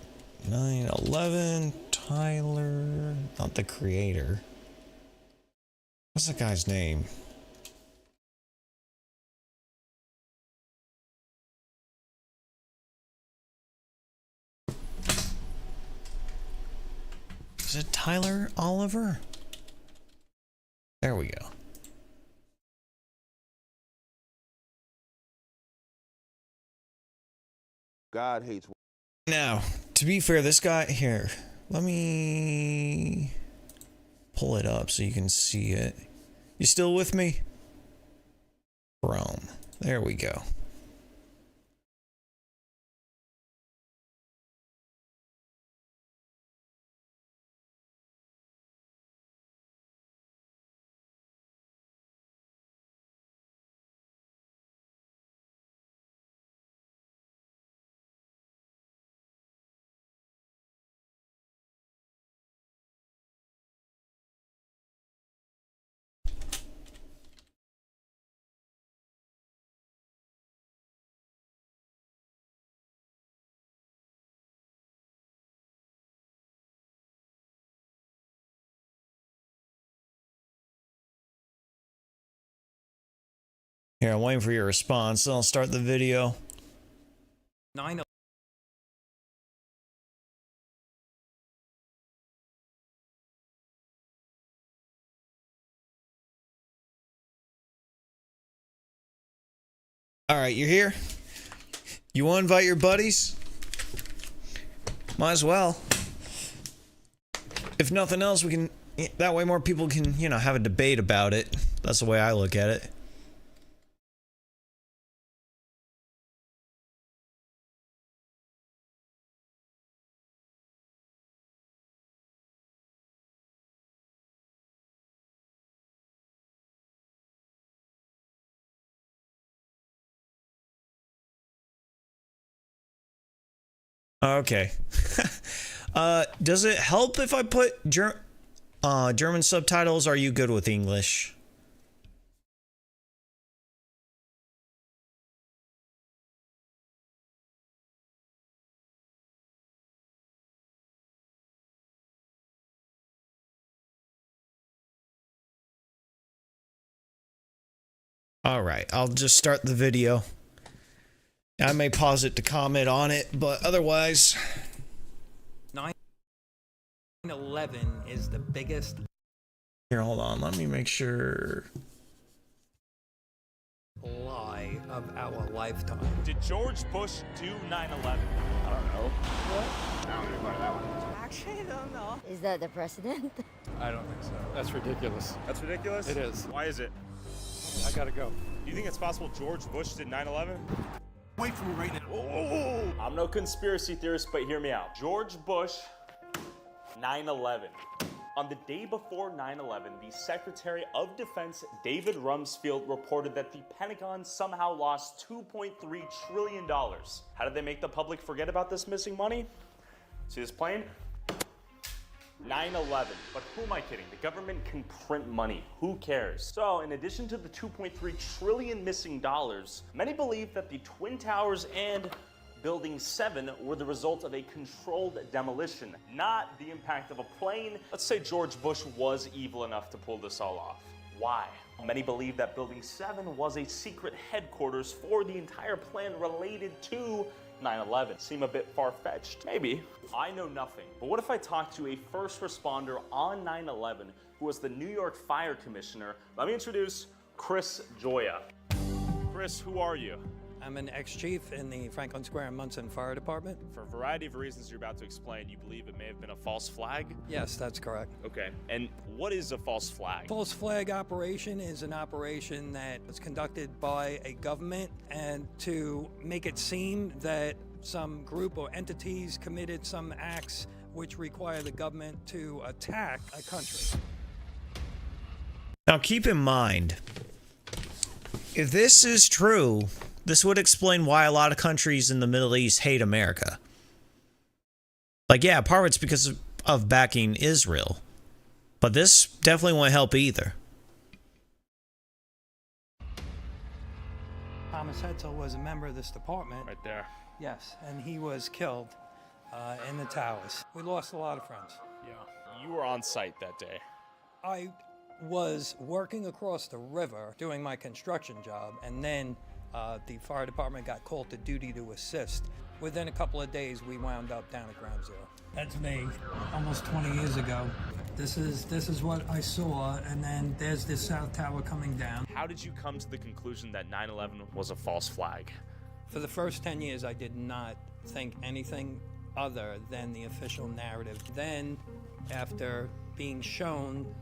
Speaker 9: 9/11, Tyler, not the creator. What's the guy's name? Is it Tyler Oliver? There we go.
Speaker 15: God hates.
Speaker 9: Now, to be fair, this guy here, let me pull it up so you can see it. You still with me? Rome. There we go. Here, I'm waiting for your response, and I'll start the video.
Speaker 16: 9.
Speaker 9: All right, you're here? You want to invite your buddies? Might as well. If nothing else, we can, that way more people can, you know, have a debate about it. That's the way I look at it. Okay. Does it help if I put German subtitles? Are you good with English? All right, I'll just start the video. I may pause it to comment on it, but otherwise...
Speaker 16: 9/11 is the biggest...
Speaker 9: Here, hold on. Let me make sure...
Speaker 16: lie of our lifetime.
Speaker 17: Did George Bush do 9/11? I don't know. What? I don't know about that one.
Speaker 5: Actually, I don't know.
Speaker 18: Is that the president?
Speaker 17: I don't think so. That's ridiculous. That's ridiculous? It is. Why is it? I gotta go. Do you think it's possible George Bush did 9/11?
Speaker 12: Wait for me right now.
Speaker 17: Oh. I'm no conspiracy theorist, but hear me out. George Bush, 9/11. On the day before 9/11, the Secretary of Defense, David Rumsfeld, reported that the Pentagon somehow lost $2.3 trillion. How did they make the public forget about this missing money? See this plane? 9/11. But who am I kidding? The government can print money. Who cares? So, in addition to the 2.3 trillion missing dollars, many believe that the Twin Towers and Building 7 were the result of a controlled demolition, not the impact of a plane. Let's say George Bush was evil enough to pull this all off. Why? Many believe that Building 7 was a secret headquarters for the entire plan related to 9/11. Seem a bit far-fetched? Maybe. I know nothing, but what if I talked to a first responder on 9/11 who was the New York Fire Commissioner? Let me introduce Chris Joya. Chris, who are you?
Speaker 16: I'm an ex-chief in the Franklin Square and Munson Fire Department.
Speaker 17: For a variety of reasons you're about to explain, you believe it may have been a false flag?
Speaker 16: Yes, that's correct.
Speaker 17: Okay, and what is a false flag?
Speaker 16: False flag operation is an operation that is conducted by a government and to make it seem that some group or entities committed some acts which require the government to attack a country.
Speaker 9: Now keep in mind, if this is true, this would explain why a lot of countries in the Middle East hate America. Like, yeah, part of it's because of backing Israel. But this definitely won't help either.
Speaker 16: Thomas Hetzel was a member of this department.
Speaker 17: Right there.
Speaker 16: Yes, and he was killed in the towers. We lost a lot of friends.
Speaker 17: Yeah. You were on site that day.
Speaker 16: I was working across the river doing my construction job, and then the fire department got called to duty to assist. Within a couple of days, we wound up down at Ground Zero. That's me, almost 20 years ago. This is what I saw, and then there's this South Tower coming down.
Speaker 17: How did you come to the conclusion that 9/11 was a false flag?
Speaker 16: For the first 10 years, I did not think anything other than the official narrative. Then, after being shown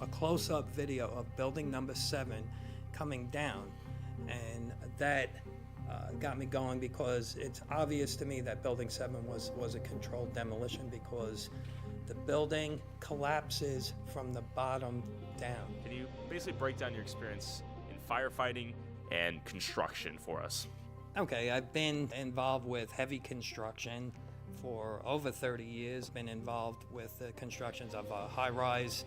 Speaker 16: a close-up video of building number 7 coming down, and that got me going, because it's obvious to me that building 7 was a controlled demolition, because the building collapses from the bottom down.
Speaker 17: Can you basically break down your experience in firefighting and construction for us?
Speaker 16: Okay, I've been involved with heavy construction for over 30 years. Been involved with the constructions of high-rise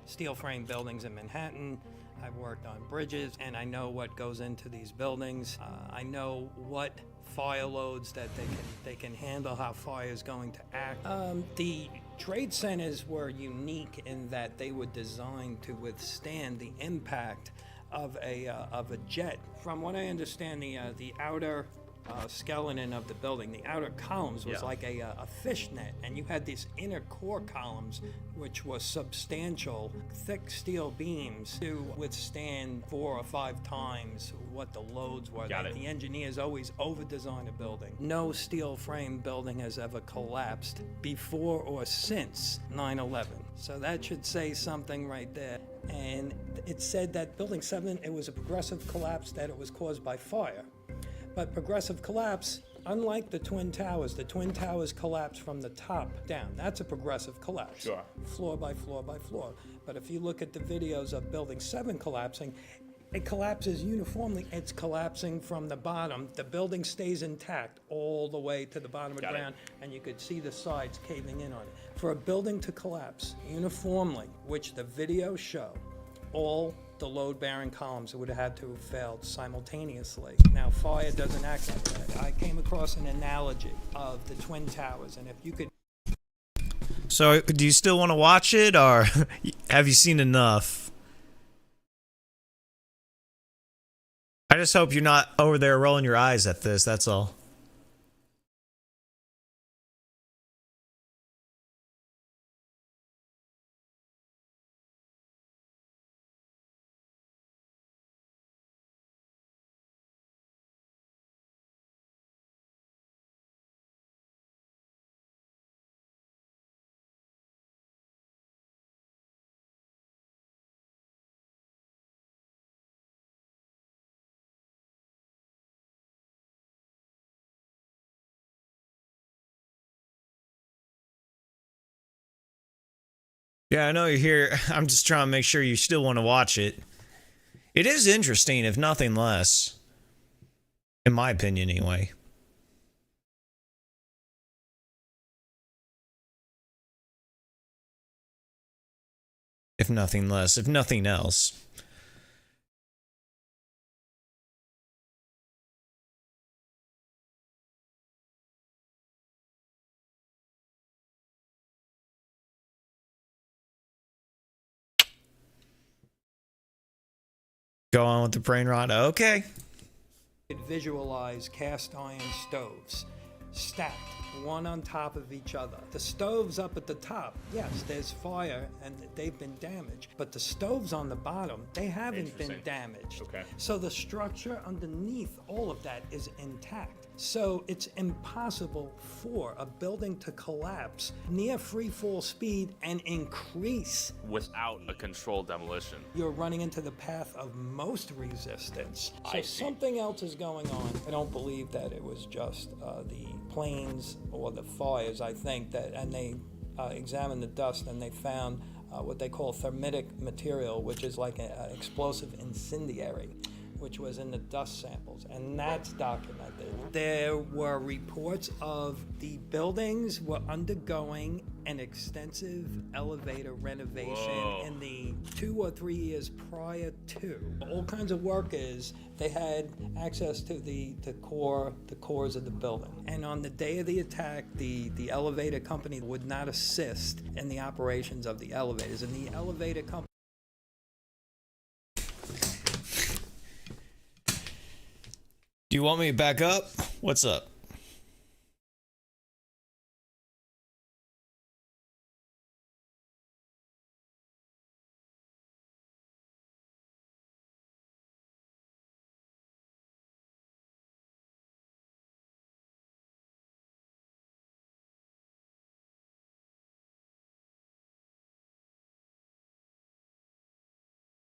Speaker 16: steel frame buildings in Manhattan. I've worked on bridges, and I know what goes into these buildings. I know what fire loads that they can handle, how fire is going to act. The trade centers were unique in that they were designed to withstand the impact of a jet. From what I understand, the outer skeleton of the building, the outer columns was like a fishnet, and you had these inner core columns which was substantial, thick steel beams to withstand 4 or 5 times what the loads were. The engineers always over-design a building. No steel frame building has ever collapsed before or since 9/11. So that should say something right there. And it said that building 7, it was a progressive collapse, that it was caused by fire. But progressive collapse, unlike the Twin Towers collapse from the top down. That's a progressive collapse.
Speaker 17: Sure.
Speaker 16: Floor by floor by floor. But if you look at the videos of building 7 collapsing, it collapses uniformly. It's collapsing from the bottom. The building stays intact all the way to the bottom of the ground, and you could see the sides caving in on it. For a building to collapse uniformly, which the videos show, all the load-bearing columns would have had to have failed simultaneously. Now, fire doesn't act like that. I came across an analogy of the Twin Towers, and if you could...
Speaker 9: So, do you still want to watch it, or have you seen enough? I just hope you're not over there rolling your eyes at this, that's all. Yeah, I know you're here. I'm just trying to make sure you still want to watch it. It is interesting, if nothing less. In my opinion, anyway. If nothing less, if nothing else. Go on with the brain rot. Okay.
Speaker 16: Visualize cast iron stoves stacked one on top of each other. The stoves up at the top, yes, there's fire and they've been damaged, but the stoves on the bottom, they haven't been damaged.
Speaker 17: Okay.
Speaker 16: So the structure underneath all of that is intact. So it's impossible for a building to collapse near free fall speed and increase
Speaker 17: without a controlled demolition.
Speaker 16: You're running into the path of most resistance. So something else is going on. I don't believe that it was just the planes or the fires. I think that, and they examined the dust and they found what they call thermitic material, which is like an explosive incendiary. which was in the dust samples, and that's documented. There were reports of the buildings were undergoing an extensive elevator renovation in the 2 or 3 years prior to. All kinds of workers, they had access to the cores of the building. And on the day of the attack, the elevator company would not assist in the operations of the elevators. And the elevator company...
Speaker 9: Do you want me to back up? What's up?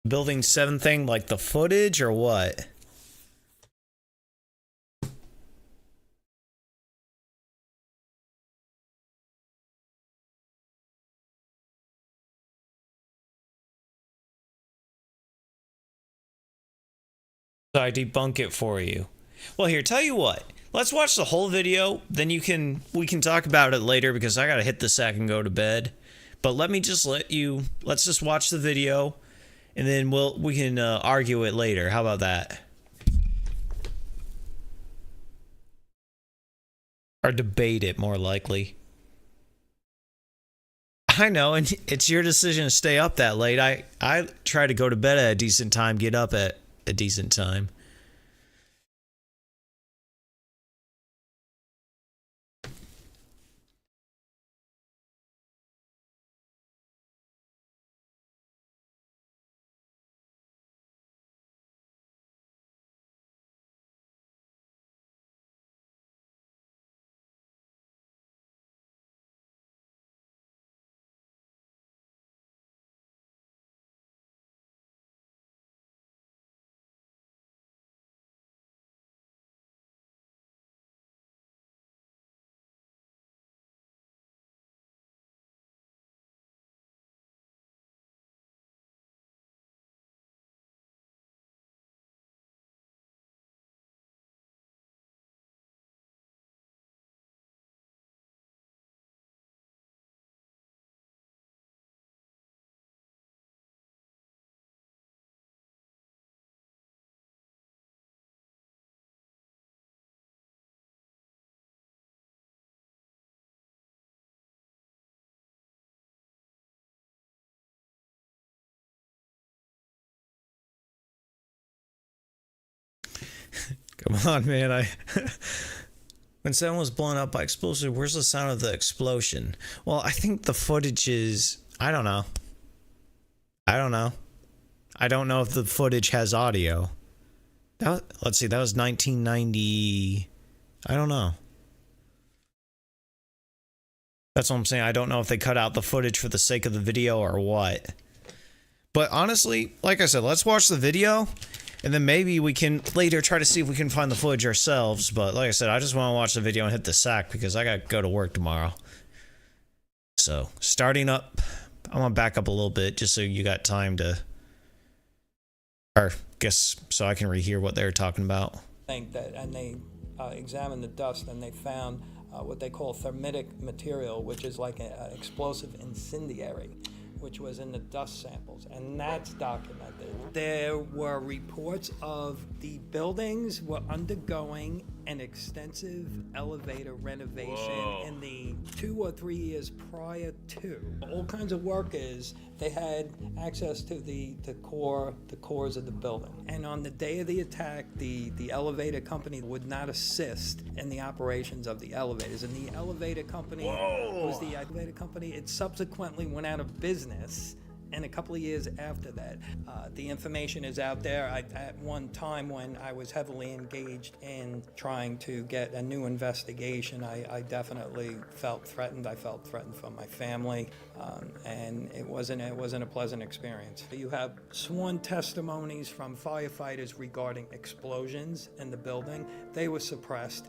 Speaker 9: Building 7 thing, like the footage or what? So I debunk it for you. Well, here, tell you what. Let's watch the whole video, then we can talk about it later because I gotta hit the sack and go to bed. But let's just watch the video, and then we can argue it later. How about that? Or debate it, more likely. I know, and it's your decision to stay up that late. I try to go to bed at a decent time, get up at a decent time. Come on, man. When someone was blown up by explosive, where's the sound of the explosion? Well, I think the footage is... I don't know. I don't know if the footage has audio. Let's see, that was 1990... I don't know. That's what I'm saying. I don't know if they cut out the footage for the sake of the video or what. But honestly, like I said, let's watch the video, and then maybe we can later try to see if we can find the footage ourselves. But like I said, I just want to watch the video and hit the sack because I got to go to work tomorrow. So, starting up, I'm going to back up a little bit just so you got time to... Or, guess, so I can rehear what they were talking about.
Speaker 16: And they examined the dust and they found what they call thermitic material, which is like an explosive incendiary, which was in the dust samples, and that's documented. There were reports of the buildings were undergoing an extensive elevator renovation in the 2 or 3 years prior to. All kinds of workers, they had access to the cores of the building. And on the day of the attack, the elevator company would not assist in the operations of the elevators. And the elevator company it subsequently went out of business. And a couple of years after that, the information is out there. At one time when I was heavily engaged in trying to get a new investigation, I definitely felt threatened. I felt threatened from my family, and it wasn't a pleasant experience. You have sworn testimonies from firefighters regarding explosions in the building. They were suppressed.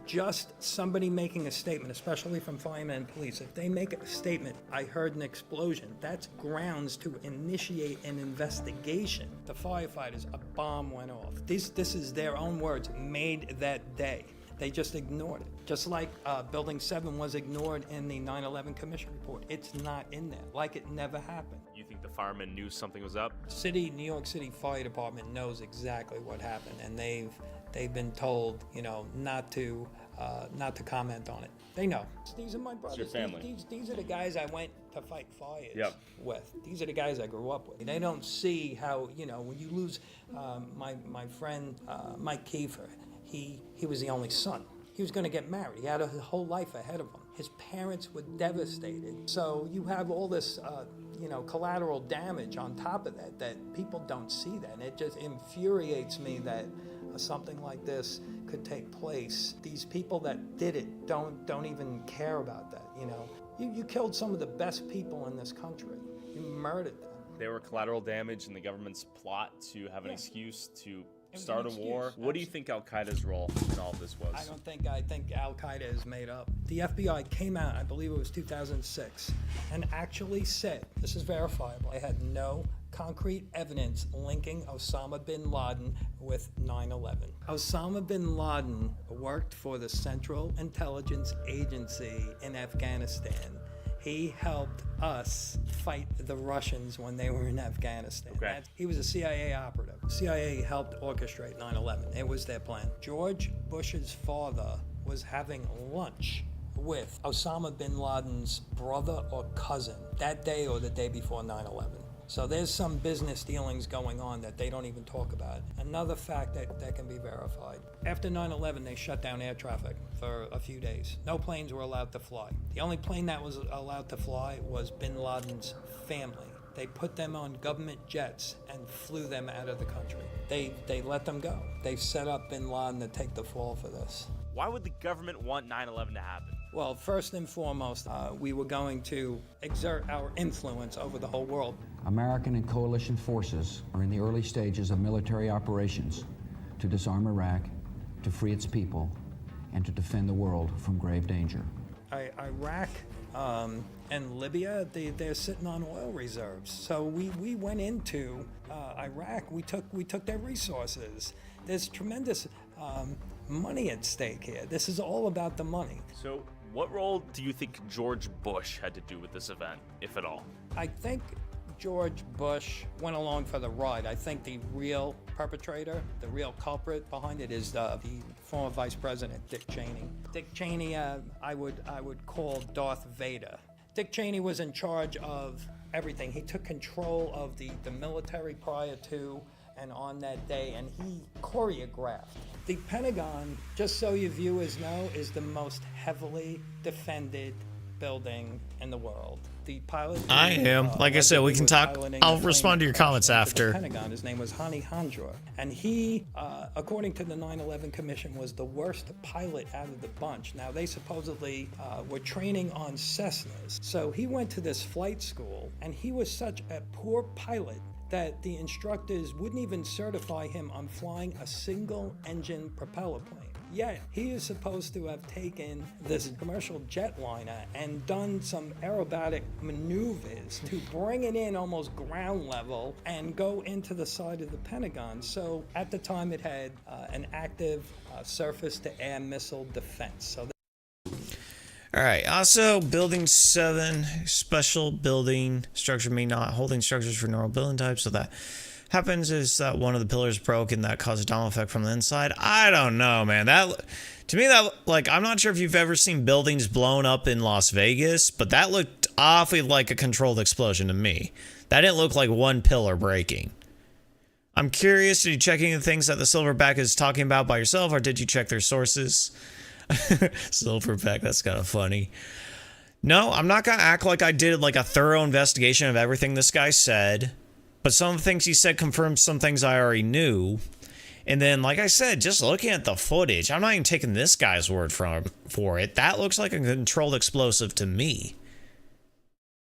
Speaker 16: just somebody making a statement, especially from firemen and police, if they make a statement, I heard an explosion, that's grounds to initiate an investigation. The firefighters, a bomb went off. This is their own words, made that day. They just ignored it. Just like Building 7 was ignored in the 9/11 Commission report. It's not in there, like it never happened.
Speaker 17: You think the firemen knew something was up?
Speaker 16: New York City Fire Department knows exactly what happened, and they've been told, not to comment on it. They know. These are my brothers.
Speaker 17: It's your family.
Speaker 16: These are the guys I went to fight fires with. These are the guys I grew up with. They don't see how, when you lose my friend Mike Kiefer, he was the only son. He was going to get married. He had a whole life ahead of him. His parents were devastated. So you have all this, collateral damage on top of that people don't see that. And it just infuriates me that something like this could take place. These people that did it don't even care about that, You killed some of the best people in this country. You murdered them.
Speaker 17: They were collateral damage in the government's plot to have an excuse to start a war. What do you think Al-Qaeda's role in all of this was?
Speaker 16: I think Al-Qaeda is made up. The FBI came out, I believe it was 2006, and actually said, this is verifiable, they had no concrete evidence linking Osama bin Laden with 9/11. Osama bin Laden worked for the Central Intelligence Agency in Afghanistan. He helped us fight the Russians when they were in Afghanistan.
Speaker 17: Okay.
Speaker 16: He was a CIA operative. CIA helped orchestrate 9/11. It was their plan. George Bush's father was having lunch with Osama bin Laden's brother or cousin that day or the day before 9/11. So there's some business dealings going on that they don't even talk about. Another fact that can be verified. After 9/11, they shut down air traffic for a few days. No planes were allowed to fly. The only plane that was allowed to fly was bin Laden's family. They put them on government jets and flew them out of the country. They let them go. They set up bin Laden to take the fall for this.
Speaker 17: Why would the government want 9/11 to happen?
Speaker 16: Well, first and foremost, we were going to exert our influence over the whole world.
Speaker 15: American and coalition forces are in the early stages of military operations to disarm Iraq, to free its people, and to defend the world from grave danger.
Speaker 16: Iraq and Libya, they're sitting on oil reserves. So we went into Iraq. We took their resources. There's tremendous money at stake here. This is all about the money.
Speaker 17: So what role do you think George Bush had to do with this event, if at all?
Speaker 16: I think George Bush went along for the ride. I think the real perpetrator, the real culprit behind it is the former Vice President, Dick Cheney. Dick Cheney, I would call Darth Vader. Dick Cheney was in charge of everything. He took control of the military prior to and on that day, and he choreographed. The Pentagon, just so you viewers know, is the most heavily defended building in the world. The pilot.
Speaker 9: I am. Like I said, we can talk. I'll respond to your comments after.
Speaker 16: The Pentagon. His name was Hani Hanjour, and he, according to the 9/11 Commission, was the worst pilot out of the bunch. Now they supposedly were training on Cessnas, so he went to this flight school, and he was such a poor pilot that the instructors wouldn't even certify him on flying a single-engine propeller plane. Yet, he is supposed to have taken this commercial jetliner and done some aerobatic maneuvers to bring it in almost ground level and go into the side of the Pentagon. So, at the time, it had an active surface-to-air missile defense. So.
Speaker 9: All right. Also, Building 7, special building structure may not holding structures for normal building types. So that happens is that one of the pillars broke and that caused a domino effect from the inside. I don't know, man. That to me, that like I'm not sure if you've ever seen buildings blown up in Las Vegas, but that looked awfully like a controlled explosion to me. That didn't look like one pillar breaking. I'm curious, did you check any of the things that the Silverback is talking about by yourself, or did you check their sources? Silverback, that's kind of funny. No, I'm not gonna act like I did like a thorough investigation of everything this guy said, but some of the things he said confirmed some things I already knew. And then, like I said, just looking at the footage, I'm not even taking this guy's word for it. That looks like a controlled explosive to me.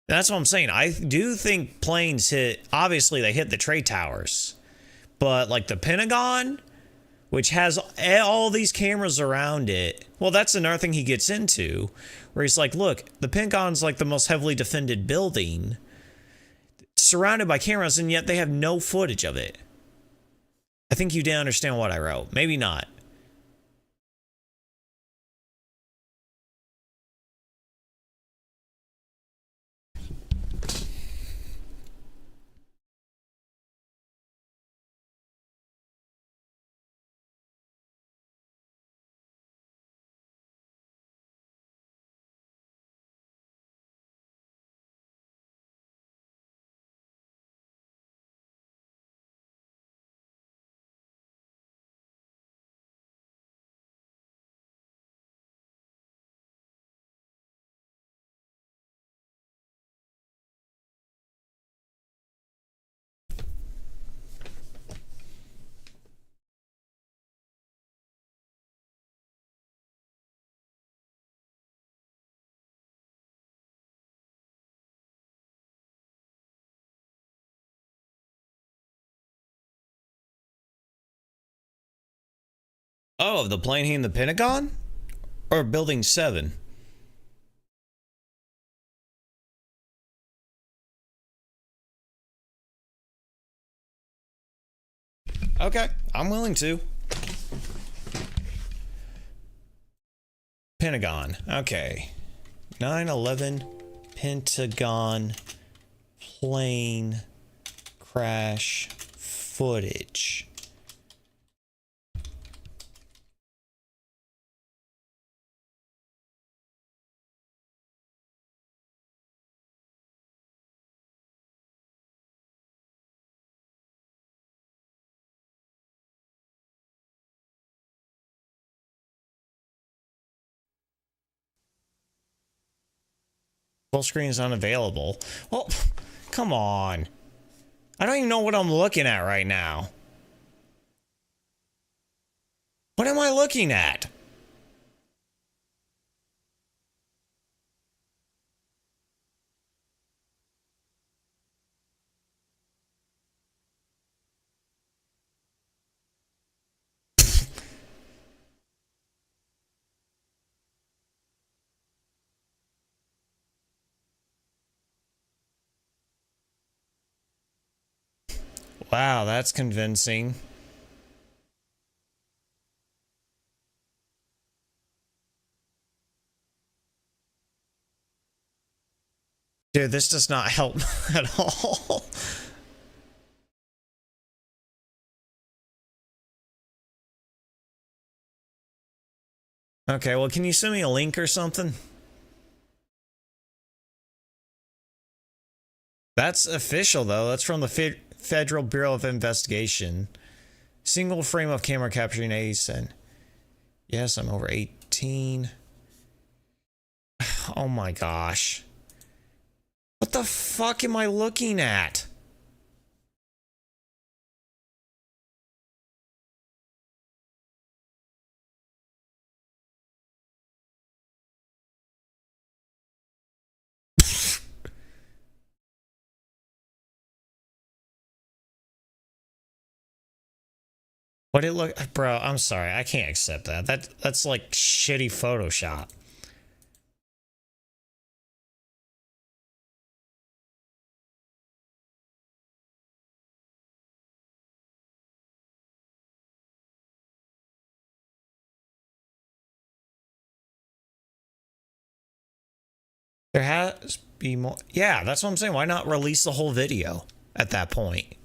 Speaker 9: That's what I'm saying. I do think planes hit, obviously they hit the trade towers, but like the Pentagon, which has all these cameras around it. Well, that's another thing he gets into, where he's like, look, the Pentagon's like the most heavily defended building, surrounded by cameras, and yet they have no footage of it. I think you didn't understand what I wrote. Maybe not. Oh, the plane hitting the Pentagon? Or Building 7? Okay, I'm willing to. Pentagon. Okay. 9/11 Pentagon plane crash footage. Full screen is unavailable. Well, come on. I don't even know what I'm looking at right now. What am I looking at? Wow, that's convincing. Dude, this does not help at all. Okay, well, can you send me a link or something? That's official, though. That's from the Federal Bureau of Investigation. Single frame of camera capturing Ace, and yes, I'm over 18. Oh my gosh. What the fuck am I looking at? What it look, bro? I'm sorry, I can't accept that. That's like shitty Photoshop. There has to be more. Yeah, that's what I'm saying. Why not release the whole video at that point?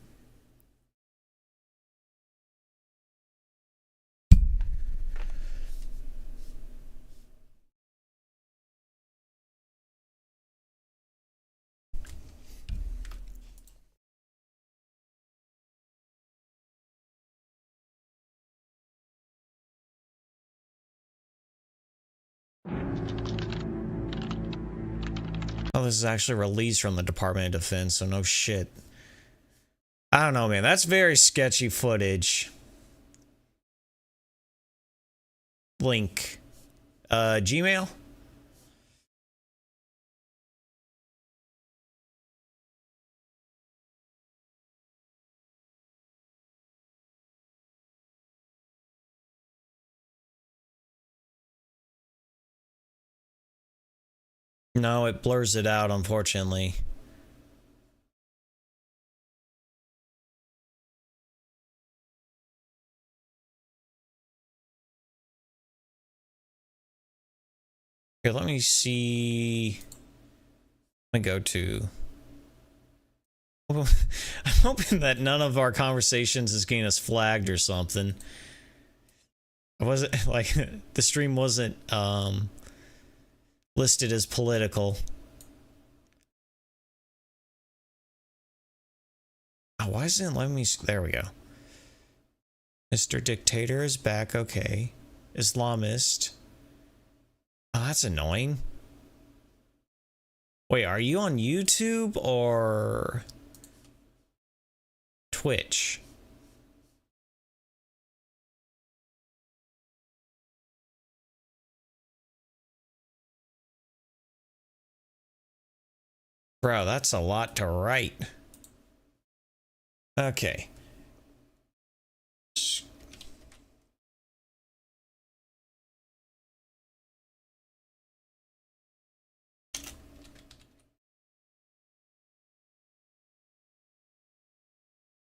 Speaker 9: Oh, this is actually released from the Department of Defense, so no shit. I don't know, man. That's very sketchy footage. Link. Gmail?
Speaker 1: No, it blurs it out, unfortunately. Here, let me see. Let me go to... I'm hoping that none of our conversations is getting us flagged or something. I wasn't, like, the stream wasn't, listed as political. Oh, why isn't it letting me... There we go. Mr. Dictator is back, okay. Islamist. Oh, that's annoying. Wait, are you on YouTube or Twitch? Bro, that's a lot to write. Okay.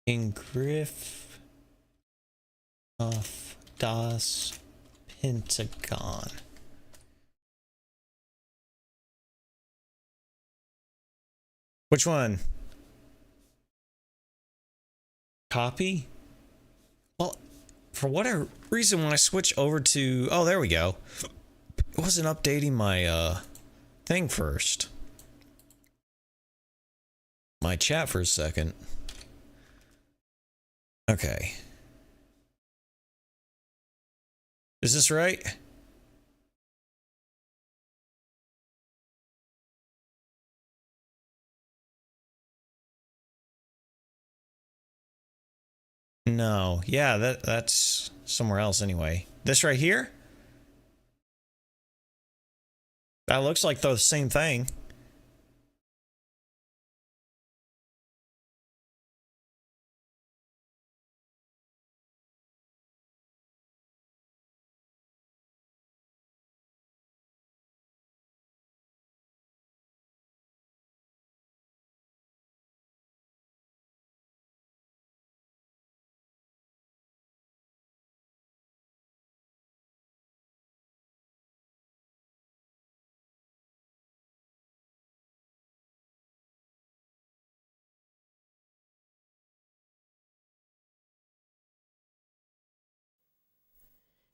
Speaker 1: Ingriff of das Pentagon. Which one? Copy? Well, for whatever reason, when I switch over to... Oh, there we go. It wasn't updating my thing first. My chat for a second. Okay. Is this right? No. Yeah, that's somewhere else anyway. This right here? That looks like the same thing.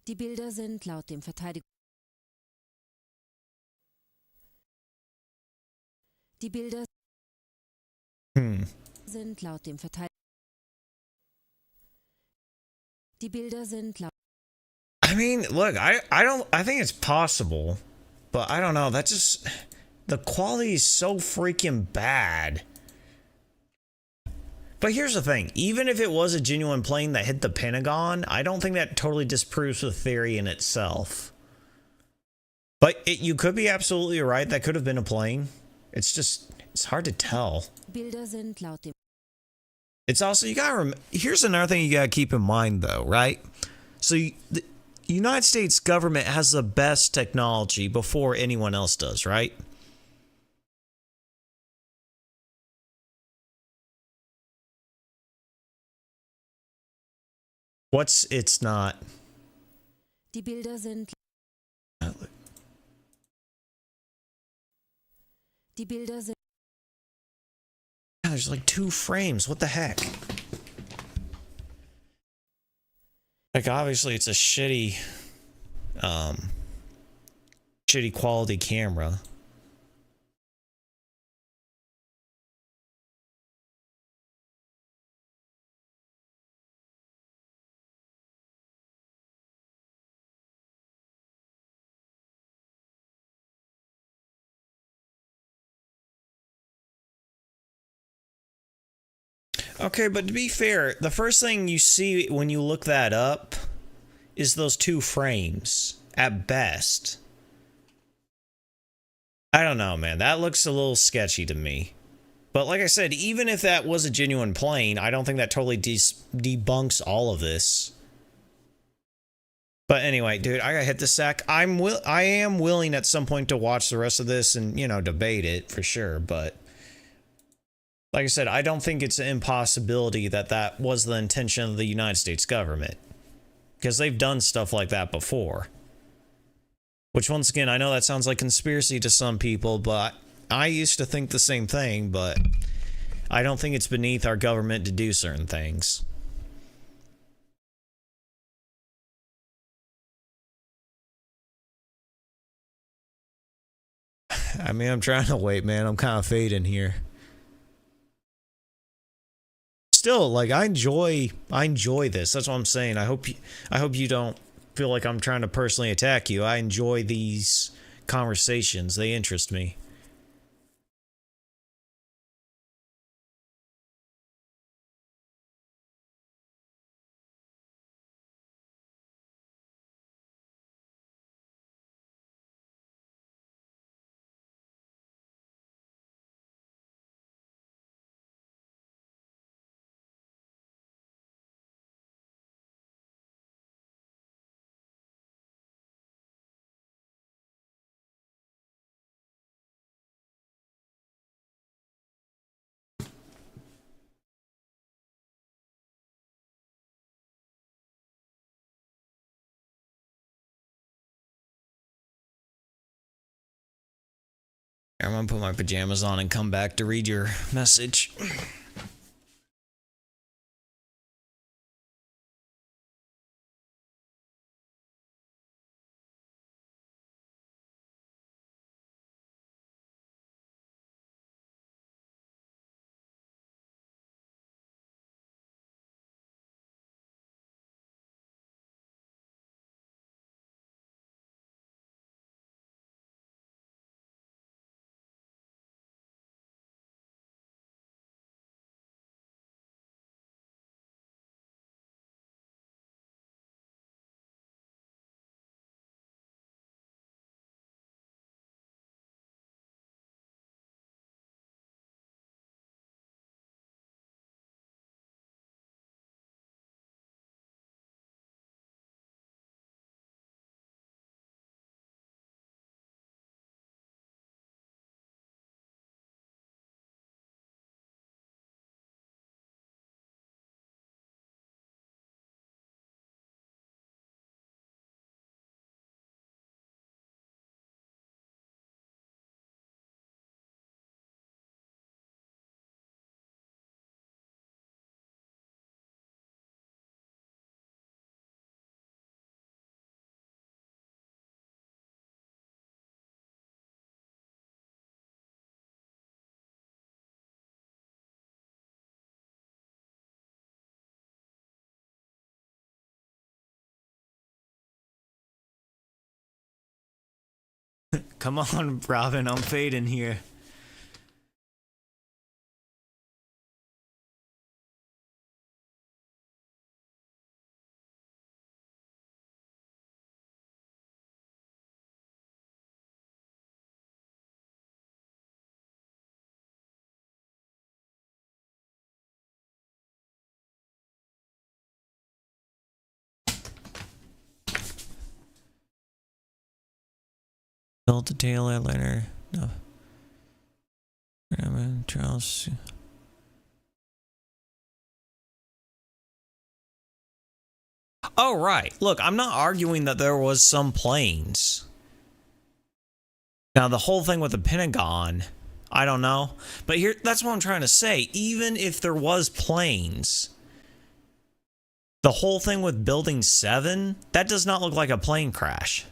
Speaker 18: Die Bilder sind laut dem Die Bilder sind laut dem Die Bilder sind laut...
Speaker 1: I mean, look, I think it's possible, but I don't know. That just... The quality is so freaking bad. But here's the thing. Even if it was a genuine plane that hit the Pentagon, I don't think that totally disproves the theory in itself. But you could be absolutely right. That could have been a plane. It's just... It's hard to tell.
Speaker 18: Bilder sind laut dem...
Speaker 1: It's also... You gotta here's another thing you gotta keep in mind, though, right? So, the United States government has the best technology before anyone else does, right? What's it's not?
Speaker 18: Die Bilder sind... Die Bilder sind...
Speaker 1: Yeah, there's like 2 frames. What the heck? Like, obviously, it's a shitty quality camera. Okay, but to be fair, the first thing you see when you look that up is those 2 frames, at best. I don't know, man. That looks a little sketchy to me. But like I said, even if that was a genuine plane, I don't think that totally debunks all of this.
Speaker 9: But anyway, dude, I gotta hit the sack. I am willing at some point to watch the rest of this and, you know, debate it for sure. But like I said, I don't think it's an impossibility that that was the intention of the United States government, because they've done stuff like that before. Which, once again, I know that sounds like conspiracy to some people, but I used to think the same thing. But I don't think it's beneath our government to do certain things. I mean, I'm trying to wait, man. I'm kind of fading here. Still, like, I enjoy this. That's what I'm saying. I hope you don't feel like I'm trying to personally attack you. I enjoy these conversations. They interest me. I'm gonna put my pajamas on and come back to read your message. Come on, Robin, I'm fading here. Built the tail airliner. No. Charles. Oh, right. Look, I'm not arguing that there was some planes. Now, the whole thing with the Pentagon, I don't know. But here, that's what I'm trying to say. Even if there was planes, the whole thing with Building 7, that does not look like a plane crash.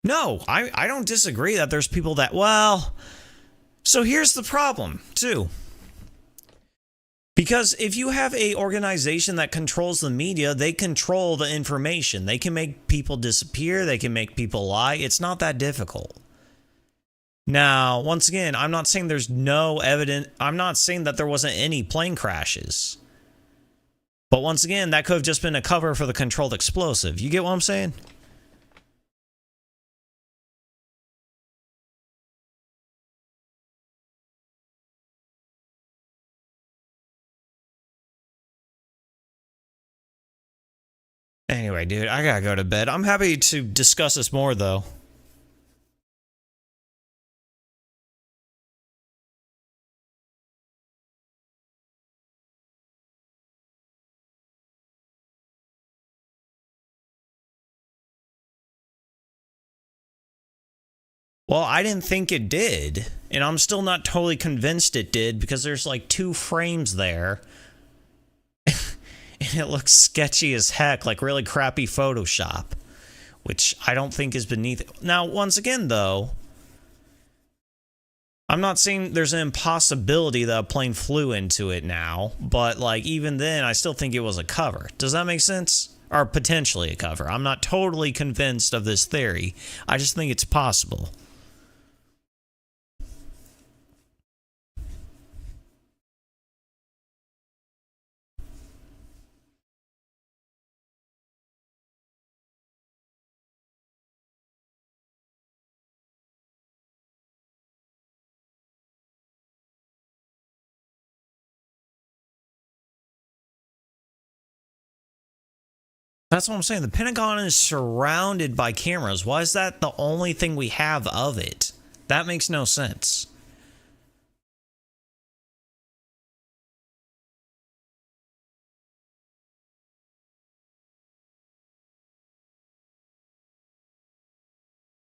Speaker 9: No, I don't disagree that there's people that, well, so here's the problem, too. Because if you have a organization that controls the media, they control the information. They can make people disappear. They can make people lie. It's not that difficult. Now, once again, I'm not saying there's no evidence. I'm not saying that there wasn't any plane crashes. But once again, that could have just been a cover for the controlled explosive. You get what I'm saying? Anyway, dude, I gotta go to bed. I'm happy to discuss this more, though. Well, I didn't think it did, and I'm still not totally convinced it did because there's like 2 frames there. And it looks sketchy as heck, like really crappy Photoshop, which I don't think is beneath it. Now, once again, though, I'm not saying there's an impossibility that a plane flew into it now, but like even then, I still think it was a cover. Does that make sense? Or potentially a cover. I'm not totally convinced of this theory. I just think it's possible. That's what I'm saying. The Pentagon is surrounded by cameras. Why is that the only thing we have of it? That makes no sense.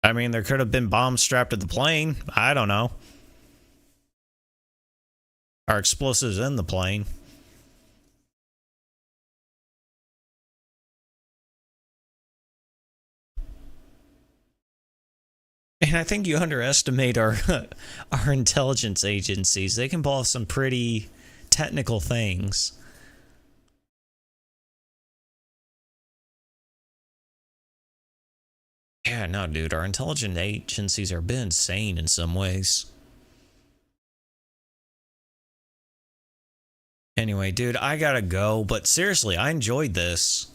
Speaker 9: I mean, there could have been bombs strapped to the plane. I don't know. Or explosives in the plane. And I think you underestimate our our intelligence agencies. They can pull off some pretty technical things. Yeah, no, dude. Our intelligence agencies are a bit insane in some ways. Anyway, dude, I gotta go. But seriously, I enjoyed this.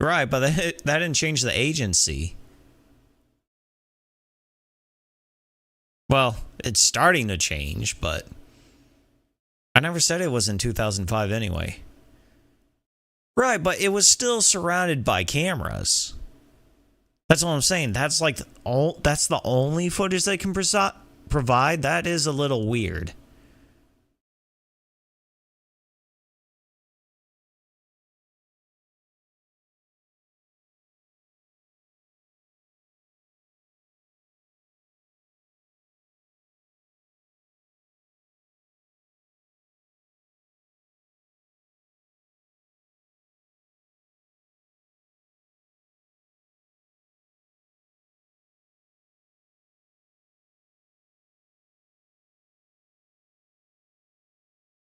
Speaker 9: Right, but that didn't change the agency. Well, it's starting to change, but I never said it was in 2005 anyway. Right, but it was still surrounded by cameras. That's what I'm saying. That's like that's the only footage they can provide. That is a little weird.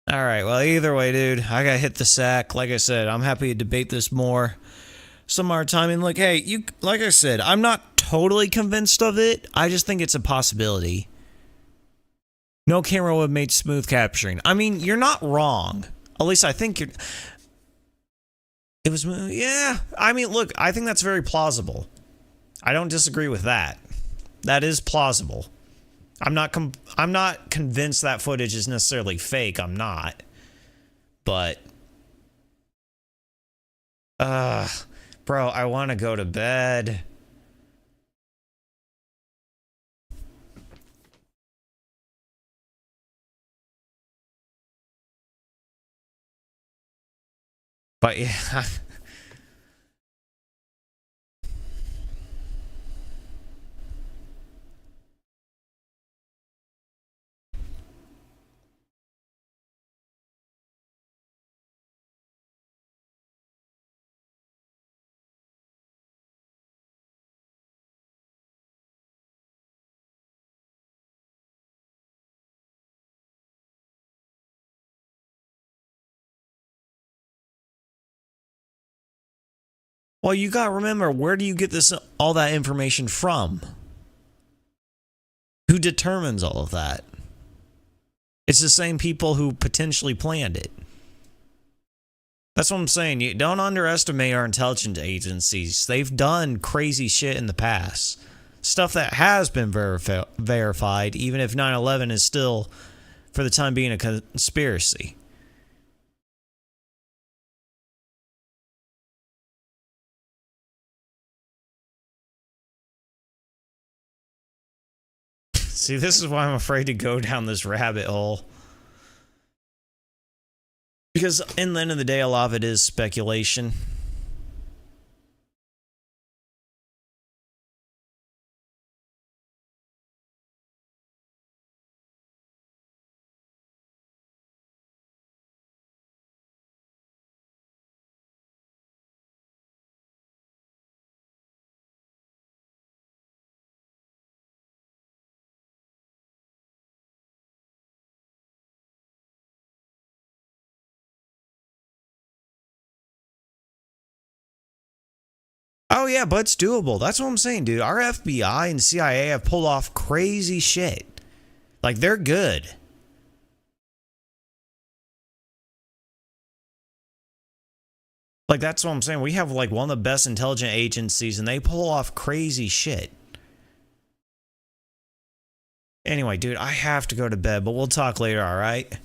Speaker 9: All right, well, either way, dude, I gotta hit the sack. Like I said, I'm happy to debate this more some more time. And look, hey, like I said, I'm not totally convinced of it. I just think it's a possibility. No camera would have made smooth capturing. I mean, you're not wrong. At least I think you're... It was... Yeah, I mean, look, I think that's very plausible. I don't disagree with that. That is plausible. I'm not convinced that footage is necessarily fake. I'm not. But... bro, I want to go to bed. But yeah... Well, you gotta remember, where do you get all that information from? Who determines all of that? It's the same people who potentially planned it. That's what I'm saying. You don't underestimate our intelligence agencies. They've done crazy shit in the past. Stuff that has been verified, even if 9/11 is still, for the time being, a conspiracy. See, this is why I'm afraid to go down this rabbit hole. Because in the end of the day, a lot of it is speculation. Oh yeah, but it's doable. That's what I'm saying, dude. Our FBI and CIA have pulled off crazy shit. Like, they're good. Like, that's what I'm saying. We have, like, one of the best intelligence agencies, and they pull off crazy shit. Anyway, dude, I have to go to bed, but we'll talk later, alright?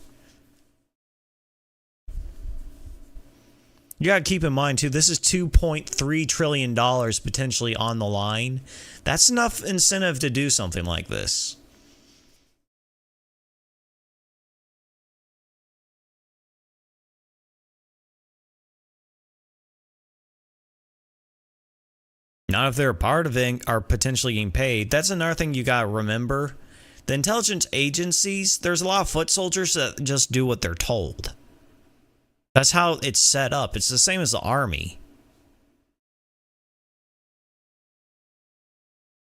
Speaker 9: You gotta keep in mind, too, this is $2.3 trillion potentially on the line. That's enough incentive to do something like this. Not if they're a part of it, are potentially getting paid. That's another thing you gotta remember. The intelligence agencies, there's a lot of foot soldiers that just do what they're told. That's how it's set up. It's the same as the army.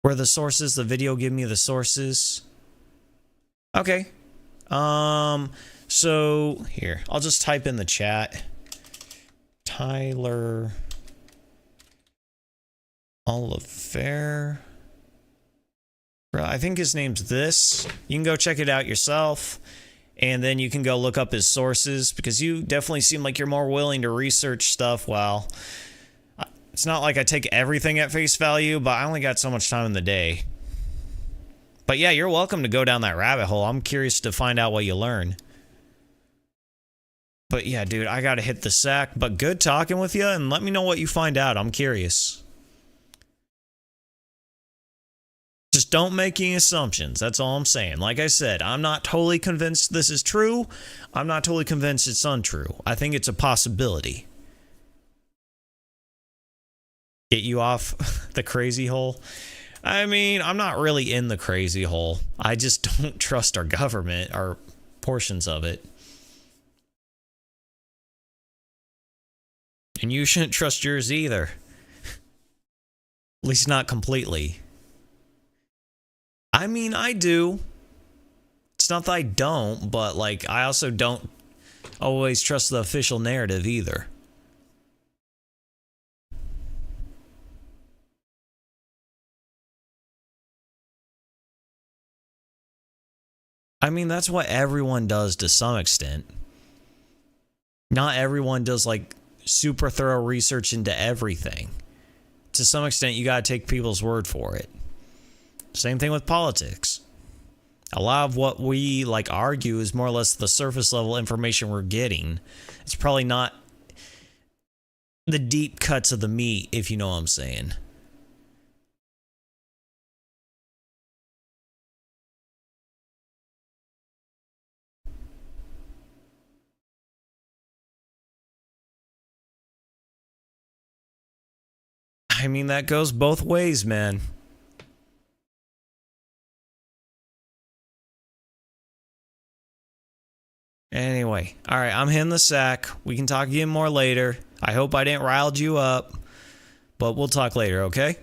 Speaker 9: Where the sources, the video give me the sources. Okay. So here, I'll just type in the chat. Tyler Oliver. I think his name's this. You can go check it out yourself. And then you can go look up his sources, because you definitely seem like you're more willing to research stuff. Well, it's not like I take everything at face value, but I only got so much time in the day. But yeah, you're welcome to go down that rabbit hole. I'm curious to find out what you learn. But yeah, dude, I gotta hit the sack. But good talking with you, and let me know what you find out. I'm curious. Just don't make any assumptions. That's all I'm saying. Like I said, I'm not totally convinced this is true. I'm not totally convinced it's untrue. I think it's a possibility. Get you off the crazy hole? I mean, I'm not really in the crazy hole. I just don't trust our government, or portions of it. And you shouldn't trust yours either. At least not completely. I mean, I do. It's not that I don't, but, like, I also don't always trust the official narrative either. I mean, that's what everyone does to some extent. Not everyone does, like, super thorough research into everything. To some extent, you gotta take people's word for it. Same thing with politics. A lot of what we, like, argue is more or less the surface level information we're getting. It's probably not the deep cuts of the meat, if you know what I'm saying. I mean, that goes both ways, man. Anyway, alright, I'm hitting the sack. We can talk again more later. I hope I didn't rile you up. But we'll talk later, okay?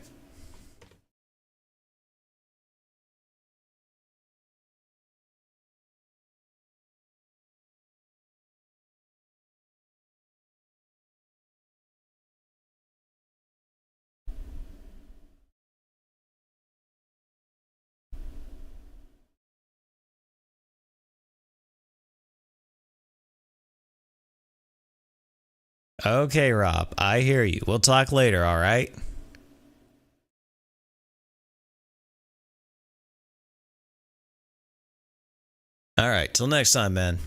Speaker 1: Okay, Rob, I hear you. We'll talk later, all right? All right, till next time, man.